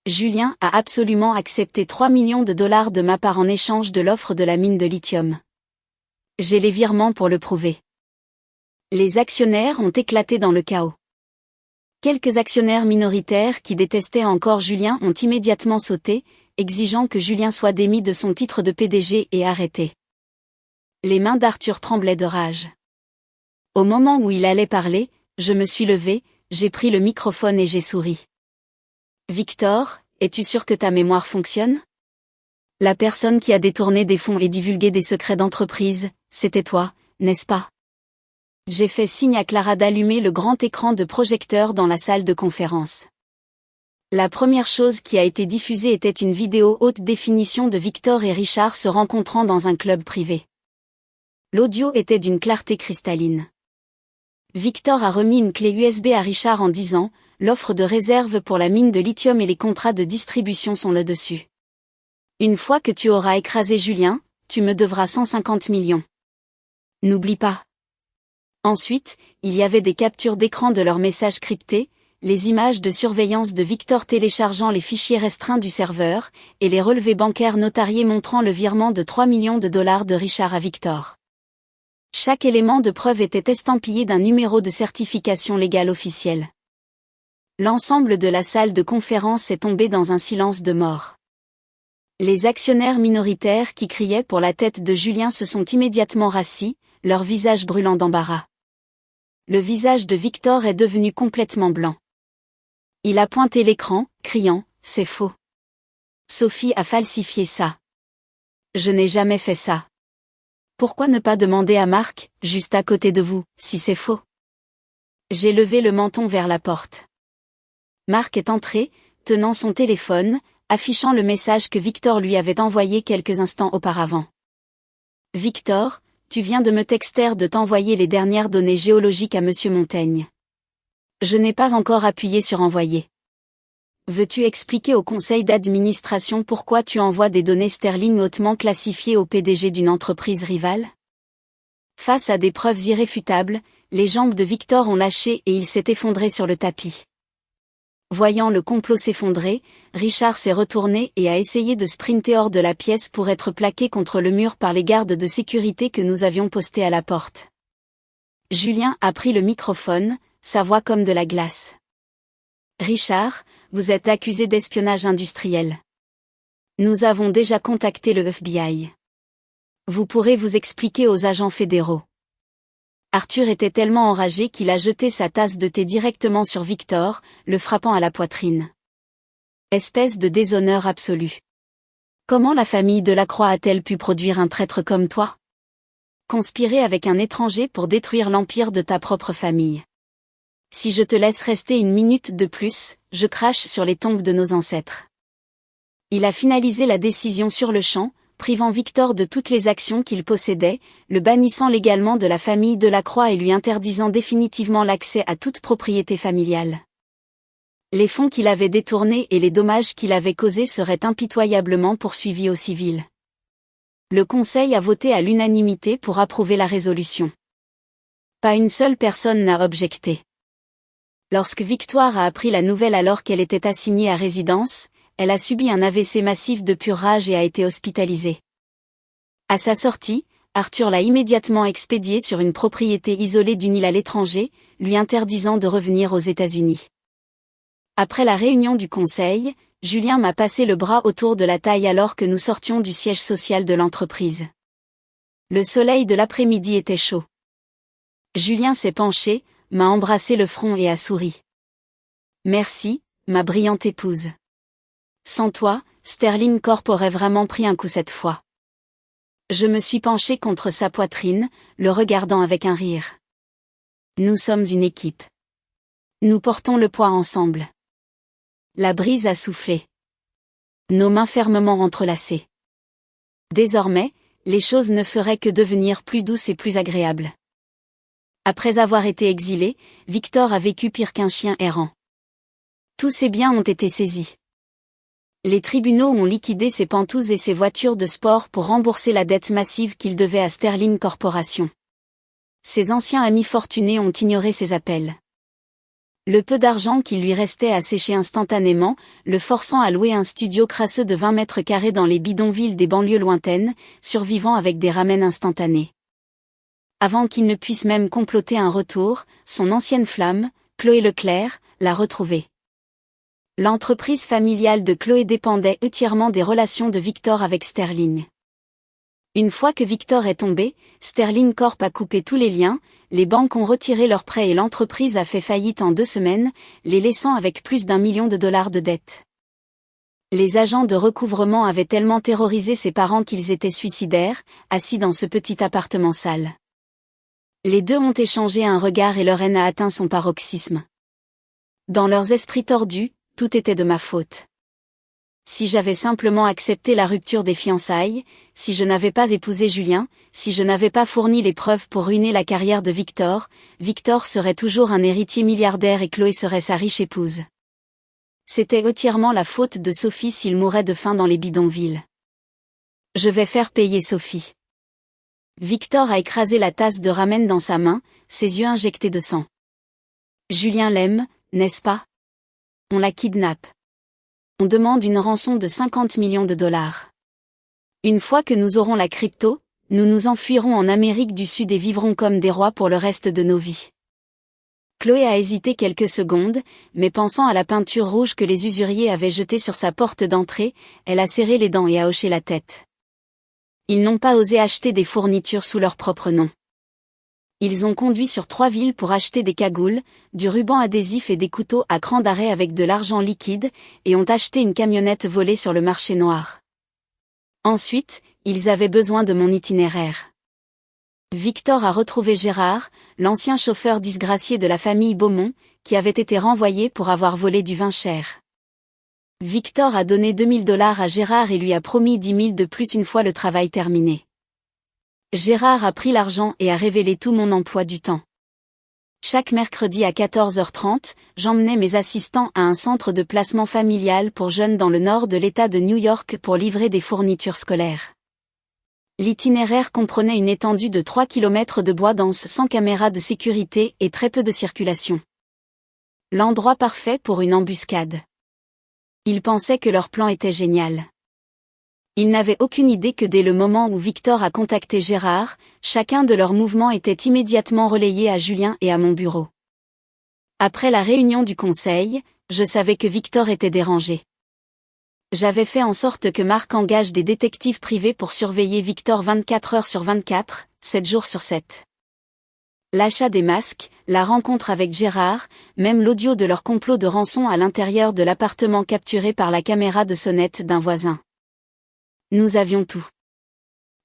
Julien a absolument accepté 3 millions de dollars de ma part en échange de l'offre de la mine de lithium. J'ai les virements pour le prouver. Les actionnaires ont éclaté dans le chaos. Quelques actionnaires minoritaires qui détestaient encore Julien ont immédiatement sauté, exigeant que Julien soit démis de son titre de PDG et arrêté. Les mains d'Arthur tremblaient de rage. Au moment où il allait parler, je me suis levé, j'ai pris le microphone et j'ai souri. « Victor, es-tu sûr que ta mémoire fonctionne ? La personne qui a détourné des fonds et divulgué des secrets d'entreprise, c'était toi, n'est-ce pas ? » J'ai fait signe à Clara d'allumer le grand écran de projecteur dans la salle de conférence. La première chose qui a été diffusée était une vidéo haute définition de Victor et Richard se rencontrant dans un club privé. L'audio était d'une clarté cristalline. Victor a remis une clé USB à Richard en disant « L'offre de réserve pour la mine de lithium et les contrats de distribution sont là dessus. Une fois que tu auras écrasé Julien, tu me devras 150 millions. N'oublie pas. » Ensuite, il y avait des captures d'écran de leurs messages cryptés, les images de surveillance de Victor téléchargeant les fichiers restreints du serveur, et les relevés bancaires notariés montrant le virement de 3 millions de dollars de Richard à Victor. Chaque élément de preuve était estampillé d'un numéro de certification légale officielle. L'ensemble de la salle de conférence est tombé dans un silence de mort. Les actionnaires minoritaires qui criaient pour la tête de Julien se sont immédiatement rassis, leur visage brûlant d'embarras. Le visage de Victor est devenu complètement blanc. Il a pointé l'écran, criant « C'est faux. Sophie a falsifié ça. Je n'ai jamais fait ça. Pourquoi ne pas demander à Marc, juste à côté de vous, si c'est faux ?» J'ai levé le menton vers la porte. Marc est entré, tenant son téléphone, affichant le message que Victor lui avait envoyé quelques instants auparavant. « Victor, tu viens de me texter de t'envoyer les dernières données géologiques à Monsieur Montaigne. Je n'ai pas encore appuyé sur envoyer. Veux-tu expliquer au conseil d'administration pourquoi tu envoies des données sterling hautement classifiées au PDG d'une entreprise rivale ? » Face à des preuves irréfutables, les jambes de Victor ont lâché et il s'est effondré sur le tapis. Voyant le complot s'effondrer, Richard s'est retourné et a essayé de sprinter hors de la pièce pour être plaqué contre le mur par les gardes de sécurité que nous avions postés à la porte. Julien a pris le microphone, sa voix comme de la glace. « Richard, vous êtes accusé d'espionnage industriel. Nous avons déjà contacté le FBI. Vous pourrez vous expliquer aux agents fédéraux. » Arthur était tellement enragé qu'il a jeté sa tasse de thé directement sur Victor, le frappant à la poitrine. Espèce de déshonneur absolu. Comment la famille Delacroix a-t-elle pu produire un traître comme toi ? Conspirer avec un étranger pour détruire l'empire de ta propre famille. Si je te laisse rester une minute de plus, je crache sur les tombes de nos ancêtres. Il a finalisé la décision sur le champ, privant Victor de toutes les actions qu'il possédait, le bannissant légalement de la famille Delacroix et lui interdisant définitivement l'accès à toute propriété familiale. Les fonds qu'il avait détournés et les dommages qu'il avait causés seraient impitoyablement poursuivis au civil. Le Conseil a voté à l'unanimité pour approuver la résolution. Pas une seule personne n'a objecté. Lorsque Victoire a appris la nouvelle alors qu'elle était assignée à résidence, elle a subi un AVC massif de pure rage et a été hospitalisée. À sa sortie, Arthur l'a immédiatement expédiée sur une propriété isolée d'une île à l'étranger, lui interdisant de revenir aux États-Unis. Après la réunion du conseil, Julien m'a passé le bras autour de la taille alors que nous sortions du siège social de l'entreprise. Le soleil de l'après-midi était chaud. Julien s'est penché, m'a embrassé le front et a souri. « Merci, ma brillante épouse. Sans toi, Sterling Corp aurait vraiment pris un coup cette fois. » Je me suis penché contre sa poitrine, le regardant avec un rire. « Nous sommes une équipe. Nous portons le poids ensemble. » La brise a soufflé. Nos mains fermement entrelacées. Désormais, les choses ne feraient que devenir plus douces et plus agréables. Après avoir été exilé, Victor a vécu pire qu'un chien errant. Tous ses biens ont été saisis. Les tribunaux ont liquidé ses pantous et ses voitures de sport pour rembourser la dette massive qu'il devait à Sterling Corporation. Ses anciens amis fortunés ont ignoré ses appels. Le peu d'argent qui lui restait a séché instantanément, le forçant à louer un studio crasseux de 20 mètres carrés dans les bidonvilles des banlieues lointaines, survivant avec des ramen instantanés. Avant qu'il ne puisse même comploter un retour, son ancienne flamme, Chloé Leclerc, l'a retrouvée. L'entreprise familiale de Chloé dépendait entièrement des relations de Victor avec Sterling. Une fois que Victor est tombé, Sterling Corp a coupé tous les liens, les banques ont retiré leurs prêts et l'entreprise a fait faillite en 2 semaines, les laissant avec plus d'1 million de dollars de dettes. Les agents de recouvrement avaient tellement terrorisé ses parents qu'ils étaient suicidaires, assis dans ce petit appartement sale. Les deux ont échangé un regard et leur haine a atteint son paroxysme. Dans leurs esprits tordus, tout était de ma faute. Si j'avais simplement accepté la rupture des fiançailles, si je n'avais pas épousé Julien, si je n'avais pas fourni les preuves pour ruiner la carrière de Victor, Victor serait toujours un héritier milliardaire et Chloé serait sa riche épouse. C'était entièrement la faute de Sophie s'il mourait de faim dans les bidonvilles. Je vais faire payer Sophie. Victor a écrasé la tasse de ramen dans sa main, ses yeux injectés de sang. Julien l'aime, n'est-ce pas ? On la kidnappe. On demande une rançon de 50 millions de dollars. Une fois que nous aurons la crypto, nous nous enfuirons en Amérique du Sud et vivrons comme des rois pour le reste de nos vies. Chloé a hésité quelques secondes, mais pensant à la peinture rouge que les usuriers avaient jetée sur sa porte d'entrée, elle a serré les dents et a hoché la tête. Ils n'ont pas osé acheter des fournitures sous leur propre nom. Ils ont conduit sur 3 villes pour acheter des cagoules, du ruban adhésif et des couteaux à cran d'arrêt avec de l'argent liquide, et ont acheté une camionnette volée sur le marché noir. Ensuite, ils avaient besoin de mon itinéraire. Victor a retrouvé Gérard, l'ancien chauffeur disgracié de la famille Beaumont, qui avait été renvoyé pour avoir volé du vin cher. Victor a donné 2000 $ à Gérard et lui a promis 10 000 de plus une fois le travail terminé. Gérard a pris l'argent et a révélé tout mon emploi du temps. Chaque mercredi à 14h30, j'emmenais mes assistants à un centre de placement familial pour jeunes dans le nord de l'État de New York pour livrer des fournitures scolaires. L'itinéraire comprenait une étendue de 3 km de bois dense sans caméra de sécurité et très peu de circulation. L'endroit parfait pour une embuscade. Ils pensaient que leur plan était génial. Ils n'avaient aucune idée que dès le moment où Victor a contacté Gérard, chacun de leurs mouvements était immédiatement relayé à Julien et à mon bureau. Après la réunion du conseil, je savais que Victor était dérangé. J'avais fait en sorte que Marc engage des détectives privés pour surveiller Victor 24 heures sur 24, 7 jours sur 7. L'achat des masques, la rencontre avec Gérard, même l'audio de leur complot de rançon à l'intérieur de l'appartement capturé par la caméra de sonnette d'un voisin. Nous avions tout.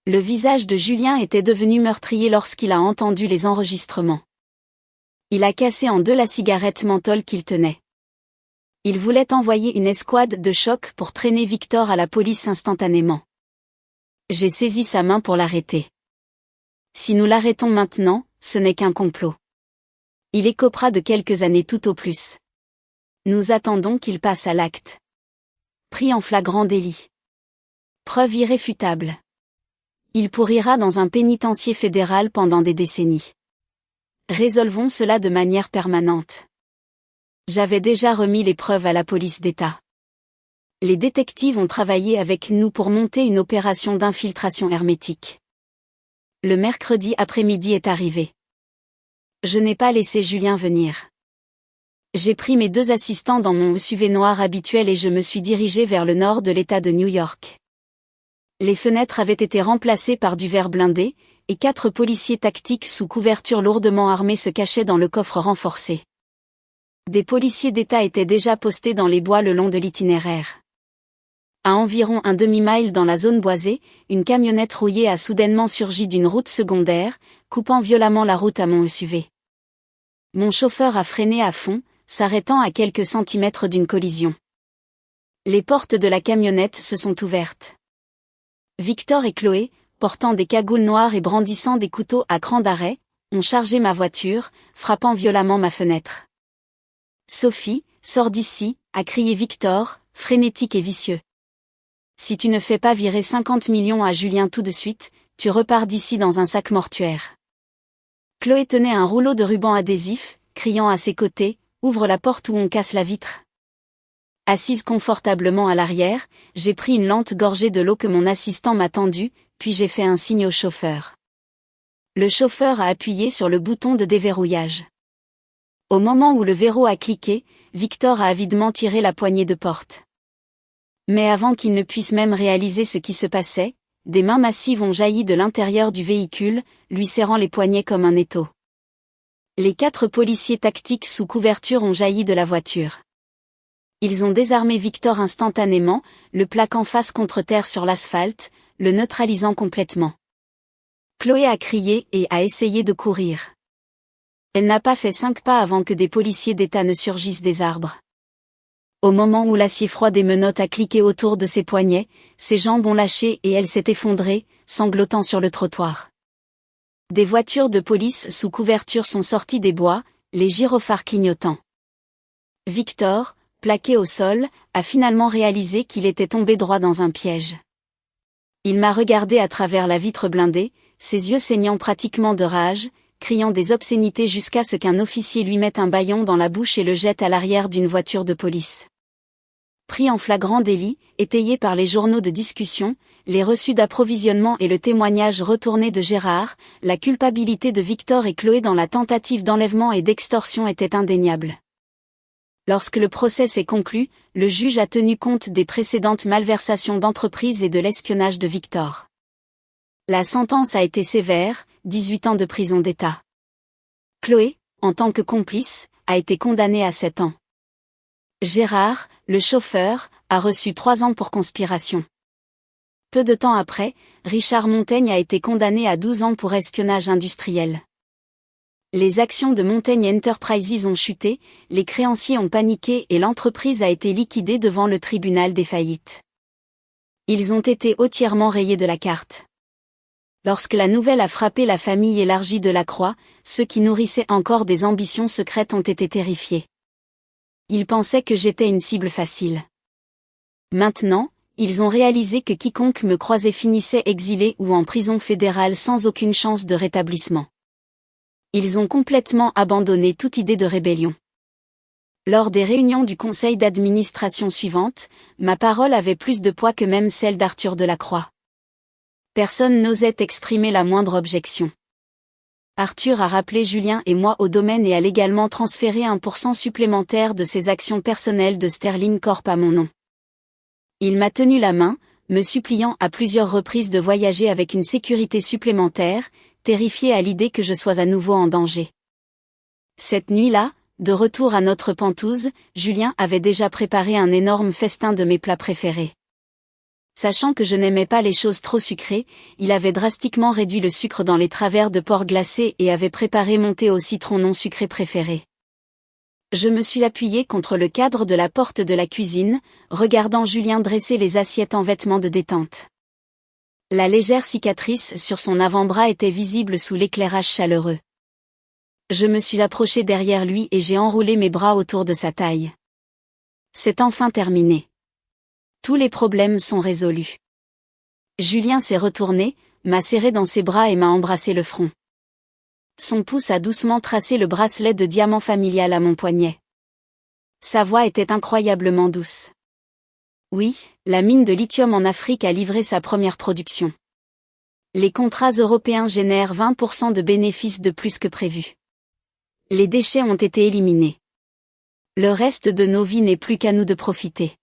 Le visage de Julien était devenu meurtrier lorsqu'il a entendu les enregistrements. Il a cassé en deux la cigarette menthol qu'il tenait. Il voulait envoyer une escouade de choc pour traîner Victor à la police instantanément. J'ai saisi sa main pour l'arrêter. Si nous l'arrêtons maintenant, ce n'est qu'un complot. Il écopera de quelques années tout au plus. Nous attendons qu'il passe à l'acte. Pris en flagrant délit. Preuve irréfutable. Il pourrira dans un pénitencier fédéral pendant des décennies. Résolvons cela de manière permanente. J'avais déjà remis les preuves à la police d'État. Les détectives ont travaillé avec nous pour monter une opération d'infiltration hermétique. Le mercredi après-midi est arrivé. Je n'ai pas laissé Julien venir. J'ai pris mes 2 assistants dans mon SUV noir habituel et je me suis dirigé vers le nord de l'État de New York. Les fenêtres avaient été remplacées par du verre blindé, et 4 policiers tactiques sous couverture lourdement armés se cachaient dans le coffre renforcé. Des policiers d'État étaient déjà postés dans les bois le long de l'itinéraire. À environ un demi-mile dans la zone boisée, une camionnette rouillée a soudainement surgi d'une route secondaire, coupant violemment la route à mon SUV. Mon chauffeur a freiné à fond, s'arrêtant à quelques centimètres d'une collision. Les portes de la camionnette se sont ouvertes. Victor et Chloé, portant des cagoules noires et brandissant des couteaux à cran d'arrêt, ont chargé ma voiture, frappant violemment ma fenêtre. Sophie, sors d'ici, a crié Victor, frénétique et vicieux. Si tu ne fais pas virer 50 millions à Julien tout de suite, tu repars d'ici dans un sac mortuaire. Chloé tenait un rouleau de ruban adhésif, criant à ses côtés, ouvre la porte ou on casse la vitre. Assise confortablement à l'arrière, j'ai pris une lente gorgée de l'eau que mon assistant m'a tendue, puis j'ai fait un signe au chauffeur. Le chauffeur a appuyé sur le bouton de déverrouillage. Au moment où le verrou a cliqué, Victor a avidement tiré la poignée de porte. Mais avant qu'il ne puisse même réaliser ce qui se passait, des mains massives ont jailli de l'intérieur du véhicule, lui serrant les poignets comme un étau. Les 4 policiers tactiques sous couverture ont jailli de la voiture. Ils ont désarmé Victor instantanément, le plaquant face contre terre sur l'asphalte, le neutralisant complètement. Chloé a crié et a essayé de courir. Elle n'a pas fait 5 pas avant que des policiers d'État ne surgissent des arbres. Au moment où l'acier froid des menottes a cliqué autour de ses poignets, ses jambes ont lâché et elle s'est effondrée, sanglotant sur le trottoir. Des voitures de police sous couverture sont sorties des bois, les gyrophares clignotants. Victor, plaqué au sol, a finalement réalisé qu'il était tombé droit dans un piège. Il m'a regardé à travers la vitre blindée, ses yeux saignant pratiquement de rage, criant des obscénités jusqu'à ce qu'un officier lui mette un bâillon dans la bouche et le jette à l'arrière d'une voiture de police. Pris en flagrant délit, étayé par les journaux de discussion, les reçus d'approvisionnement et le témoignage retourné de Gérard, la culpabilité de Victor et Chloé dans la tentative d'enlèvement et d'extorsion était indéniable. Lorsque le procès s'est conclu, le juge a tenu compte des précédentes malversations d'entreprise et de l'espionnage de Victor. La sentence a été sévère, 18 ans de prison d'État. Chloé, en tant que complice, a été condamnée à 7 ans. Gérard, le chauffeur, a reçu 3 ans pour conspiration. Peu de temps après, Richard Montaigne a été condamné à 12 ans pour espionnage industriel. Les actions de Montaigne Enterprises ont chuté, les créanciers ont paniqué et l'entreprise a été liquidée devant le tribunal des faillites. Ils ont été entièrement rayés de la carte. Lorsque la nouvelle a frappé la famille élargie de Lacroix, ceux qui nourrissaient encore des ambitions secrètes ont été terrifiés. Ils pensaient que j'étais une cible facile. Maintenant, ils ont réalisé que quiconque me croisait finissait exilé ou en prison fédérale sans aucune chance de rétablissement. Ils ont complètement abandonné toute idée de rébellion. Lors des réunions du conseil d'administration suivantes, ma parole avait plus de poids que même celle d'Arthur Delacroix. Personne n'osait exprimer la moindre objection. Arthur a rappelé Julien et moi au domaine et a légalement transféré 1% supplémentaire de ses actions personnelles de Sterling Corp à mon nom. Il m'a tenu la main, me suppliant à plusieurs reprises de voyager avec une sécurité supplémentaire, terrifié à l'idée que je sois à nouveau en danger. Cette nuit-là, de retour à notre Pentouze, Julien avait déjà préparé un énorme festin de mes plats préférés. Sachant que je n'aimais pas les choses trop sucrées, il avait drastiquement réduit le sucre dans les travers de porc glacé et avait préparé mon thé au citron non sucré préféré. Je me suis appuyé contre le cadre de la porte de la cuisine, regardant Julien dresser les assiettes en vêtements de détente. La légère cicatrice sur son avant-bras était visible sous l'éclairage chaleureux. Je me suis approché derrière lui et j'ai enroulé mes bras autour de sa taille. C'est enfin terminé. Tous les problèmes sont résolus. Julien s'est retourné, m'a serré dans ses bras et m'a embrassé le front. Son pouce a doucement tracé le bracelet de diamant familial à mon poignet. Sa voix était incroyablement douce. Oui, la mine de lithium en Afrique a livré sa première production. Les contrats européens génèrent 20% de bénéfices de plus que prévu. Les déchets ont été éliminés. Le reste de nos vies n'est plus qu'à nous de profiter.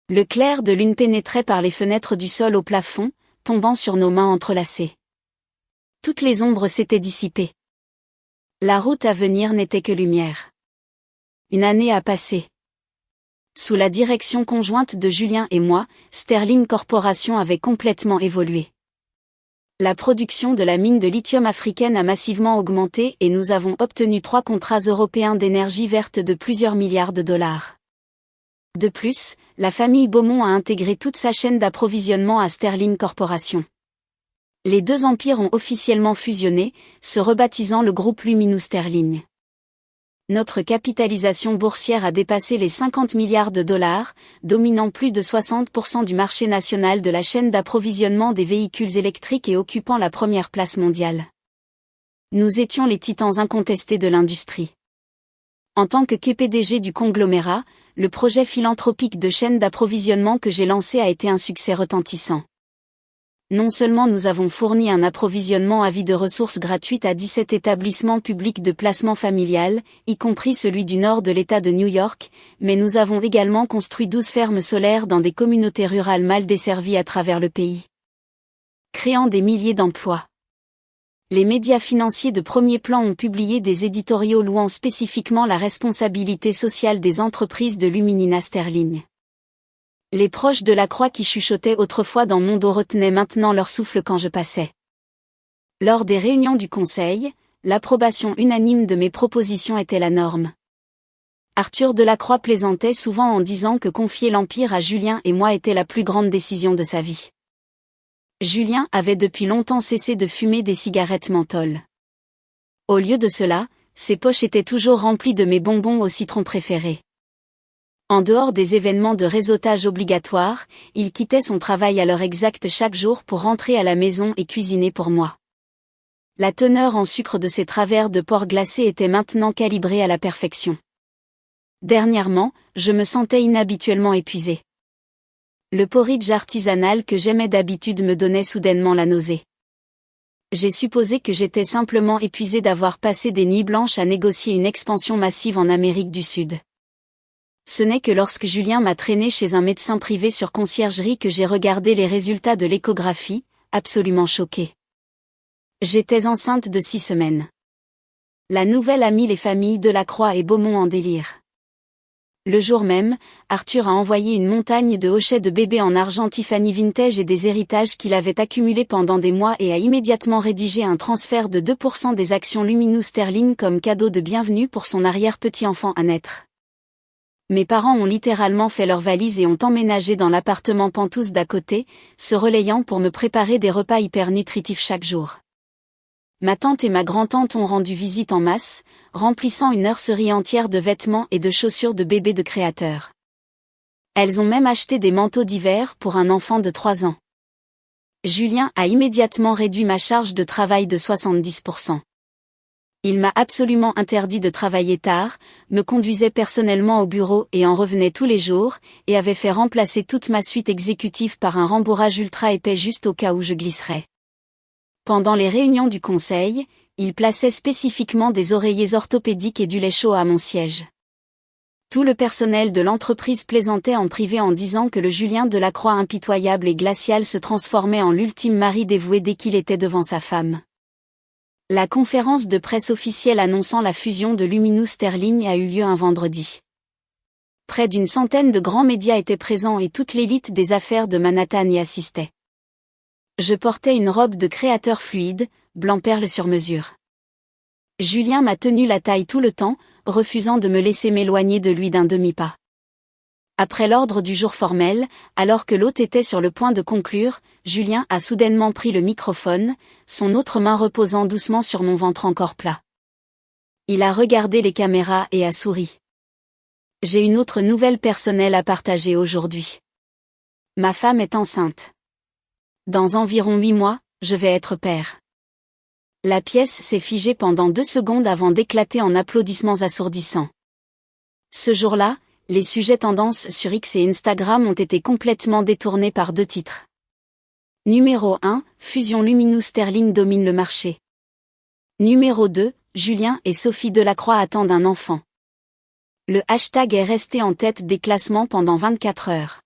Le clair de lune pénétrait par les fenêtres du sol au plafond, tombant sur nos mains entrelacées. Toutes les ombres s'étaient dissipées. La route à venir n'était que lumière. Une année a passé. Sous la direction conjointe de Julien et moi, Sterling Corporation avait complètement évolué. La production de la mine de lithium africaine a massivement augmenté et nous avons obtenu 3 contrats européens d'énergie verte de plusieurs milliards de dollars. De plus, la famille Beaumont a intégré toute sa chaîne d'approvisionnement à Sterling Corporation. Les 2 empires ont officiellement fusionné, se rebaptisant le groupe Luminous Sterling. Notre capitalisation boursière a dépassé les 50 milliards de dollars, dominant plus de 60% du marché national de la chaîne d'approvisionnement des véhicules électriques et occupant la première place mondiale. Nous étions les titans incontestés de l'industrie. En tant que PDG du conglomérat, le projet philanthropique de chaîne d'approvisionnement que j'ai lancé a été un succès retentissant. Non seulement nous avons fourni un approvisionnement à vie de ressources gratuites à 17 établissements publics de placement familial, y compris celui du nord de l'État de New York, mais nous avons également construit 12 fermes solaires dans des communautés rurales mal desservies à travers le pays, créant des milliers d'emplois. Les médias financiers de premier plan ont publié des éditoriaux louant spécifiquement la responsabilité sociale des entreprises de Luminina Sterling. Les proches de Lacroix qui chuchotaient autrefois dans mon dos retenaient maintenant leur souffle quand je passais. Lors des réunions du conseil, l'approbation unanime de mes propositions était la norme. Arthur Delacroix plaisantait souvent en disant que confier l'Empire à Julien et moi était la plus grande décision de sa vie. Julien avait depuis longtemps cessé de fumer des cigarettes menthol. Au lieu de cela, ses poches étaient toujours remplies de mes bonbons au citron préférés. En dehors des événements de réseautage obligatoires, il quittait son travail à l'heure exacte chaque jour pour rentrer à la maison et cuisiner pour moi. La teneur en sucre de ces travers de porc glacé était maintenant calibrée à la perfection. Dernièrement, je me sentais inhabituellement épuisée. Le porridge artisanal que j'aimais d'habitude me donnait soudainement la nausée. J'ai supposé que j'étais simplement épuisée d'avoir passé des nuits blanches à négocier une expansion massive en Amérique du Sud. Ce n'est que lorsque Julien m'a traîné chez un médecin privé sur conciergerie que j'ai regardé les résultats de l'échographie, absolument choquée. J'étais enceinte de 6 semaines. La nouvelle a mis les familles Delacroix et Beaumont en délire. Le jour même, Arthur a envoyé une montagne de hochets de bébés en argent Tiffany Vintage et des héritages qu'il avait accumulés pendant des mois et a immédiatement rédigé un transfert de 2% des actions Luminous Sterling comme cadeau de bienvenue pour son arrière-petit-enfant à naître. Mes parents ont littéralement fait leurs valises et ont emménagé dans l'appartement Penthouse d'à côté, se relayant pour me préparer des repas hyper nutritifs chaque jour. Ma tante et ma grand-tante ont rendu visite en masse, remplissant une nurserie entière de vêtements et de chaussures de bébés de créateurs. Elles ont même acheté des manteaux d'hiver pour un enfant de 3 ans. Julien a immédiatement réduit ma charge de travail de 70%. Il m'a absolument interdit de travailler tard, me conduisait personnellement au bureau et en revenait tous les jours, et avait fait remplacer toute ma suite exécutive par un rembourrage ultra épais juste au cas où je glisserais. Pendant les réunions du conseil, il plaçait spécifiquement des oreillers orthopédiques et du lait chaud à mon siège. Tout le personnel de l'entreprise plaisantait en privé en disant que le Julien Delacroix impitoyable et glacial se transformait en l'ultime mari dévoué dès qu'il était devant sa femme. La conférence de presse officielle annonçant la fusion de Luminous Sterling a eu lieu un vendredi. Près d'une centaine de grands médias étaient présents et toute l'élite des affaires de Manhattan y assistait. Je portais une robe de créateur fluide, blanc perle sur mesure. Julien m'a tenu la taille tout le temps, refusant de me laisser m'éloigner de lui d'un demi-pas. Après l'ordre du jour formel, alors que l'hôte était sur le point de conclure, Julien a soudainement pris le microphone, son autre main reposant doucement sur mon ventre encore plat. Il a regardé les caméras et a souri. J'ai une autre nouvelle personnelle à partager aujourd'hui. Ma femme est enceinte. Dans environ 8 mois, je vais être père. La pièce s'est figée pendant 2 secondes avant d'éclater en applaudissements assourdissants. Ce jour-là, les sujets tendances sur X et Instagram ont été complètement détournés par 2 titres. Numéro 1, Fusion Luminous Sterling domine le marché. Numéro 2, Julien et Sophie Delacroix attendent un enfant. Le hashtag est resté en tête des classements pendant 24 heures.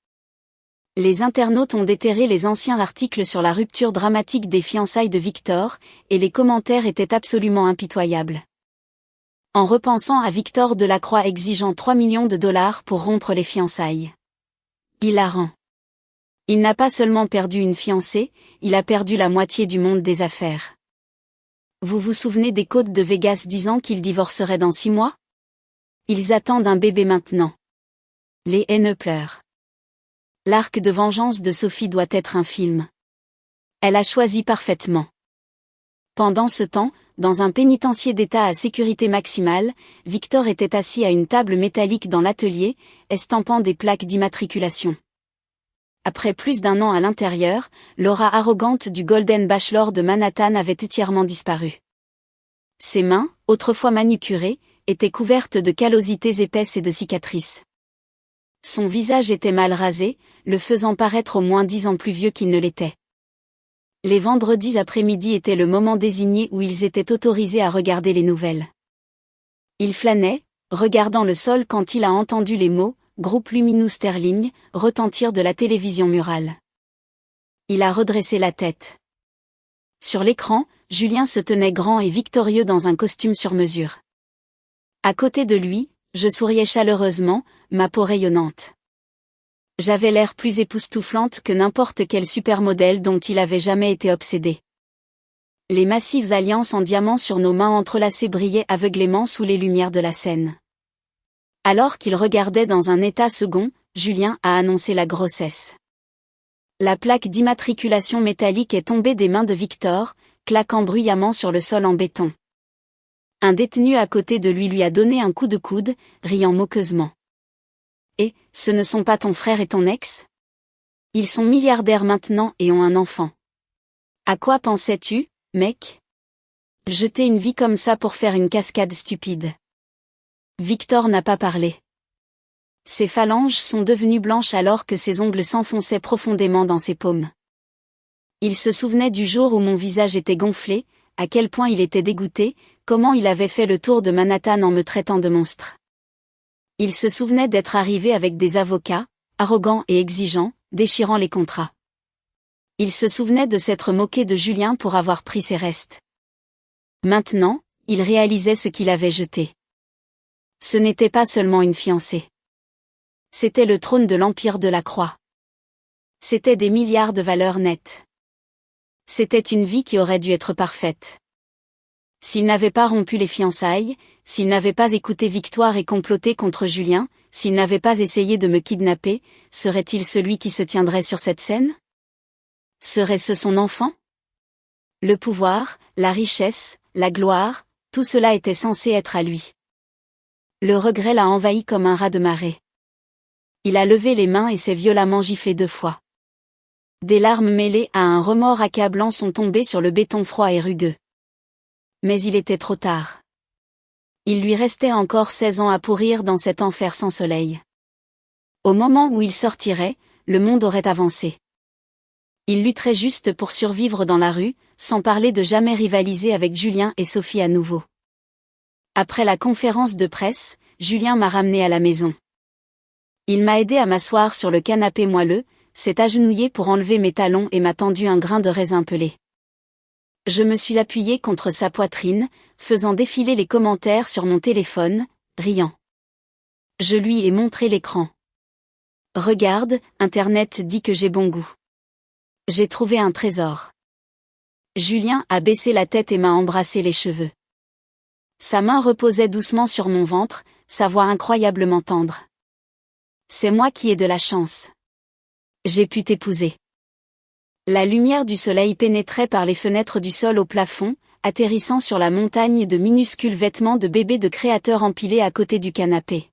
Les internautes ont déterré les anciens articles sur la rupture dramatique des fiançailles de Victor, et les commentaires étaient absolument impitoyables. En repensant à Victor Delacroix exigeant 3 millions de dollars pour rompre les fiançailles. Hilarant. Il n'a pas seulement perdu une fiancée, il a perdu la moitié du monde des affaires. Vous vous souvenez des côtes de Vegas disant qu'ils divorceraient dans 6 mois? Ils attendent un bébé maintenant. Les haineux pleurent. L'arc de vengeance de Sophie doit être un film. Elle a choisi parfaitement. Pendant ce temps, dans un pénitencier d'État à sécurité maximale, Victor était assis à une table métallique dans l'atelier, estampant des plaques d'immatriculation. Après plus d'1 an à l'intérieur, l'aura arrogante du Golden Bachelor de Manhattan avait entièrement disparu. Ses mains, autrefois manucurées, étaient couvertes de callosités épaisses et de cicatrices. Son visage était mal rasé, le faisant paraître au moins 10 ans plus vieux qu'il ne l'était. Les vendredis après-midi étaient le moment désigné où ils étaient autorisés à regarder les nouvelles. Il flânait, regardant le sol quand il a entendu les mots « Groupe Luminous Sterling » retentir de la télévision murale. Il a redressé la tête. Sur l'écran, Julien se tenait grand et victorieux dans un costume sur mesure. À côté de lui, je souriais chaleureusement, ma peau rayonnante. J'avais l'air plus époustouflante que n'importe quel supermodèle dont il avait jamais été obsédé. Les massives alliances en diamant sur nos mains entrelacées brillaient aveuglément sous les lumières de la scène. Alors qu'il regardait dans un état second, Julien a annoncé la grossesse. La plaque d'immatriculation métallique est tombée des mains de Victor, claquant bruyamment sur le sol en béton. Un détenu à côté de lui a donné un coup de coude, riant moqueusement. Et, ce ne sont pas ton frère et ton ex? Ils sont milliardaires maintenant et ont un enfant. À quoi pensais-tu, mec? Jeter une vie comme ça pour faire une cascade stupide. Victor n'a pas parlé. Ses phalanges sont devenues blanches alors que ses ongles s'enfonçaient profondément dans ses paumes. Il se souvenait du jour où mon visage était gonflé, à quel point il était dégoûté, comment il avait fait le tour de Manhattan en me traitant de monstre. Il se souvenait d'être arrivé avec des avocats, arrogants et exigeants, déchirant les contrats. Il se souvenait de s'être moqué de Julien pour avoir pris ses restes. Maintenant, il réalisait ce qu'il avait jeté. Ce n'était pas seulement une fiancée. C'était le trône de l'Empire de la Croix. C'était des milliards de valeurs nettes. C'était une vie qui aurait dû être parfaite. S'il n'avait pas rompu les fiançailles, s'il n'avait pas écouté Victoire et comploté contre Julien, s'il n'avait pas essayé de me kidnapper, serait-il celui qui se tiendrait sur cette scène? Serait-ce son enfant? Le pouvoir, la richesse, la gloire, tout cela était censé être à lui. Le regret l'a envahi comme un raz de marée. Il a levé les mains et s'est violemment giflé 2 fois. Des larmes mêlées à un remords accablant sont tombées sur le béton froid et rugueux. Mais il était trop tard. Il lui restait encore 16 ans à pourrir dans cet enfer sans soleil. Au moment où il sortirait, le monde aurait avancé. Il lutterait juste pour survivre dans la rue, sans parler de jamais rivaliser avec Julien et Sophie à nouveau. Après la conférence de presse, Julien m'a ramené à la maison. Il m'a aidé à m'asseoir sur le canapé moelleux, s'est agenouillé pour enlever mes talons et m'a tendu un grain de raisin pelé. Je me suis appuyé contre sa poitrine, faisant défiler les commentaires sur mon téléphone, riant. Je lui ai montré l'écran. Regarde, Internet dit que j'ai bon goût. J'ai trouvé un trésor. Julien a baissé la tête et m'a embrassé les cheveux. Sa main reposait doucement sur mon ventre, sa voix incroyablement tendre. C'est moi qui ai de la chance. J'ai pu t'épouser. La lumière du soleil pénétrait par les fenêtres du sol au plafond, atterrissant sur la montagne de minuscules vêtements de bébé de créateurs empilés à côté du canapé.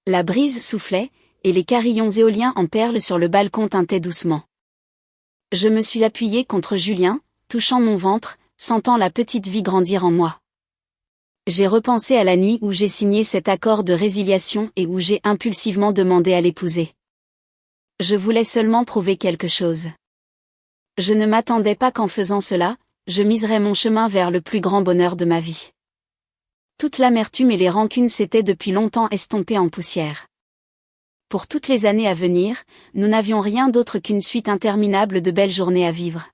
La brise soufflait, et les carillons éoliens en perles sur le balcon tintaient doucement. Je me suis appuyé contre Julien, touchant mon ventre, sentant la petite vie grandir en moi. J'ai repensé à la nuit où j'ai signé cet accord de résiliation et où j'ai impulsivement demandé à l'épouser. Je voulais seulement prouver quelque chose. Je ne m'attendais pas qu'en faisant cela, je miserais mon chemin vers le plus grand bonheur de ma vie. Toute l'amertume et les rancunes s'étaient depuis longtemps estompées en poussière. Pour toutes les années à venir, nous n'avions rien d'autre qu'une suite interminable de belles journées à vivre.